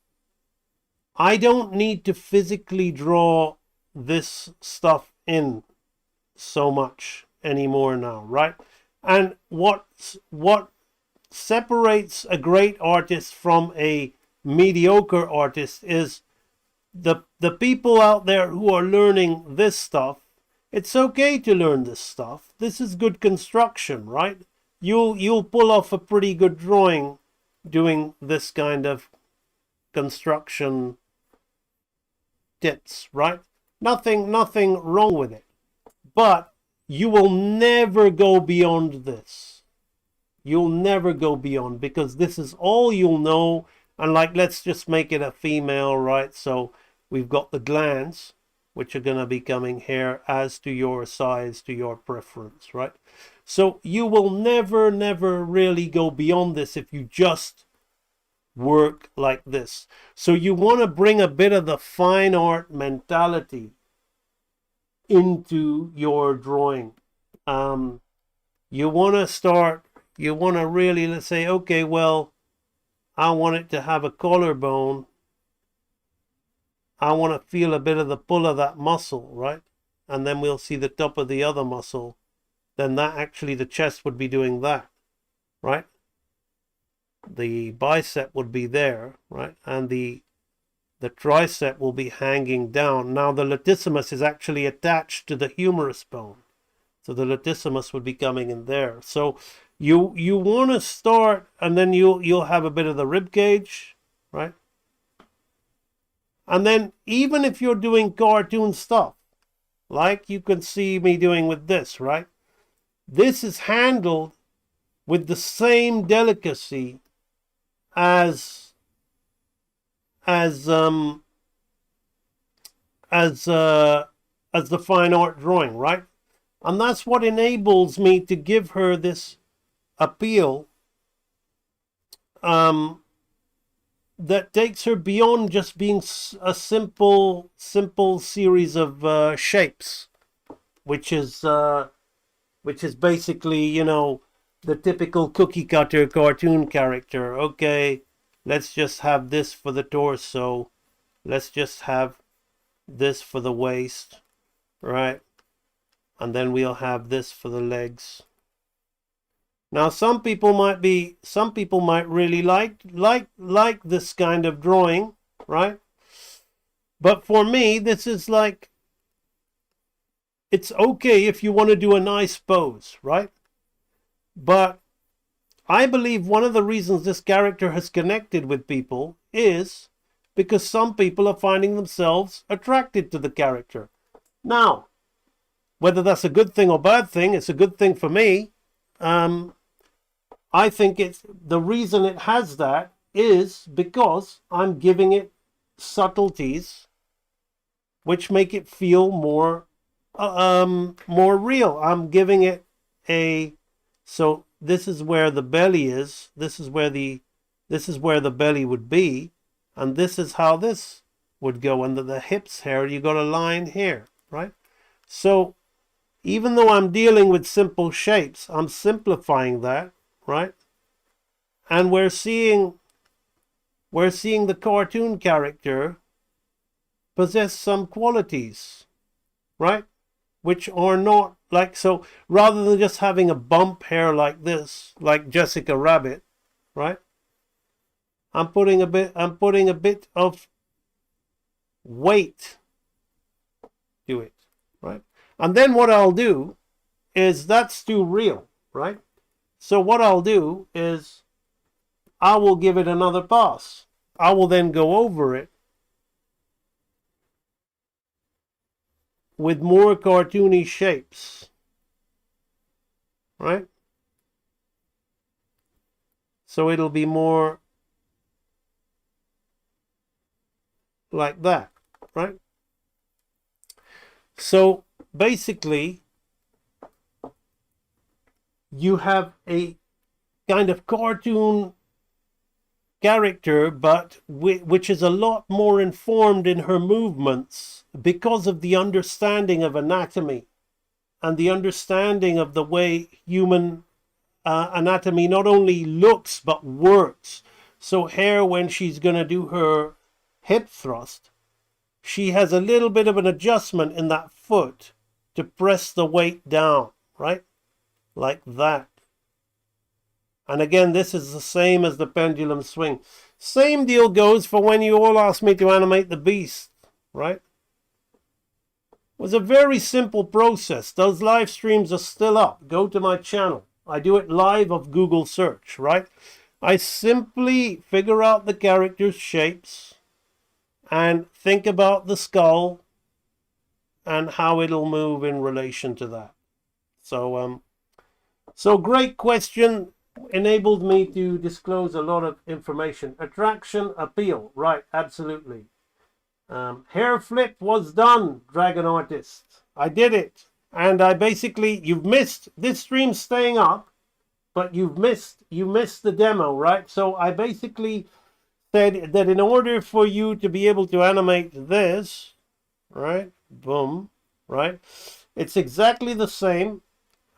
Speaker 15: I don't need to physically draw this stuff in so much anymore now, right? And what separates a great artist from a mediocre artist is the people out there who are learning this stuff. It's okay to learn this stuff. This is good construction, right? You'll pull off a pretty good drawing doing this kind of construction tips, right? Nothing wrong with it. But you will never go beyond this. You'll never go beyond, because this is all you'll know. And like, let's just make it a female, right? So we've got the glands, which are going to be coming here as to your size, to your preference, right? So you will never really go beyond this if you just work like this. So you want to bring a bit of the fine art mentality into your drawing. You want to really, let's say, okay, well, I want it to have a collarbone. I want to feel a bit of the pull of that muscle, right? And then we'll see the top of the other muscle. Then that actually, the chest would be doing that, right? The bicep would be there, right? And the tricep will be hanging down. Now the latissimus is actually attached to the humerus bone. So the latissimus would be coming in there. So you want to start, and then you'll have a bit of the rib cage, right? And then even if you're doing cartoon stuff, like you can see me doing with this, right? This is handled with the same delicacy as as the fine art drawing, right? And that's what enables me to give her this appeal that takes her beyond just being a simple series of shapes, which is basically, you know, the typical cookie cutter cartoon character. Okay, let's just have this for the torso. Let's just have this for the waist, right? And then we'll have this for the legs. Now, some people might really like this kind of drawing, right? But for me, this is like, it's okay if you want to do a nice pose, right? But I believe one of the reasons this character has connected with people is because some people are finding themselves attracted to the character. Now, whether that's a good thing or bad thing, it's a good thing for me. I think it's the reason it has that is because I'm giving it subtleties which make it feel more real. I'm giving it so this is where the belly is. This is where the belly would be, and this is how this would go. And the hips here, you got a line here, right? So even though I'm dealing with simple shapes, I'm simplifying that, right? And we're seeing the cartoon character possess some qualities, right? Which are not like, so rather than just having a bump hair like this, like Jessica Rabbit, right? I'm putting a bit of weight to it, right? And then what I'll do is, that's too real, right? So what I'll do is I will give it another pass. I will then go over it with more cartoony shapes, right? So it'll be more like that, right? So basically, you have a kind of cartoon character, but which is a lot more informed in her movements because of the understanding of anatomy and the understanding of the way human anatomy not only looks but works. So here, when she's going to do her hip thrust, she has a little bit of an adjustment in that foot to press the weight down, right? Like that. And again, this is the same as the pendulum swing. Same deal goes for when you all asked me to animate the beast, right? It was a very simple process. Those live streams are still up. Go to my channel. I do it live of Google search, right? I simply figure out the character's shapes and think about the skull and how it'll move in relation to that. So great question. Enabled me to disclose a lot of information. Attraction, appeal, right, absolutely. Hair flip was done, Dragon Artist. I did it. And I basically, you've missed, this stream's staying up, but you missed the demo, right? So I basically said that in order for you to be able to animate this, right, boom, right, it's exactly the same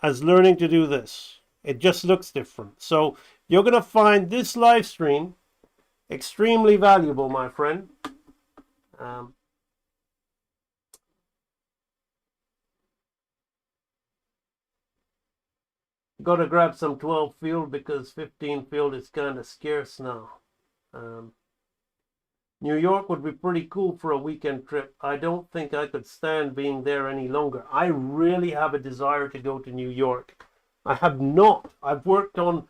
Speaker 15: as learning to do this. It just looks different. So you're going to find this live stream extremely valuable, my friend. Got to grab some 12 field because 15 field is kind of scarce now. New York would be pretty cool for a weekend trip. I don't think I could stand being there any longer. I really have a desire to go to New York. I have not. I've worked on,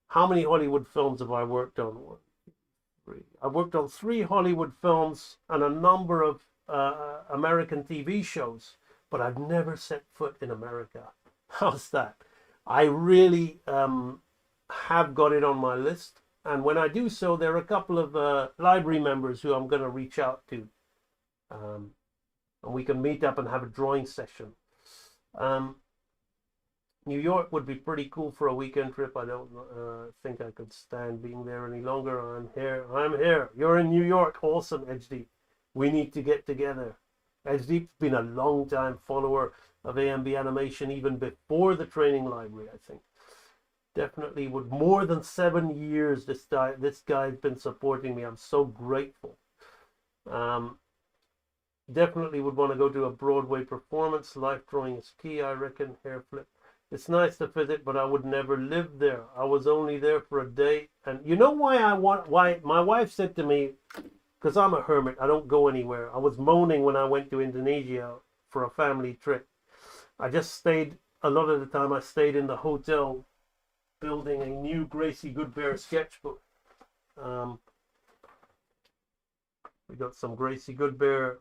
Speaker 15: how many Hollywood films have I worked on? 1, 2, 3. I've worked on 3 Hollywood films and a number of American TV shows, but I've never set foot in America. How's that? I really have got it on my list. And when I do so, there are a couple of library members who I'm going to reach out to and we can meet up and have a drawing session. New York would be pretty cool for a weekend trip. I don't think I could stand being there any longer. I'm here. I'm here. You're in New York. Awesome, HD. We need to get together. HD's been a long time follower of AMB animation, even before the training library, I think. Definitely with more than 7 years, this guy's been supporting me. I'm so grateful. Definitely would want to go to a Broadway performance. Life drawing is key, I reckon. Hair flip. It's nice to visit, but I would never live there. I was only there for a day. And you know why my wife said to me, because I'm a hermit, I don't go anywhere. I was moaning when I went to Indonesia for a family trip. I just stayed, a lot of the time I stayed in the hotel building a new Gracie Goodbear sketchbook. We got some Gracie Goodbear.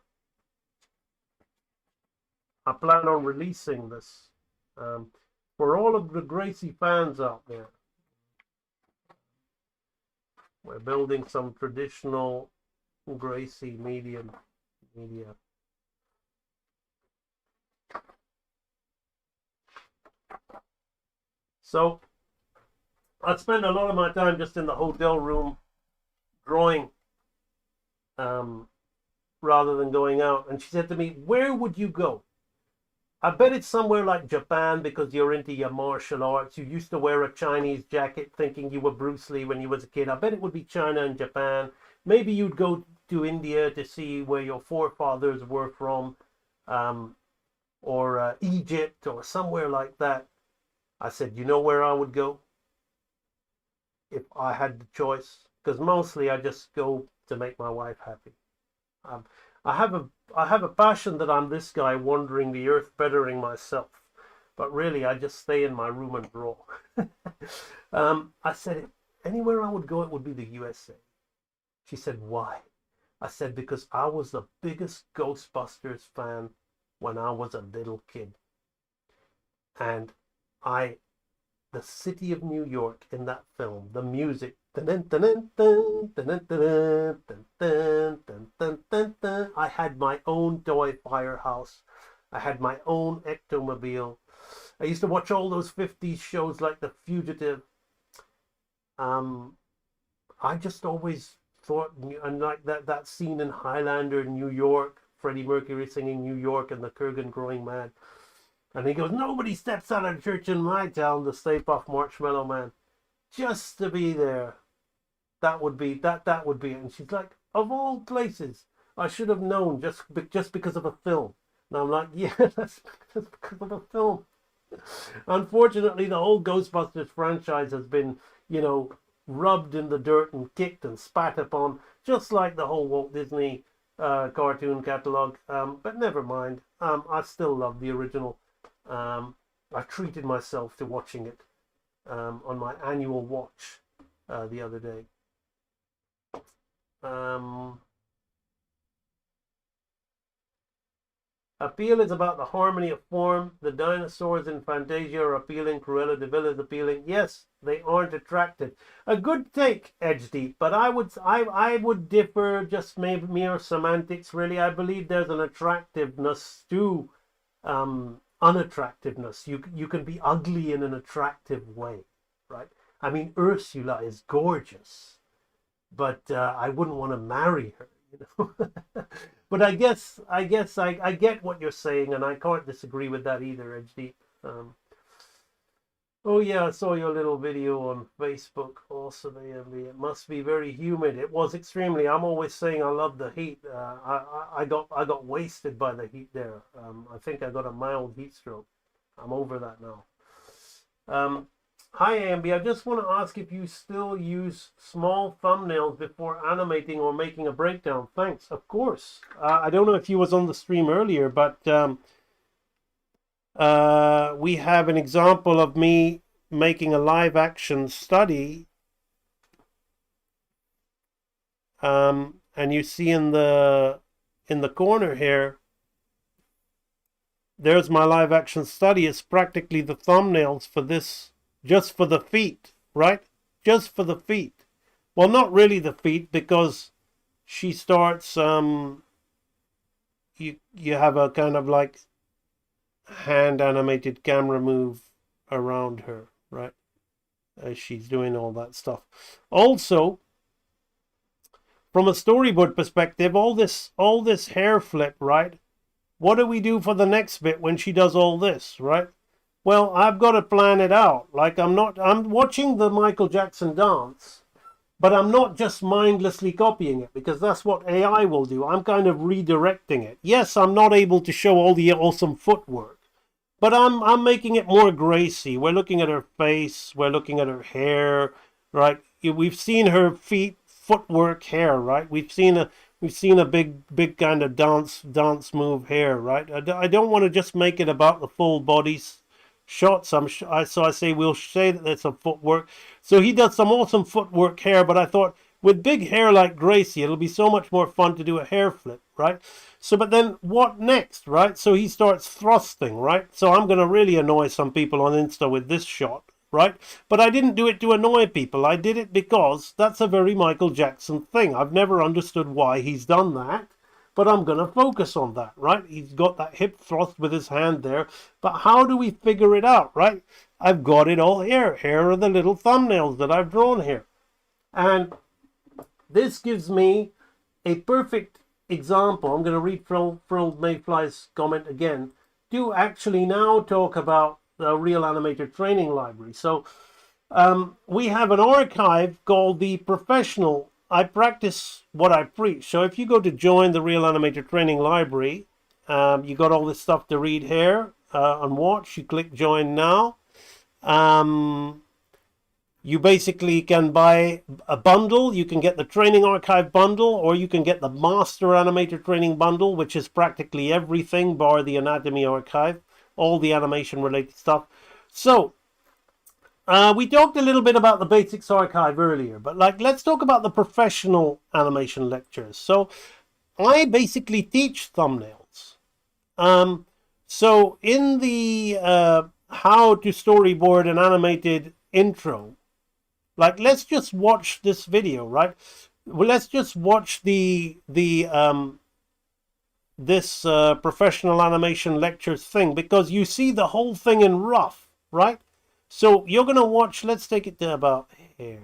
Speaker 15: I plan on releasing this. For all of the Gracie fans out there, we're building some traditional Gracie media. So I spend a lot of my time just in the hotel room drawing, rather than going out. And she said to me, "Where would you go?" I bet it's somewhere like Japan, because you're into your martial arts. You used to wear a Chinese jacket thinking you were Bruce Lee when you was a kid. I bet it would be China and Japan. Maybe you'd go to India to see where your forefathers were from, or Egypt or somewhere like that. I said, you know where I would go if I had the choice? Because mostly I just go to make my wife happy. I have a passion that I'm this guy wandering the earth bettering myself, but really I just stay in my room and draw. I said, anywhere I would go, it would be the USA. She said, why? I said, because I was the biggest Ghostbusters fan when I was a little kid. And the city of New York in that film, the music, I had my own toy firehouse. I had my own ectomobile. I used to watch all those 50s shows like The Fugitive. I just always thought, and like that scene in Highlander, New York, Freddie Mercury singing New York and the Kurgan growing mad. And he goes, nobody steps out of church in my town, the Stay Puft Marshmallow Man. Just to be there. That would be it. And she's like, of all places, I should have known just because of a film. And I'm like, yeah, that's because of a film. Unfortunately, the whole Ghostbusters franchise has been, rubbed in the dirt and kicked and spat upon, just like the whole Walt Disney cartoon catalog. But never mind. I still love the original. I treated myself to watching it on my annual watch the other day. Appeal is about the harmony of form. The dinosaurs in Fantasia are appealing. Cruella de Vil is appealing. Yes, they aren't attractive. A good take, Edge Deep, but I would differ. Just maybe mere semantics, really. I believe there's an attractiveness to unattractiveness. You can be ugly in an attractive way, right? I mean, Ursula is gorgeous, but I wouldn't want to marry her, But I guess I get what you're saying, and I can't disagree with that either, HD. Oh yeah, I saw your little video on Facebook. Awesome, AMB. It must be very humid. It was extremely. I'm always saying I love the heat. I got wasted by the heat there. I think I got a mild heat stroke. I'm over that now. Hi AMB, I just want to ask if you still use small thumbnails before animating or making a breakdown. Thanks, of course. I don't know if you was on the stream earlier, but we have an example of me making a live action study. And you see in the corner here, there's my live action study. It's practically the thumbnails for this. Just for the feet, right? Just for the feet. Well, not really the feet, because she starts you have a kind of like hand animated camera move around her, right? As she's doing all that stuff. Also, from a storyboard perspective, all this hair flip, right? What do we do for the next bit when she does all this, right? Well, I've got to plan it out. Like I'm watching the Michael Jackson dance, but I'm not just mindlessly copying it, because that's what AI will do. I'm kind of redirecting it. Yes, I'm not able to show all the awesome footwork, but I'm making it more Gracie. We're looking at her face, we're looking at her hair, right? We've seen her feet, footwork, hair, right? We've seen a big kind of dance move hair, right? I don't want to just make it about the full body shots. So I say we'll say that there's some footwork. So he does some awesome footwork hair, but I thought with big hair like Gracie, it'll be so much more fun to do a hair flip, right? So, but then what next, right? So he starts thrusting, right? So I'm going to really annoy some people on Insta with this shot, right? But I didn't do it to annoy people. I did it because that's a very Michael Jackson thing. I've never understood why he's done that, but I'm going to focus on that, right? He's got that hip thrust with his hand there, but how do we figure it out, right? I've got it all here. Here are the little thumbnails that I've drawn here. And this gives me a perfect example. I'm going to read Phil Mayfly's comment again, to actually now talk about the Real Animator Training Library. So we have an archive called the Professional. I practice what I preach. So if you go to join the Real Animator Training Library, you got all this stuff to read here and watch. You click join now. You basically can buy a bundle. You can get the Training Archive bundle, or you can get the Master Animator Training bundle, which is practically everything bar the Anatomy Archive, all the animation related stuff. So we talked a little bit about the Basics Archive earlier, but let's talk about the professional animation lectures. So I basically teach thumbnails. So in the how to storyboard an animated intro, let's just watch this video, right? Well, let's just watch this professional animation lectures thing, because you see the whole thing in rough, right? So you're going to watch, let's take it to about here.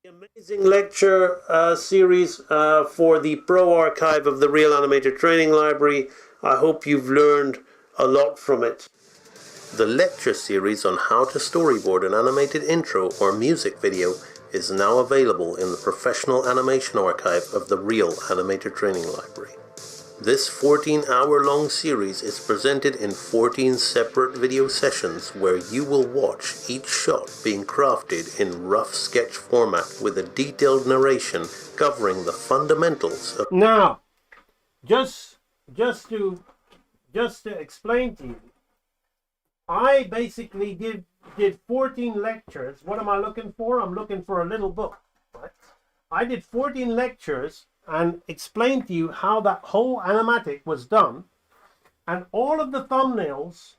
Speaker 15: Amazing lecture series for the Pro Archive of the Real Animator Training Library. I hope you've learned a lot from it.
Speaker 16: The lecture series on how to storyboard an animated intro or music video is now available in the Professional Animation Archive of the Real Animator Training Library. This 14-hour-long series is presented in 14 separate video sessions where you will watch each shot being crafted in rough sketch format with a detailed narration covering the fundamentals of...
Speaker 15: Now, just to explain to you, I basically did 14 lectures. What am I looking for? I'm looking for a little book, right? I did 14 lectures and explained to you how that whole animatic was done, and all of the thumbnails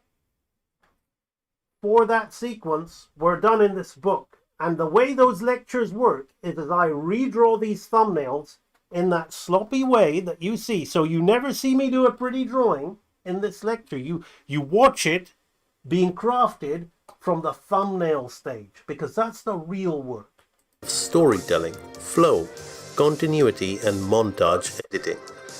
Speaker 15: for that sequence were done in this book. And the way those lectures work is that I redraw these thumbnails in that sloppy way that you see. So you never see me do a pretty drawing in this lecture. You watch it being crafted from the thumbnail stage, because that's the real work.
Speaker 16: Storytelling, flow, continuity, and montage editing.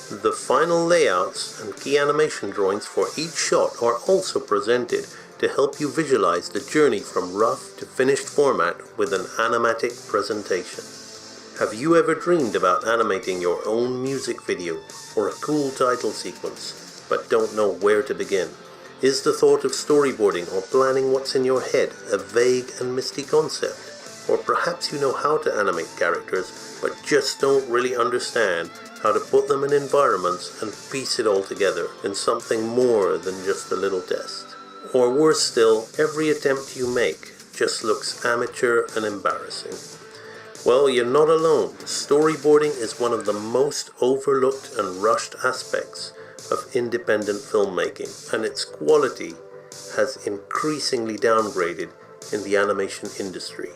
Speaker 16: The final layouts and key animation drawings for each shot are also presented to help you visualize the journey from rough to finished format with an animatic presentation. Have you ever dreamed about animating your own music video or a cool title sequence, but don't know where to begin? Is the thought of storyboarding or planning what's in your head a vague and misty concept? Or perhaps you know how to animate characters, but just don't really understand how to put them in environments and piece it all together in something more than just a little test. Or worse still, every attempt you make just looks amateur and embarrassing. Well, you're not alone. Storyboarding is one of the most overlooked and rushed aspects of independent filmmaking, and its quality has increasingly downgraded in the animation industry.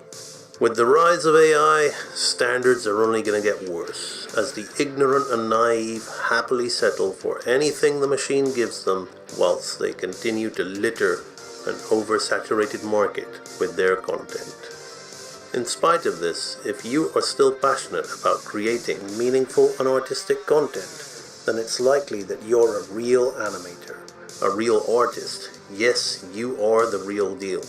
Speaker 16: With the rise of AI, standards are only going to get worse, as the ignorant and naive happily settle for anything the machine gives them, whilst they continue to litter an oversaturated market with their content. In spite of this, if you are still passionate about creating meaningful and artistic content, then it's likely that you're a real animator, a real artist. Yes, you are the real deal.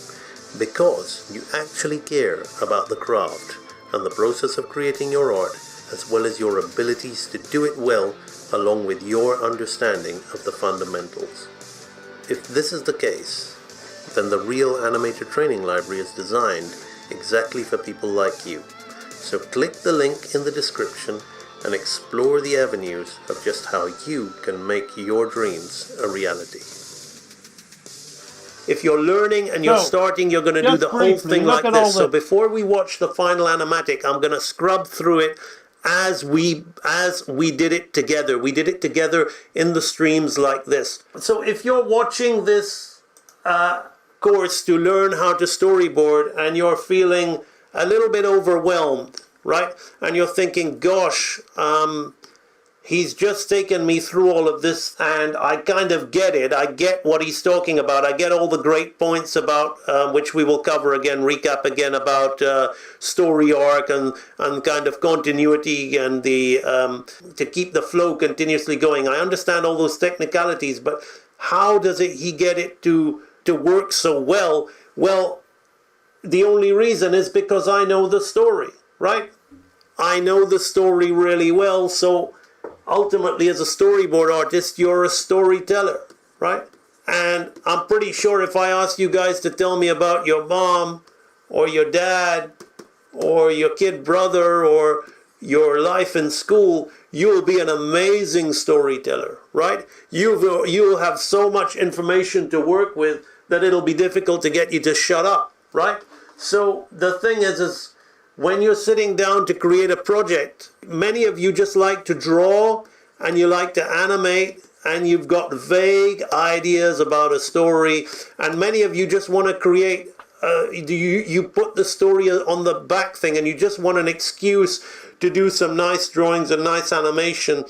Speaker 16: Because you actually care about the craft and the process of creating your art, as well as your abilities to do it well, along with your understanding of the fundamentals. If this is the case, then the Real Animator Training Library is designed exactly for people like you. So click the link in the description and explore the avenues of just how you can make your dreams a reality. If you're learning and you're starting, you're going to do the whole thing like this. So before we watch the final animatic, I'm going to scrub through it as we did it together. We did it together in the streams like this. So if you're watching this course to learn how to storyboard and you're feeling a little bit overwhelmed, right? And you're thinking, gosh, he's just taken me through all of this and I kind of get it. I get what he's talking about. I get all the great points about, which we will cover again, recap again, about story arc and kind of continuity and the to keep the flow continuously going. I understand all those technicalities, but how does he get it to work so well? Well, the only reason is because I know the story, right? I know the story really well, so ultimately, as a storyboard artist, you're a storyteller, right? And I'm pretty sure if I asked you guys to tell me about your mom or your dad or your kid brother or your life in school, you'll be an amazing storyteller, right? You'll have so much information to work with that it'll be difficult to get you to shut up, right? So the thing is when you're sitting down to create a project, many of you just like to draw and you like to animate and you've got vague ideas about a story, and many of you just want to create, you put the story on the back thing and you just want an excuse to do some nice drawings and nice animation.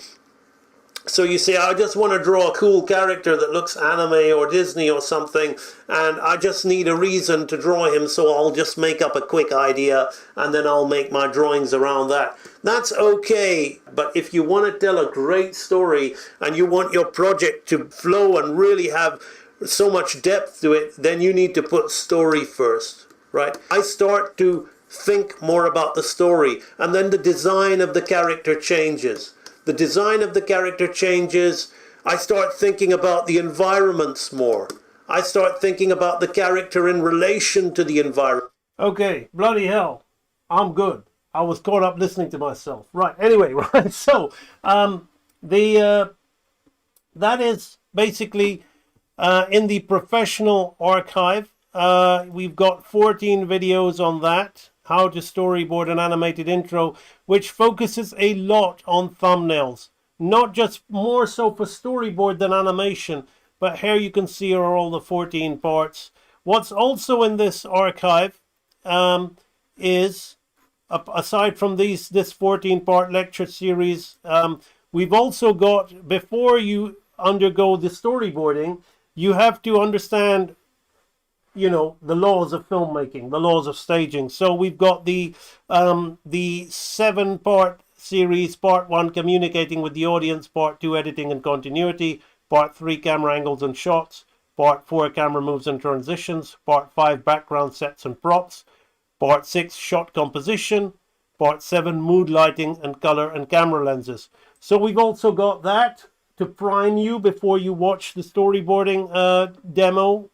Speaker 16: So you say, I just want to draw a cool character that looks anime or Disney or something, and I just need a reason to draw him, so I'll just make up a quick idea and then I'll make my drawings around that. That's okay, but if you want to tell a great story and you want your project to flow and really have so much depth to it, then you need to put story first, right? I start to think more about the story, and then the design of the character changes. The design of the character changes. I start thinking about the environments more. I start thinking about the character in relation to the environment.
Speaker 15: Okay, bloody hell. I'm good. I was caught up listening to myself. Right, anyway, right, so that is basically in the professional archive. We've got 14 videos on that. How to storyboard an animated intro, which focuses a lot on thumbnails. Not just more so for storyboard than animation, but here you can see are all the 14 parts. What's also in this archive is, aside from this 14-part lecture series, we've also got, before you undergo the storyboarding, you have to understand, you know, the laws of filmmaking, the laws of staging. So we've got the 7-part series, part 1, communicating with the audience, part 2, editing and continuity, part 3, camera angles and shots, part 4, camera moves and transitions, part 5, background sets and props, part 6, shot composition, part 7, mood lighting and color and camera lenses. So we've also got that to prime you before you watch the storyboarding demo.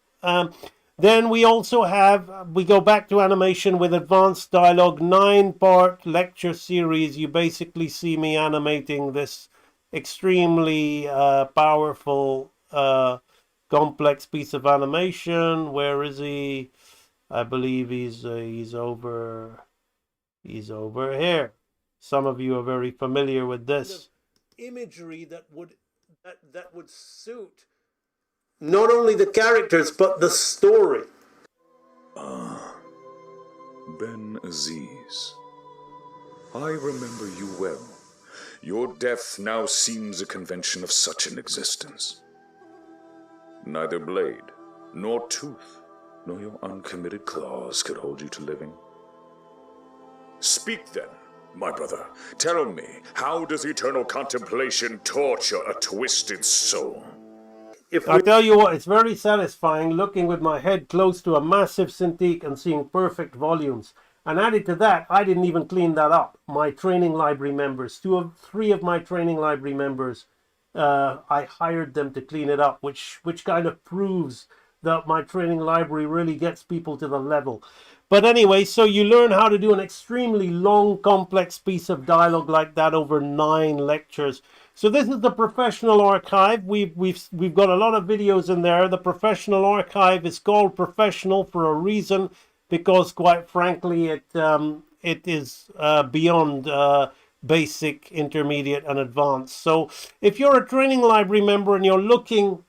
Speaker 15: Then we also have, we go back to animation with advanced dialogue, 9-part lecture series. You basically see me animating this extremely powerful, complex piece of animation. Where is he? I believe he's over here. Some of you are very familiar with this.
Speaker 16: Imagery that would suit not only the characters, but the story.
Speaker 17: Ben Aziz. I remember you well. Your death now seems a convention of such an existence. Neither blade, nor tooth, nor your uncommitted claws could hold you to living. Speak then, my brother. Tell me, how does eternal contemplation torture a twisted soul?
Speaker 15: I tell you what, it's very satisfying looking with my head close to a massive Cintiq and seeing perfect volumes. And added to that, I didn't even clean that up. My training library members, three of my training library members, I hired them to clean it up, which kind of proves that my training library really gets people to the level. But anyway, so you learn how to do an extremely long, complex piece of dialogue like that over 9 lectures. So this is the professional archive. We've got a lot of videos in there. The professional archive is called professional for a reason, because quite frankly, it is beyond basic, intermediate, and advanced. So if you're a training library member and you're looking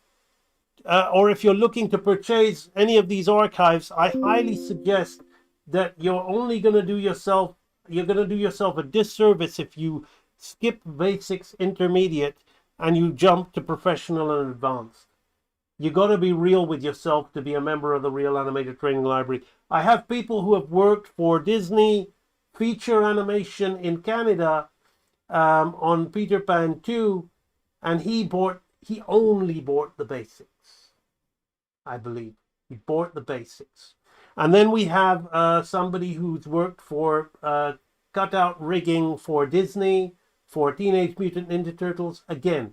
Speaker 15: or if you're looking to purchase any of these archives, I highly suggest that you're going to do yourself a disservice if you skip basics, intermediate, and you jump to professional and advanced. You got to be real with yourself to be a member of the Real Animator Training Library. I have people who have worked for Disney feature animation in Canada on Peter Pan 2, and he only bought the basics, I believe. He bought the basics. And then we have somebody who's worked for cutout rigging for Disney, for Teenage Mutant Ninja Turtles. Again,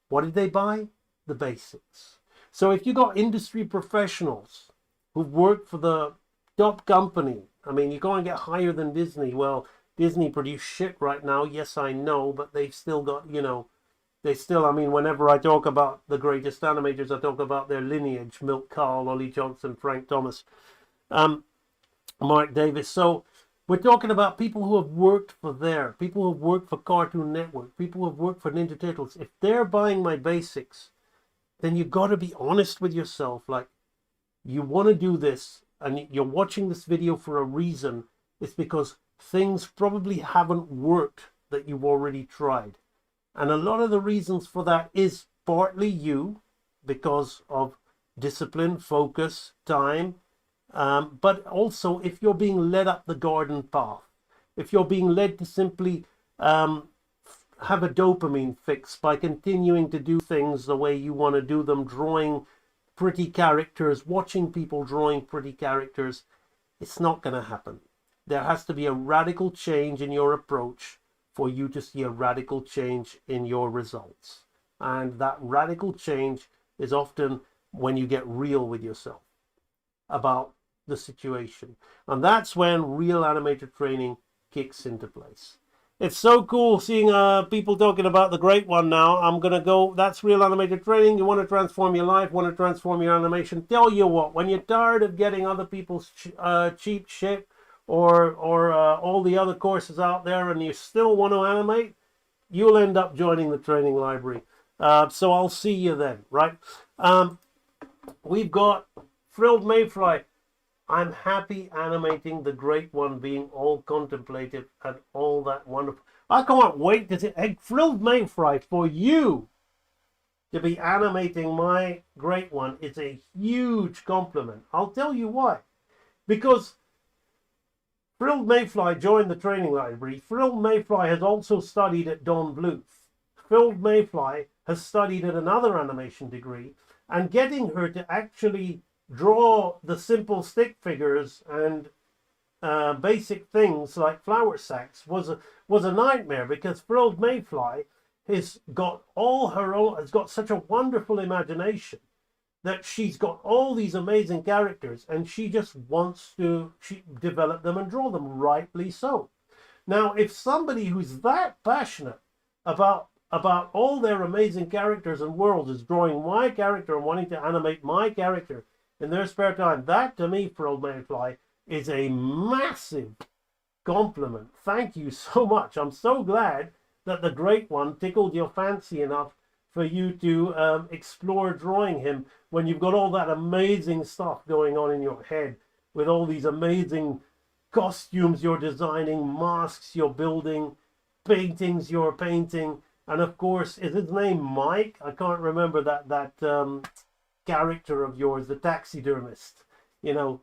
Speaker 15: what did they buy? The basics. So if you got industry professionals who've worked for the top company, I mean, you can't get higher than Disney. Well, Disney produce shit right now. Yes, I know, but they've still got, I mean, whenever I talk about the greatest animators, I talk about their lineage: Milt Kahl, Ollie Johnson, Frank Thomas, Mark Davis. So we're talking about people who have worked for people who have worked for Cartoon Network, people who have worked for Ninja Turtles. If they're buying my basics, then you got to be honest with yourself. Like, you want to do this and you're watching this video for a reason. It's because things probably haven't worked that you've already tried. And a lot of the reasons for that is partly you, because of discipline, focus, time, but also if you're being led up the garden path, if you're being led to simply have a dopamine fix by continuing to do things the way you want to do them, drawing pretty characters, watching people drawing pretty characters, it's not going to happen. There has to be a radical change in your approach for you to see a radical change in your results. And that radical change is often when you get real with yourself about the situation. And that's when real animator training kicks into place. It's so cool seeing people talking about the great one now. I'm going to go, that's Real Animator Training. You want to transform your life, want to transform your animation. Tell you what, when you're tired of getting other people's cheap shit or all the other courses out there and you still want to animate, you'll end up joining the training library. So I'll see you then, right? We've got Frilled Mayfly. I'm happy animating the great one being all contemplative and all that wonderful. I can't wait to see Frilled Mayfly, for you to be animating my great one. It's a huge compliment. I'll tell you why. Because Frilled Mayfly joined the training library. Frilled Mayfly has also studied at Don Bluth. Frilled Mayfly has studied at another animation degree, and getting her to actually draw the simple stick figures and basic things like flour sacks was a nightmare, because Frilled Mayfly has got such a wonderful imagination that she's got all these amazing characters and she just wants to develop them and draw them, rightly so. Now, if somebody who's that passionate about all their amazing characters and worlds is drawing my character and wanting to animate my character in their spare time, that to me, Frilled Mayfly, is a massive compliment. Thank you so much. I'm so glad that the great one tickled your fancy enough for you to explore drawing him when you've got all that amazing stuff going on in your head with all these amazing
Speaker 14: costumes you're designing, masks you're building, paintings you're painting, and of course, is his name Mike? I can't remember that character of yours, the taxidermist. You've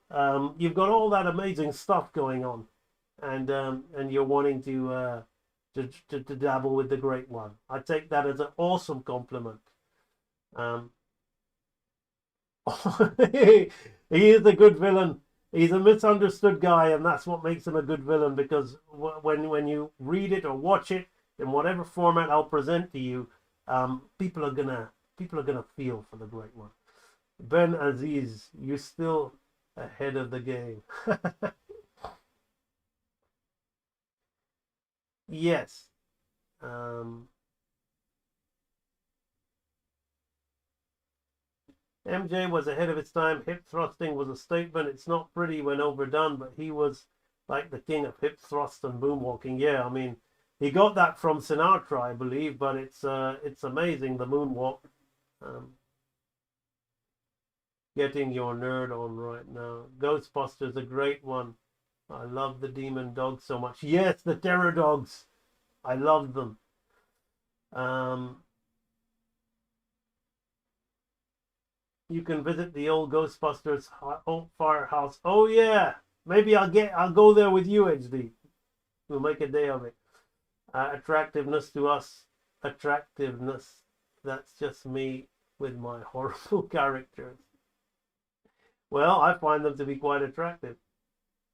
Speaker 14: got all that amazing stuff going on, and you're wanting to dabble with the Great One. I take that as an awesome compliment. He is a good villain. He's a misunderstood guy, and that's what makes him a good villain. Because when you read it or watch it in whatever format I'll present to you, people are gonna feel for the Great One. Ben Aziz, you're still ahead of the game. Yes. MJ was ahead of its time. Hip thrusting was a statement. It's not pretty when overdone, but he was like the king of hip thrust and moonwalking. Yeah, I mean, he got that from Sinatra, I believe, but it's amazing, the moonwalk. Getting your nerd on right now. Ghostbusters, a great one. I love the demon dogs so much. Yes, the terror dogs. I love them. You can visit the old Ghostbusters firehouse. Oh yeah, maybe I'll go there with you, HD. We'll make a day of it. Attractiveness to us. Attractiveness. That's just me with my horrible characters. Well, I find them to be quite attractive.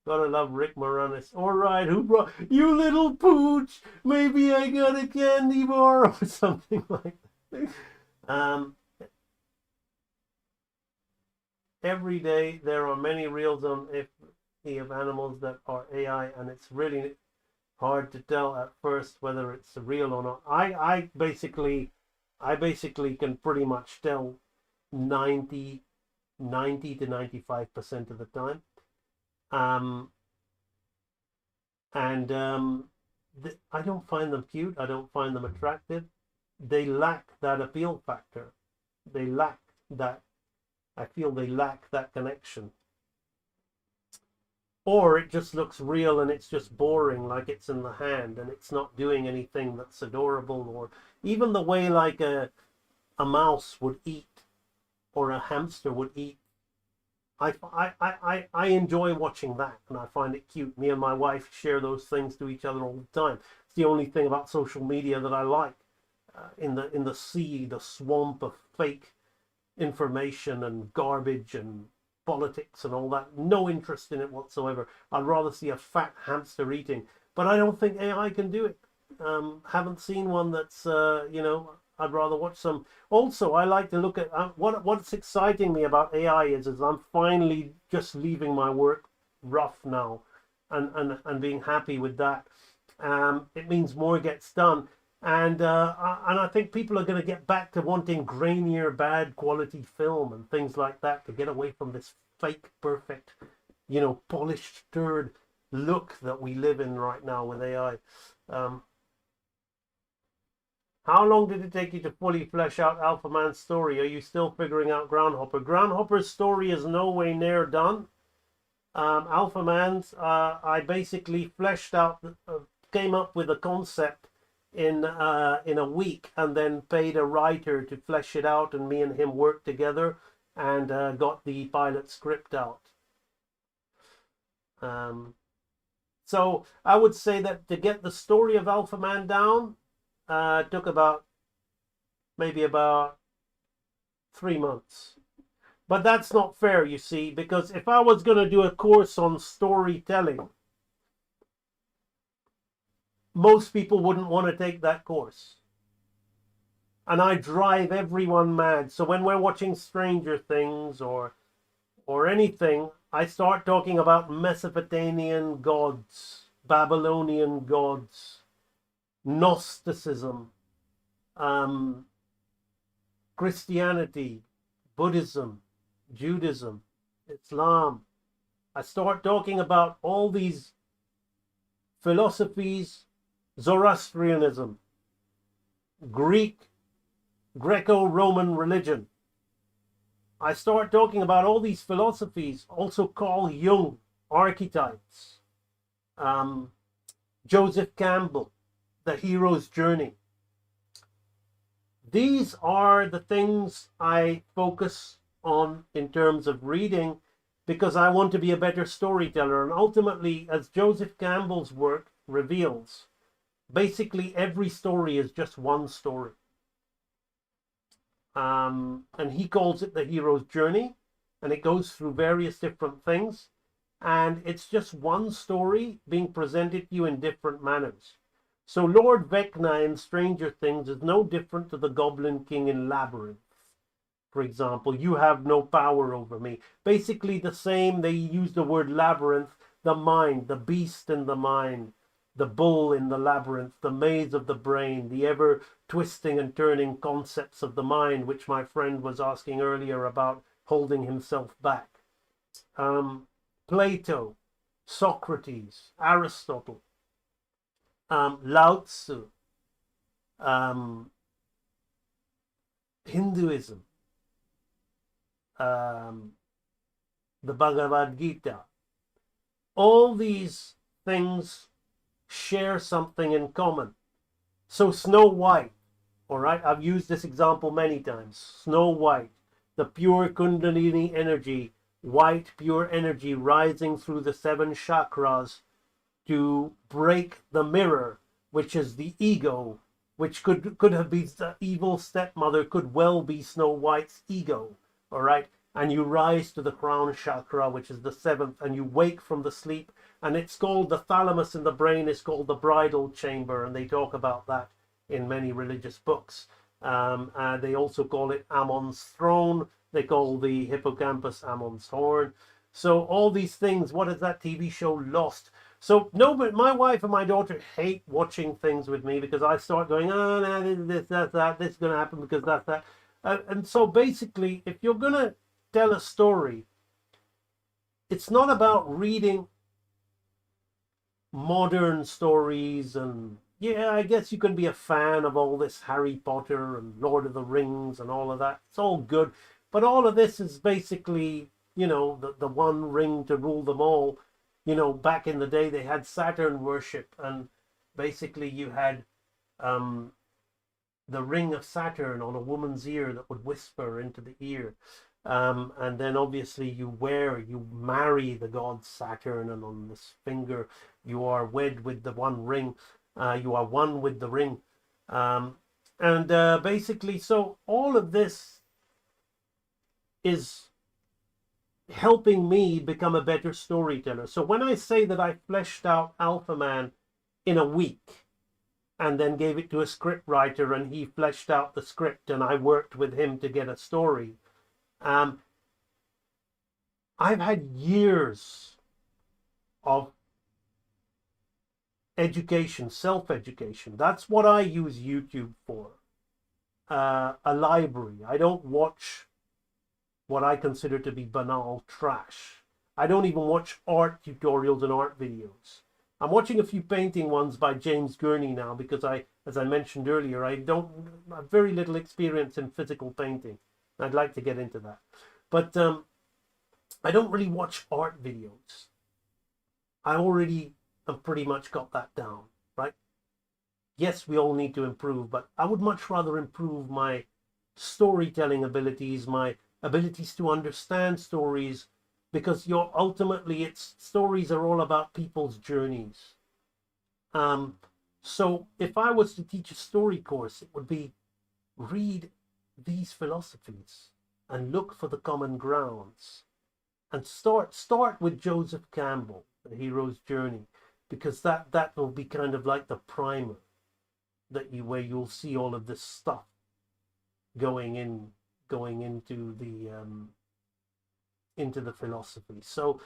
Speaker 14: Gotta love Rick Moranis. All right, who brought you, little pooch? Maybe I got a candy bar or something like that. Every day there are many reels on FB of animals that are AI, and it's really hard to tell at first whether it's real or not. I basically can pretty much tell 90 to 95% of the time. I don't find them cute. I don't find them attractive. They lack that appeal factor. They lack that. I feel they lack that connection. Or it just looks real and it's just boring, like it's in the hand and it's not doing anything that's adorable, or even the way like a mouse would eat or a hamster would eat. I enjoy watching that, and I find it cute. Me and my wife share those things to each other all the time. It's the only thing about social media that I like. In the sea, the swamp of fake information and garbage and politics and all that, no interest in it whatsoever. I'd rather see a fat hamster eating, but I don't think AI can do it. Haven't seen one that's I'd rather watch some. Also, I like to look at what's exciting me about AI is I'm finally just leaving my work rough now, and being happy with that. It means more gets done, and I think people are going to get back to wanting grainier, bad quality film and things like that to get away from this fake, perfect, polished turd look that we live in right now with AI. How long did it take you to fully flesh out Alpha Man's story? Are you still figuring out Groundhopper? Groundhopper's story is no way near done. Alpha Man's, I basically fleshed out, came up with a concept in a week, and then paid a writer to flesh it out, and me and him worked together and got the pilot script out. So I would say that to get the story of Alpha Man down, took maybe about 3 months. But that's not fair, you see, because if I was going to do a course on storytelling, most people wouldn't want to take that course. And I drive everyone mad. So when we're watching Stranger Things or anything, I start talking about Mesopotamian gods, Babylonian gods, Gnosticism, Christianity, Buddhism, Judaism, Islam. I start talking about all these philosophies, Zoroastrianism, Greco-Roman religion. I start talking about all these philosophies, also call Jung archetypes.
Speaker 15: Joseph Campbell, The Hero's Journey. These are the things I focus on in terms of reading because I want to be a better storyteller. And ultimately, as Joseph Campbell's work reveals, basically every story is just one story. And he calls it the hero's journey, and it goes through various different things. And it's just one story being presented to you in different manners. So Lord Vecna in Stranger Things is no different to the Goblin King in Labyrinth. For example, you have no power over me. Basically the same, they use the word labyrinth, the mind, the beast in the mind, the bull in the labyrinth, the maze of the brain, the ever twisting and turning concepts of the mind, which my friend was asking earlier about holding himself back. Plato, Socrates, Aristotle, Lao Tzu, Hinduism, the Bhagavad Gita. All these things share something in common. So Snow White, all right, I've used this example many times. Snow White, the pure Kundalini energy, white pure energy rising through the 7 chakras to break the mirror, which is the ego, which could have been the evil stepmother, could well be Snow White's ego, all right? And you rise to the crown chakra, which is the 7th, and you wake from the sleep, and it's called the thalamus in the brain is called the bridal chamber, and they talk about that in many religious books. And they also call it Ammon's throne. They call the hippocampus Ammon's horn. So all these things, what is that TV show Lost? So no, but my wife and my daughter hate watching things with me because I start going, oh, no, this, that, this is going to happen because that's that. And so basically, if you're going to tell a story, it's not about reading modern stories and, yeah, I guess you can be a fan of all this Harry Potter and Lord of the Rings and all of that. It's all good. But all of this is basically, you know, the one ring to rule them all. You know, back in the day, they had Saturn worship, and basically you had the ring of Saturn on a woman's ear that would whisper into the ear. And then obviously you marry the god Saturn, and on this finger you are wed with the one ring. You are one with the ring. Basically, so all of this is helping me become a better storyteller. So when I say that I fleshed out Alpha Man in a week and then gave it to a script writer and he fleshed out the script and I worked with him to get a story, I've had years of education, self-education. That's what I use YouTube for. A library. I don't watch what I consider to be banal trash. I don't even watch art tutorials and art videos. I'm watching a few painting ones by James Gurney now because as I mentioned earlier, I have very little experience in physical painting. I'd like to get into that. But I don't really watch art videos. I already have pretty much got that down, right? Yes, we all need to improve, but I would much rather improve my storytelling abilities, my abilities to understand stories, because stories are all about people's journeys. So if I was to teach a story course, it would be read these philosophies and look for the common grounds, and start with Joseph Campbell, The Hero's Journey, because that will be kind of like the primer where you'll see all of this stuff going into the philosophy. So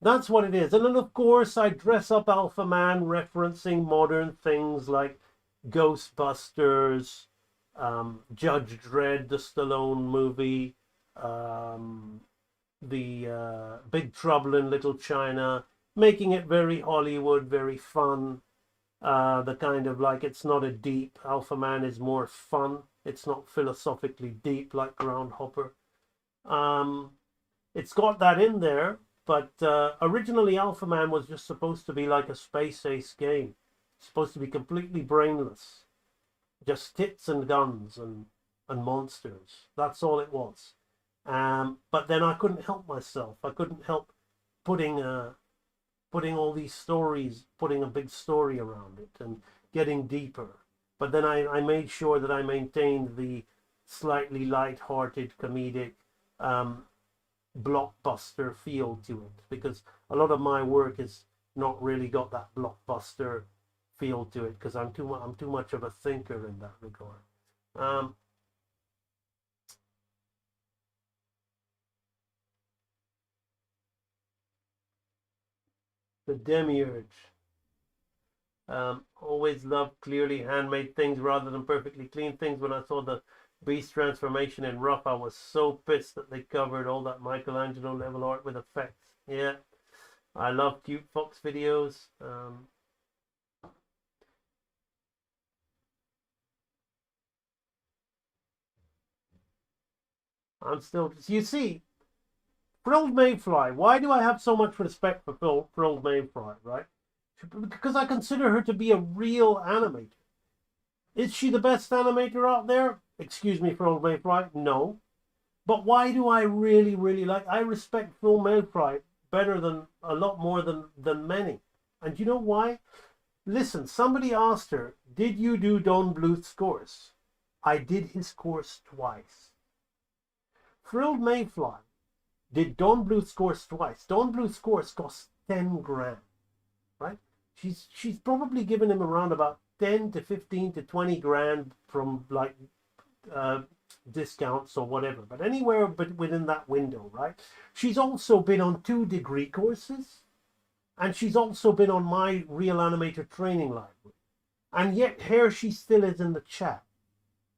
Speaker 15: that's what it is. And then of course I dress up Alpha Man referencing modern things like Ghostbusters, Judge Dredd, the Stallone movie, the Big Trouble in Little China, making it very Hollywood, very fun. The kind of like, it's not a deep, Alpha Man is more fun. It's not philosophically deep like Groundhopper. It's got that in there, But originally Alpha Man was just supposed to be like a space ace game. It's supposed to be completely brainless. Just tits and guns and monsters. That's all it was. But then I couldn't help myself. I couldn't help putting all these stories, putting a big story around it and getting deeper. But then I made sure that I maintained the slightly light-hearted, comedic, blockbuster feel to it, because a lot of my work has not really got that blockbuster feel to it, because I'm too much of a thinker in that regard. The Demiurge. Always loved clearly handmade things rather than perfectly clean things. When I saw the Beast transformation in rough, I was so pissed that they covered all that Michelangelo level art with effects. Yeah, I love Cute Fox videos. I'm still, you see, Frilled Mayfly. Why do I have so much respect for Frilled Mayfly, right? Because I consider her to be a real animator. Is she the best animator out there? Excuse me, Frilled Mayfly. No. But why do I really, really like? I respect Phil Mayfly better than a lot more than many. And you know why? Listen, somebody asked her, "Did you do Don Bluth's course?" I did his course twice. Frilled Mayfly did Don Bluth's course twice. Don Bluth's course cost 10 grand, right? She's probably given him around about 10 to 15 to 20 grand from like discounts or whatever, but anywhere but within that window, right? She's also been on 2 degree courses, and she's also been on my Real Animator training library, and yet here she still is in the chat,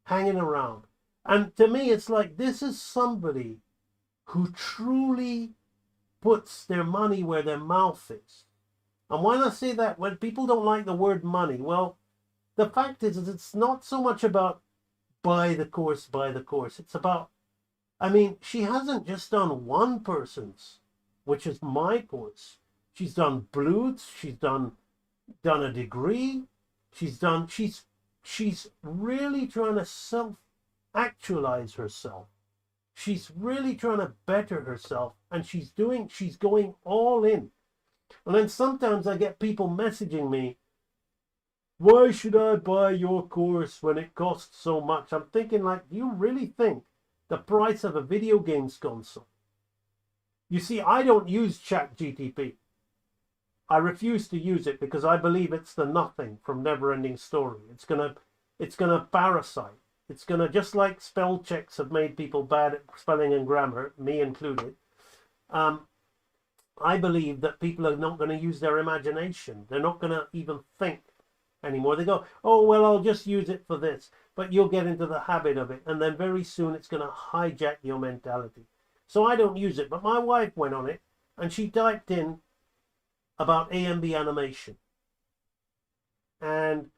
Speaker 15: hanging around. And to me, it's like, this is somebody who truly puts their money where their mouth is. And when I say that, when people don't like the word money, well, the fact is it's not so much about buy the course. It's about, I mean, she hasn't just done one person's, which is my course. She's done Bluth's, she's done a degree, she's really trying to self-actualize herself. She's really trying to better herself, and she's going all in. And then sometimes I get people messaging me, "Why should I buy your course when it costs so much?" I'm thinking, like, do you really think the price of a video games console? You see, I don't use ChatGTP. I refuse to use it because I believe it's the nothing from Neverending Story. It's gonna parasite. It's gonna, just like spell checks have made people bad at spelling and grammar, me included. I believe that people are not going to use their imagination. They're not going to even think anymore. They go, "Oh, well, I'll just use it for this." But you'll get into the habit of it, and then very soon it's going to hijack your mentality. So I don't use it. But my wife went on it, and she typed in about AMB animation. And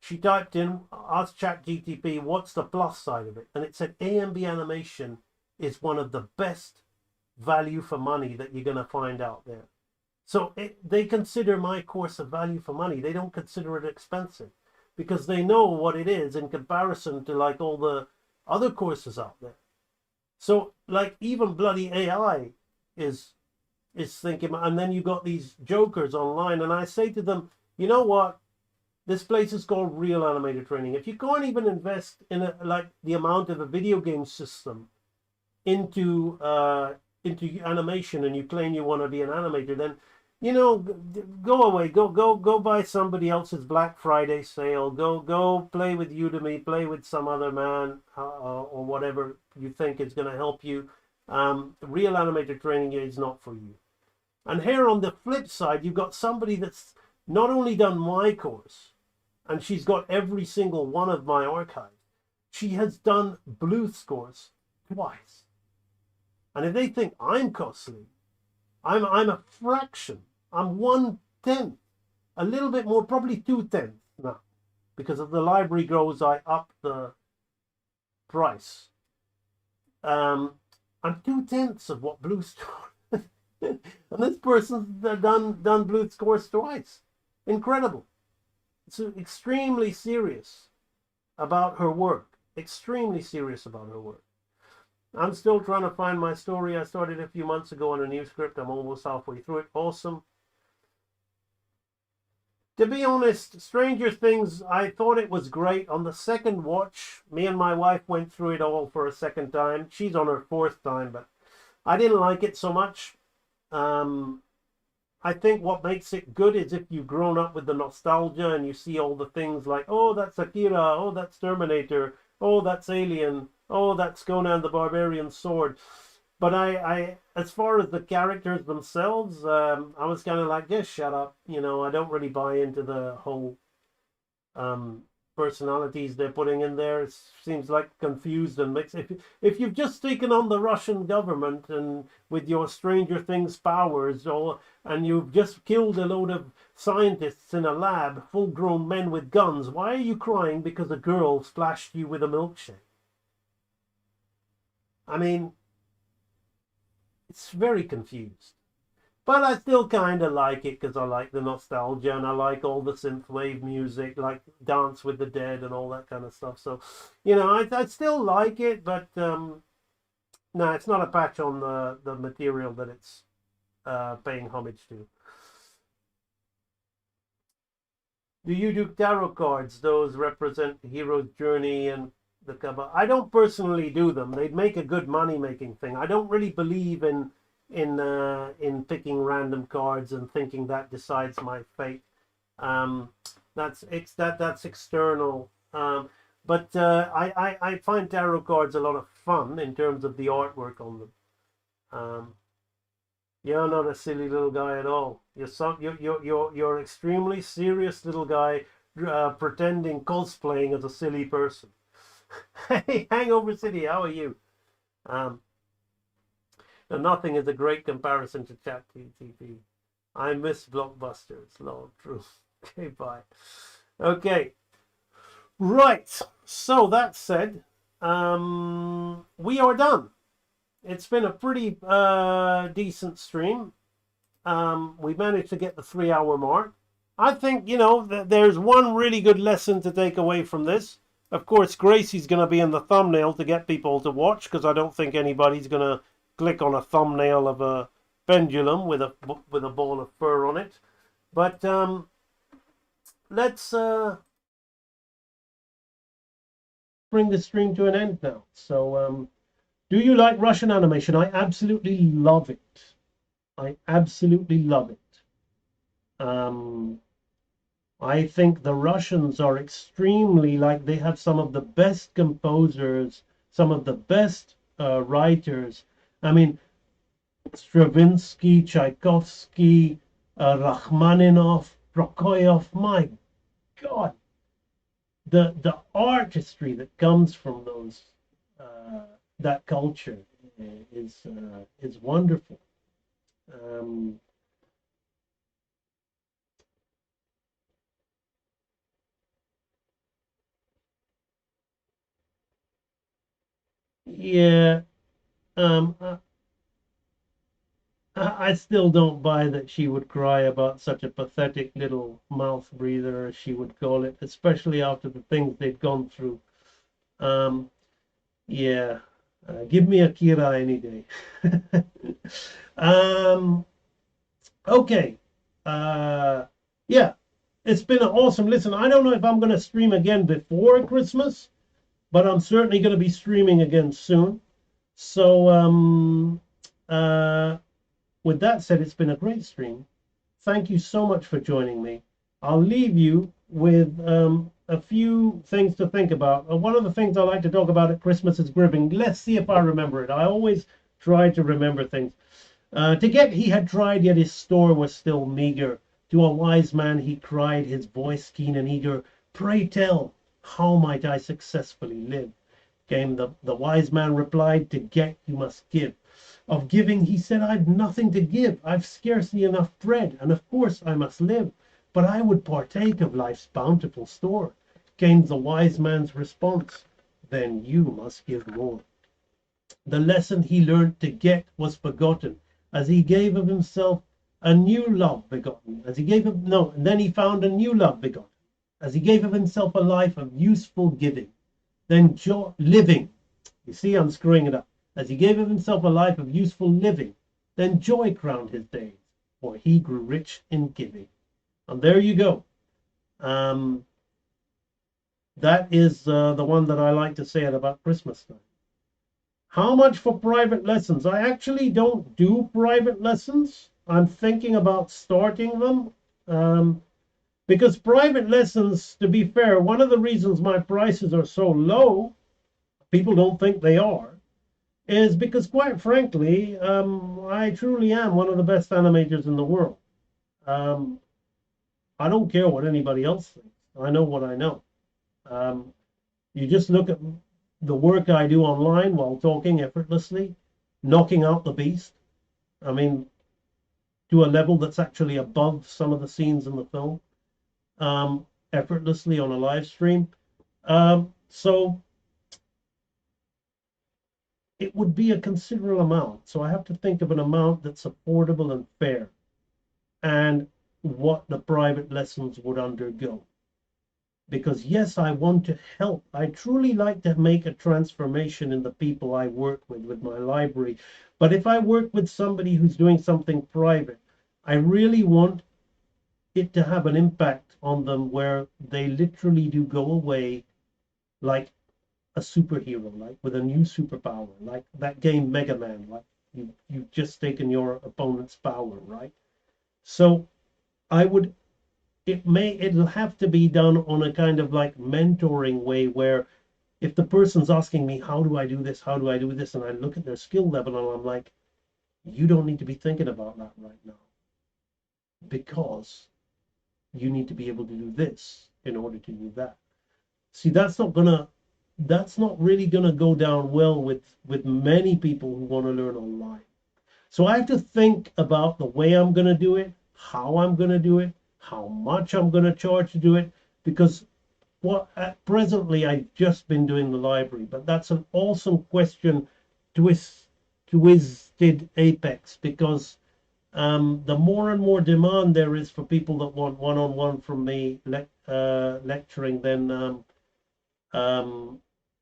Speaker 15: she typed in, asked ChatGTP, "What's the plus side of it?" And it said AMB animation is one of the best value for money that you're going to find out there. So they consider my course a value for money. They don't consider it expensive because they know what it is in comparison to like all the other courses out there. So like even bloody AI is thinking, and then you got these jokers online, and I say to them, you know what? This place is called Real Animator Training. If you can't even invest in like the amount of a video game system into animation, and you claim you want to be an animator, then go away, go buy somebody else's Black Friday sale, go play with Udemy, play with some other man or whatever you think is going to help you. Real Animator Training is not for you. And here on the flip side, you've got somebody that's not only done my course, and she's got every single one of my archives, she has done Bluth's course twice. And if they think I'm costly, I'm a fraction. I'm 1/10, a little bit more, probably 2/10 now, because as the library grows, I up the price. I'm 2/10 of what Bluth's And this person's done Blue's course twice. Incredible. So extremely serious about her work. Extremely serious about her work. I'm still trying to find my story. I started a few months ago on a new script. I'm almost halfway through it. Awesome. To be honest, Stranger Things, I thought it was great. On the second watch, me and my wife went through it all for a second time. She's on her fourth time, but I didn't like it so much. I think what makes it good is if you've grown up with the nostalgia and you see all the things like, oh, that's Akira, oh, that's Terminator, oh, that's Alien, oh, that's Conan the Barbarian Sword. But I as far as the characters themselves, I was kind of like, just shut up. You know, I don't really buy into the whole personalities they're putting in there. It seems like confused and mixed. If you've just taken on the Russian government and with your Stranger Things powers, and you've just killed a load of scientists in a lab, full-grown men with guns, why are you crying because a girl splashed you with a milkshake? I mean, it's very confused. But I still kind of like it because I like the nostalgia and I like all the synthwave music, like Dance with the Dead and all that kind of stuff. So, you know, I still like it, but no, it's not a patch on the material that it's paying homage to. Do you do tarot cards? Those represent the hero's journey and the cover. I don't personally do them. They'd make a good money-making thing. I don't really believe in picking random cards and thinking that decides my fate. That's external. But I find tarot cards a lot of fun in terms of the artwork on them. You're not a silly little guy at all. You're extremely serious little guy pretending cosplaying as a silly person. Hey, Hangover City, how are you? Nothing is a great comparison to ChatGPT. I miss blockbusters. Lord, true. Okay, bye. Okay. Right. So that said, we are done. It's been a pretty decent stream. We managed to get the 3-hour mark. I think, you know, there's one really good lesson to take away from this. Of course, Gracie's going to be in the thumbnail to get people to watch, because I don't think anybody's going to click on a thumbnail of a pendulum with a ball of fur on it. But let's bring the stream to an end now. So, do you like Russian animation? I absolutely love it. I absolutely love it. I think the Russians are extremely, like, they have some of the best composers, some of the best writers. I mean, Stravinsky, Tchaikovsky, Rachmaninoff, Prokofiev, my God, the artistry that comes from those that culture is wonderful. Yeah, I still don't buy that she would cry about such a pathetic little mouth breather, as she would call it, especially after the things they'd gone through. Yeah, give me Akira any day. Okay. Yeah, it's been awesome. Listen, I don't know if I'm going to stream again before Christmas, but I'm certainly going to be streaming again soon. So, with that said, it's been a great stream. Thank you so much for joining me. I'll leave you with a few things to think about. One of the things I like to talk about at Christmas is giving. Let's see if I remember it. I always try to remember things. To get he had tried, yet his store was still meager. To a wise man he cried, his voice keen and eager, "Pray tell, how might I successfully live?" Came the wise man replied, "To get you must give." Of giving he said, "I've nothing to give. I've scarcely enough bread, and of course I must live. But I would partake of life's bountiful store." Came the wise man's response, "Then you must give more." The lesson he learnt to get was forgotten.
Speaker 14: as he gave of himself a new love begotten, as he gave of, no, and then he found a new love begotten, as he gave of himself a life of useful giving, then joy living. You see, I'm screwing it up. As he gave of himself a life of useful living, then joy crowned his days, for he grew rich in giving. And there you go. That is the one that I like to say at about Christmas time. How much for private lessons? I actually don't do private lessons. I'm thinking about starting them. Because private lessons, to be fair, one of the reasons my prices are so low, people don't think they are, is because, quite frankly, I truly am one of the best animators in the world. I don't care what anybody else thinks. I know what I know. You just look at the work I do online while talking effortlessly, knocking out the beast. I mean, to a level that's actually above some of the scenes in the film, effortlessly on a live stream. So it would be a considerable amount. So I have to think of an amount that's affordable and fair, and what the private lessons would undergo. Because yes, I want to help. I truly like to make a transformation in the people I work with my library. But if I work with somebody who's doing something private, I really want it to have an impact on them where they literally do go away like a superhero, like with a new superpower, like that game Mega Man, like you've just taken your opponent's power, right? So I would, it'll have to be done on a kind of like mentoring way, where if the person's asking me, how do I do this? How do I do this? And I look at their skill level and I'm like, you don't need to be thinking about that right now, because you need to be able to do this in order to do that. See, that's not really gonna go down well with many people who want to learn online. So I have to think about the way I'm gonna do it, how I'm gonna do it, how much I'm gonna charge to do it, because presently I've just been doing the library, but that's an awesome question twisted apex, because the more and more demand there is for people that want one-on-one from me lecturing, then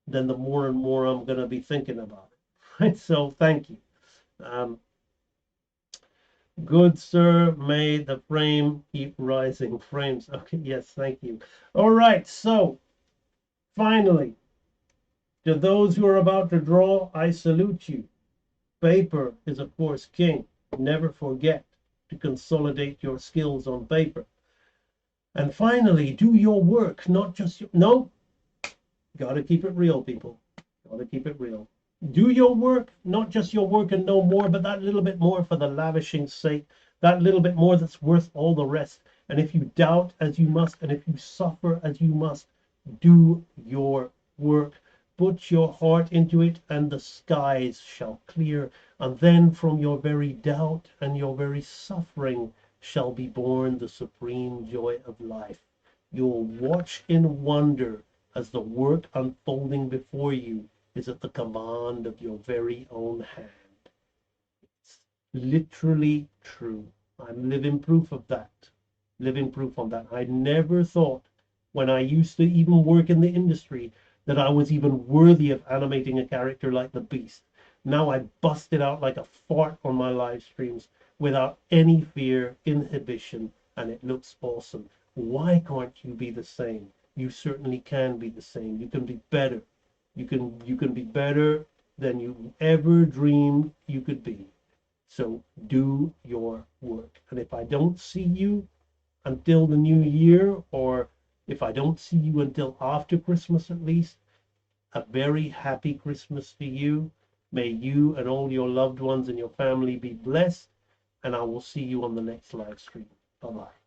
Speaker 14: the more and more I'm going to be thinking about it. Right? So thank you. Good sir, may the frame keep rising. Frames. Okay, yes, thank you. All right, so finally, to those who are about to draw, I salute you. Paper is, of course, king. Never forget to consolidate your skills on paper. And finally, do your work, not just your... No, gotta keep it real, people. Gotta keep it real. Do your work, not just your work and no more, but that little bit more for the lavishing's sake, that little bit more that's worth all the rest. And if you doubt as you must, and if you suffer as you must, do your work. Put your heart into it, and the skies shall clear. And then from your very doubt and your very suffering shall be born the supreme joy of life. You'll watch in wonder as the work unfolding before you is at the command of your very own hand. It's literally true. I'm living proof of that. Living proof on that. I never thought, when I used to even work in the industry, that I was even worthy of animating a character like the Beast. Now I bust it out like a fart on my live streams without any fear, inhibition, and it looks awesome. Why can't you be the same? You certainly can be the same. You can be better. You can be better than you ever dreamed you could be. So do your work. And if I don't see you until the new year, or if I don't see you until after Christmas at least, a very happy Christmas to you. May you and all your loved ones and your family be blessed, and I will see you on the next live stream. Bye-bye.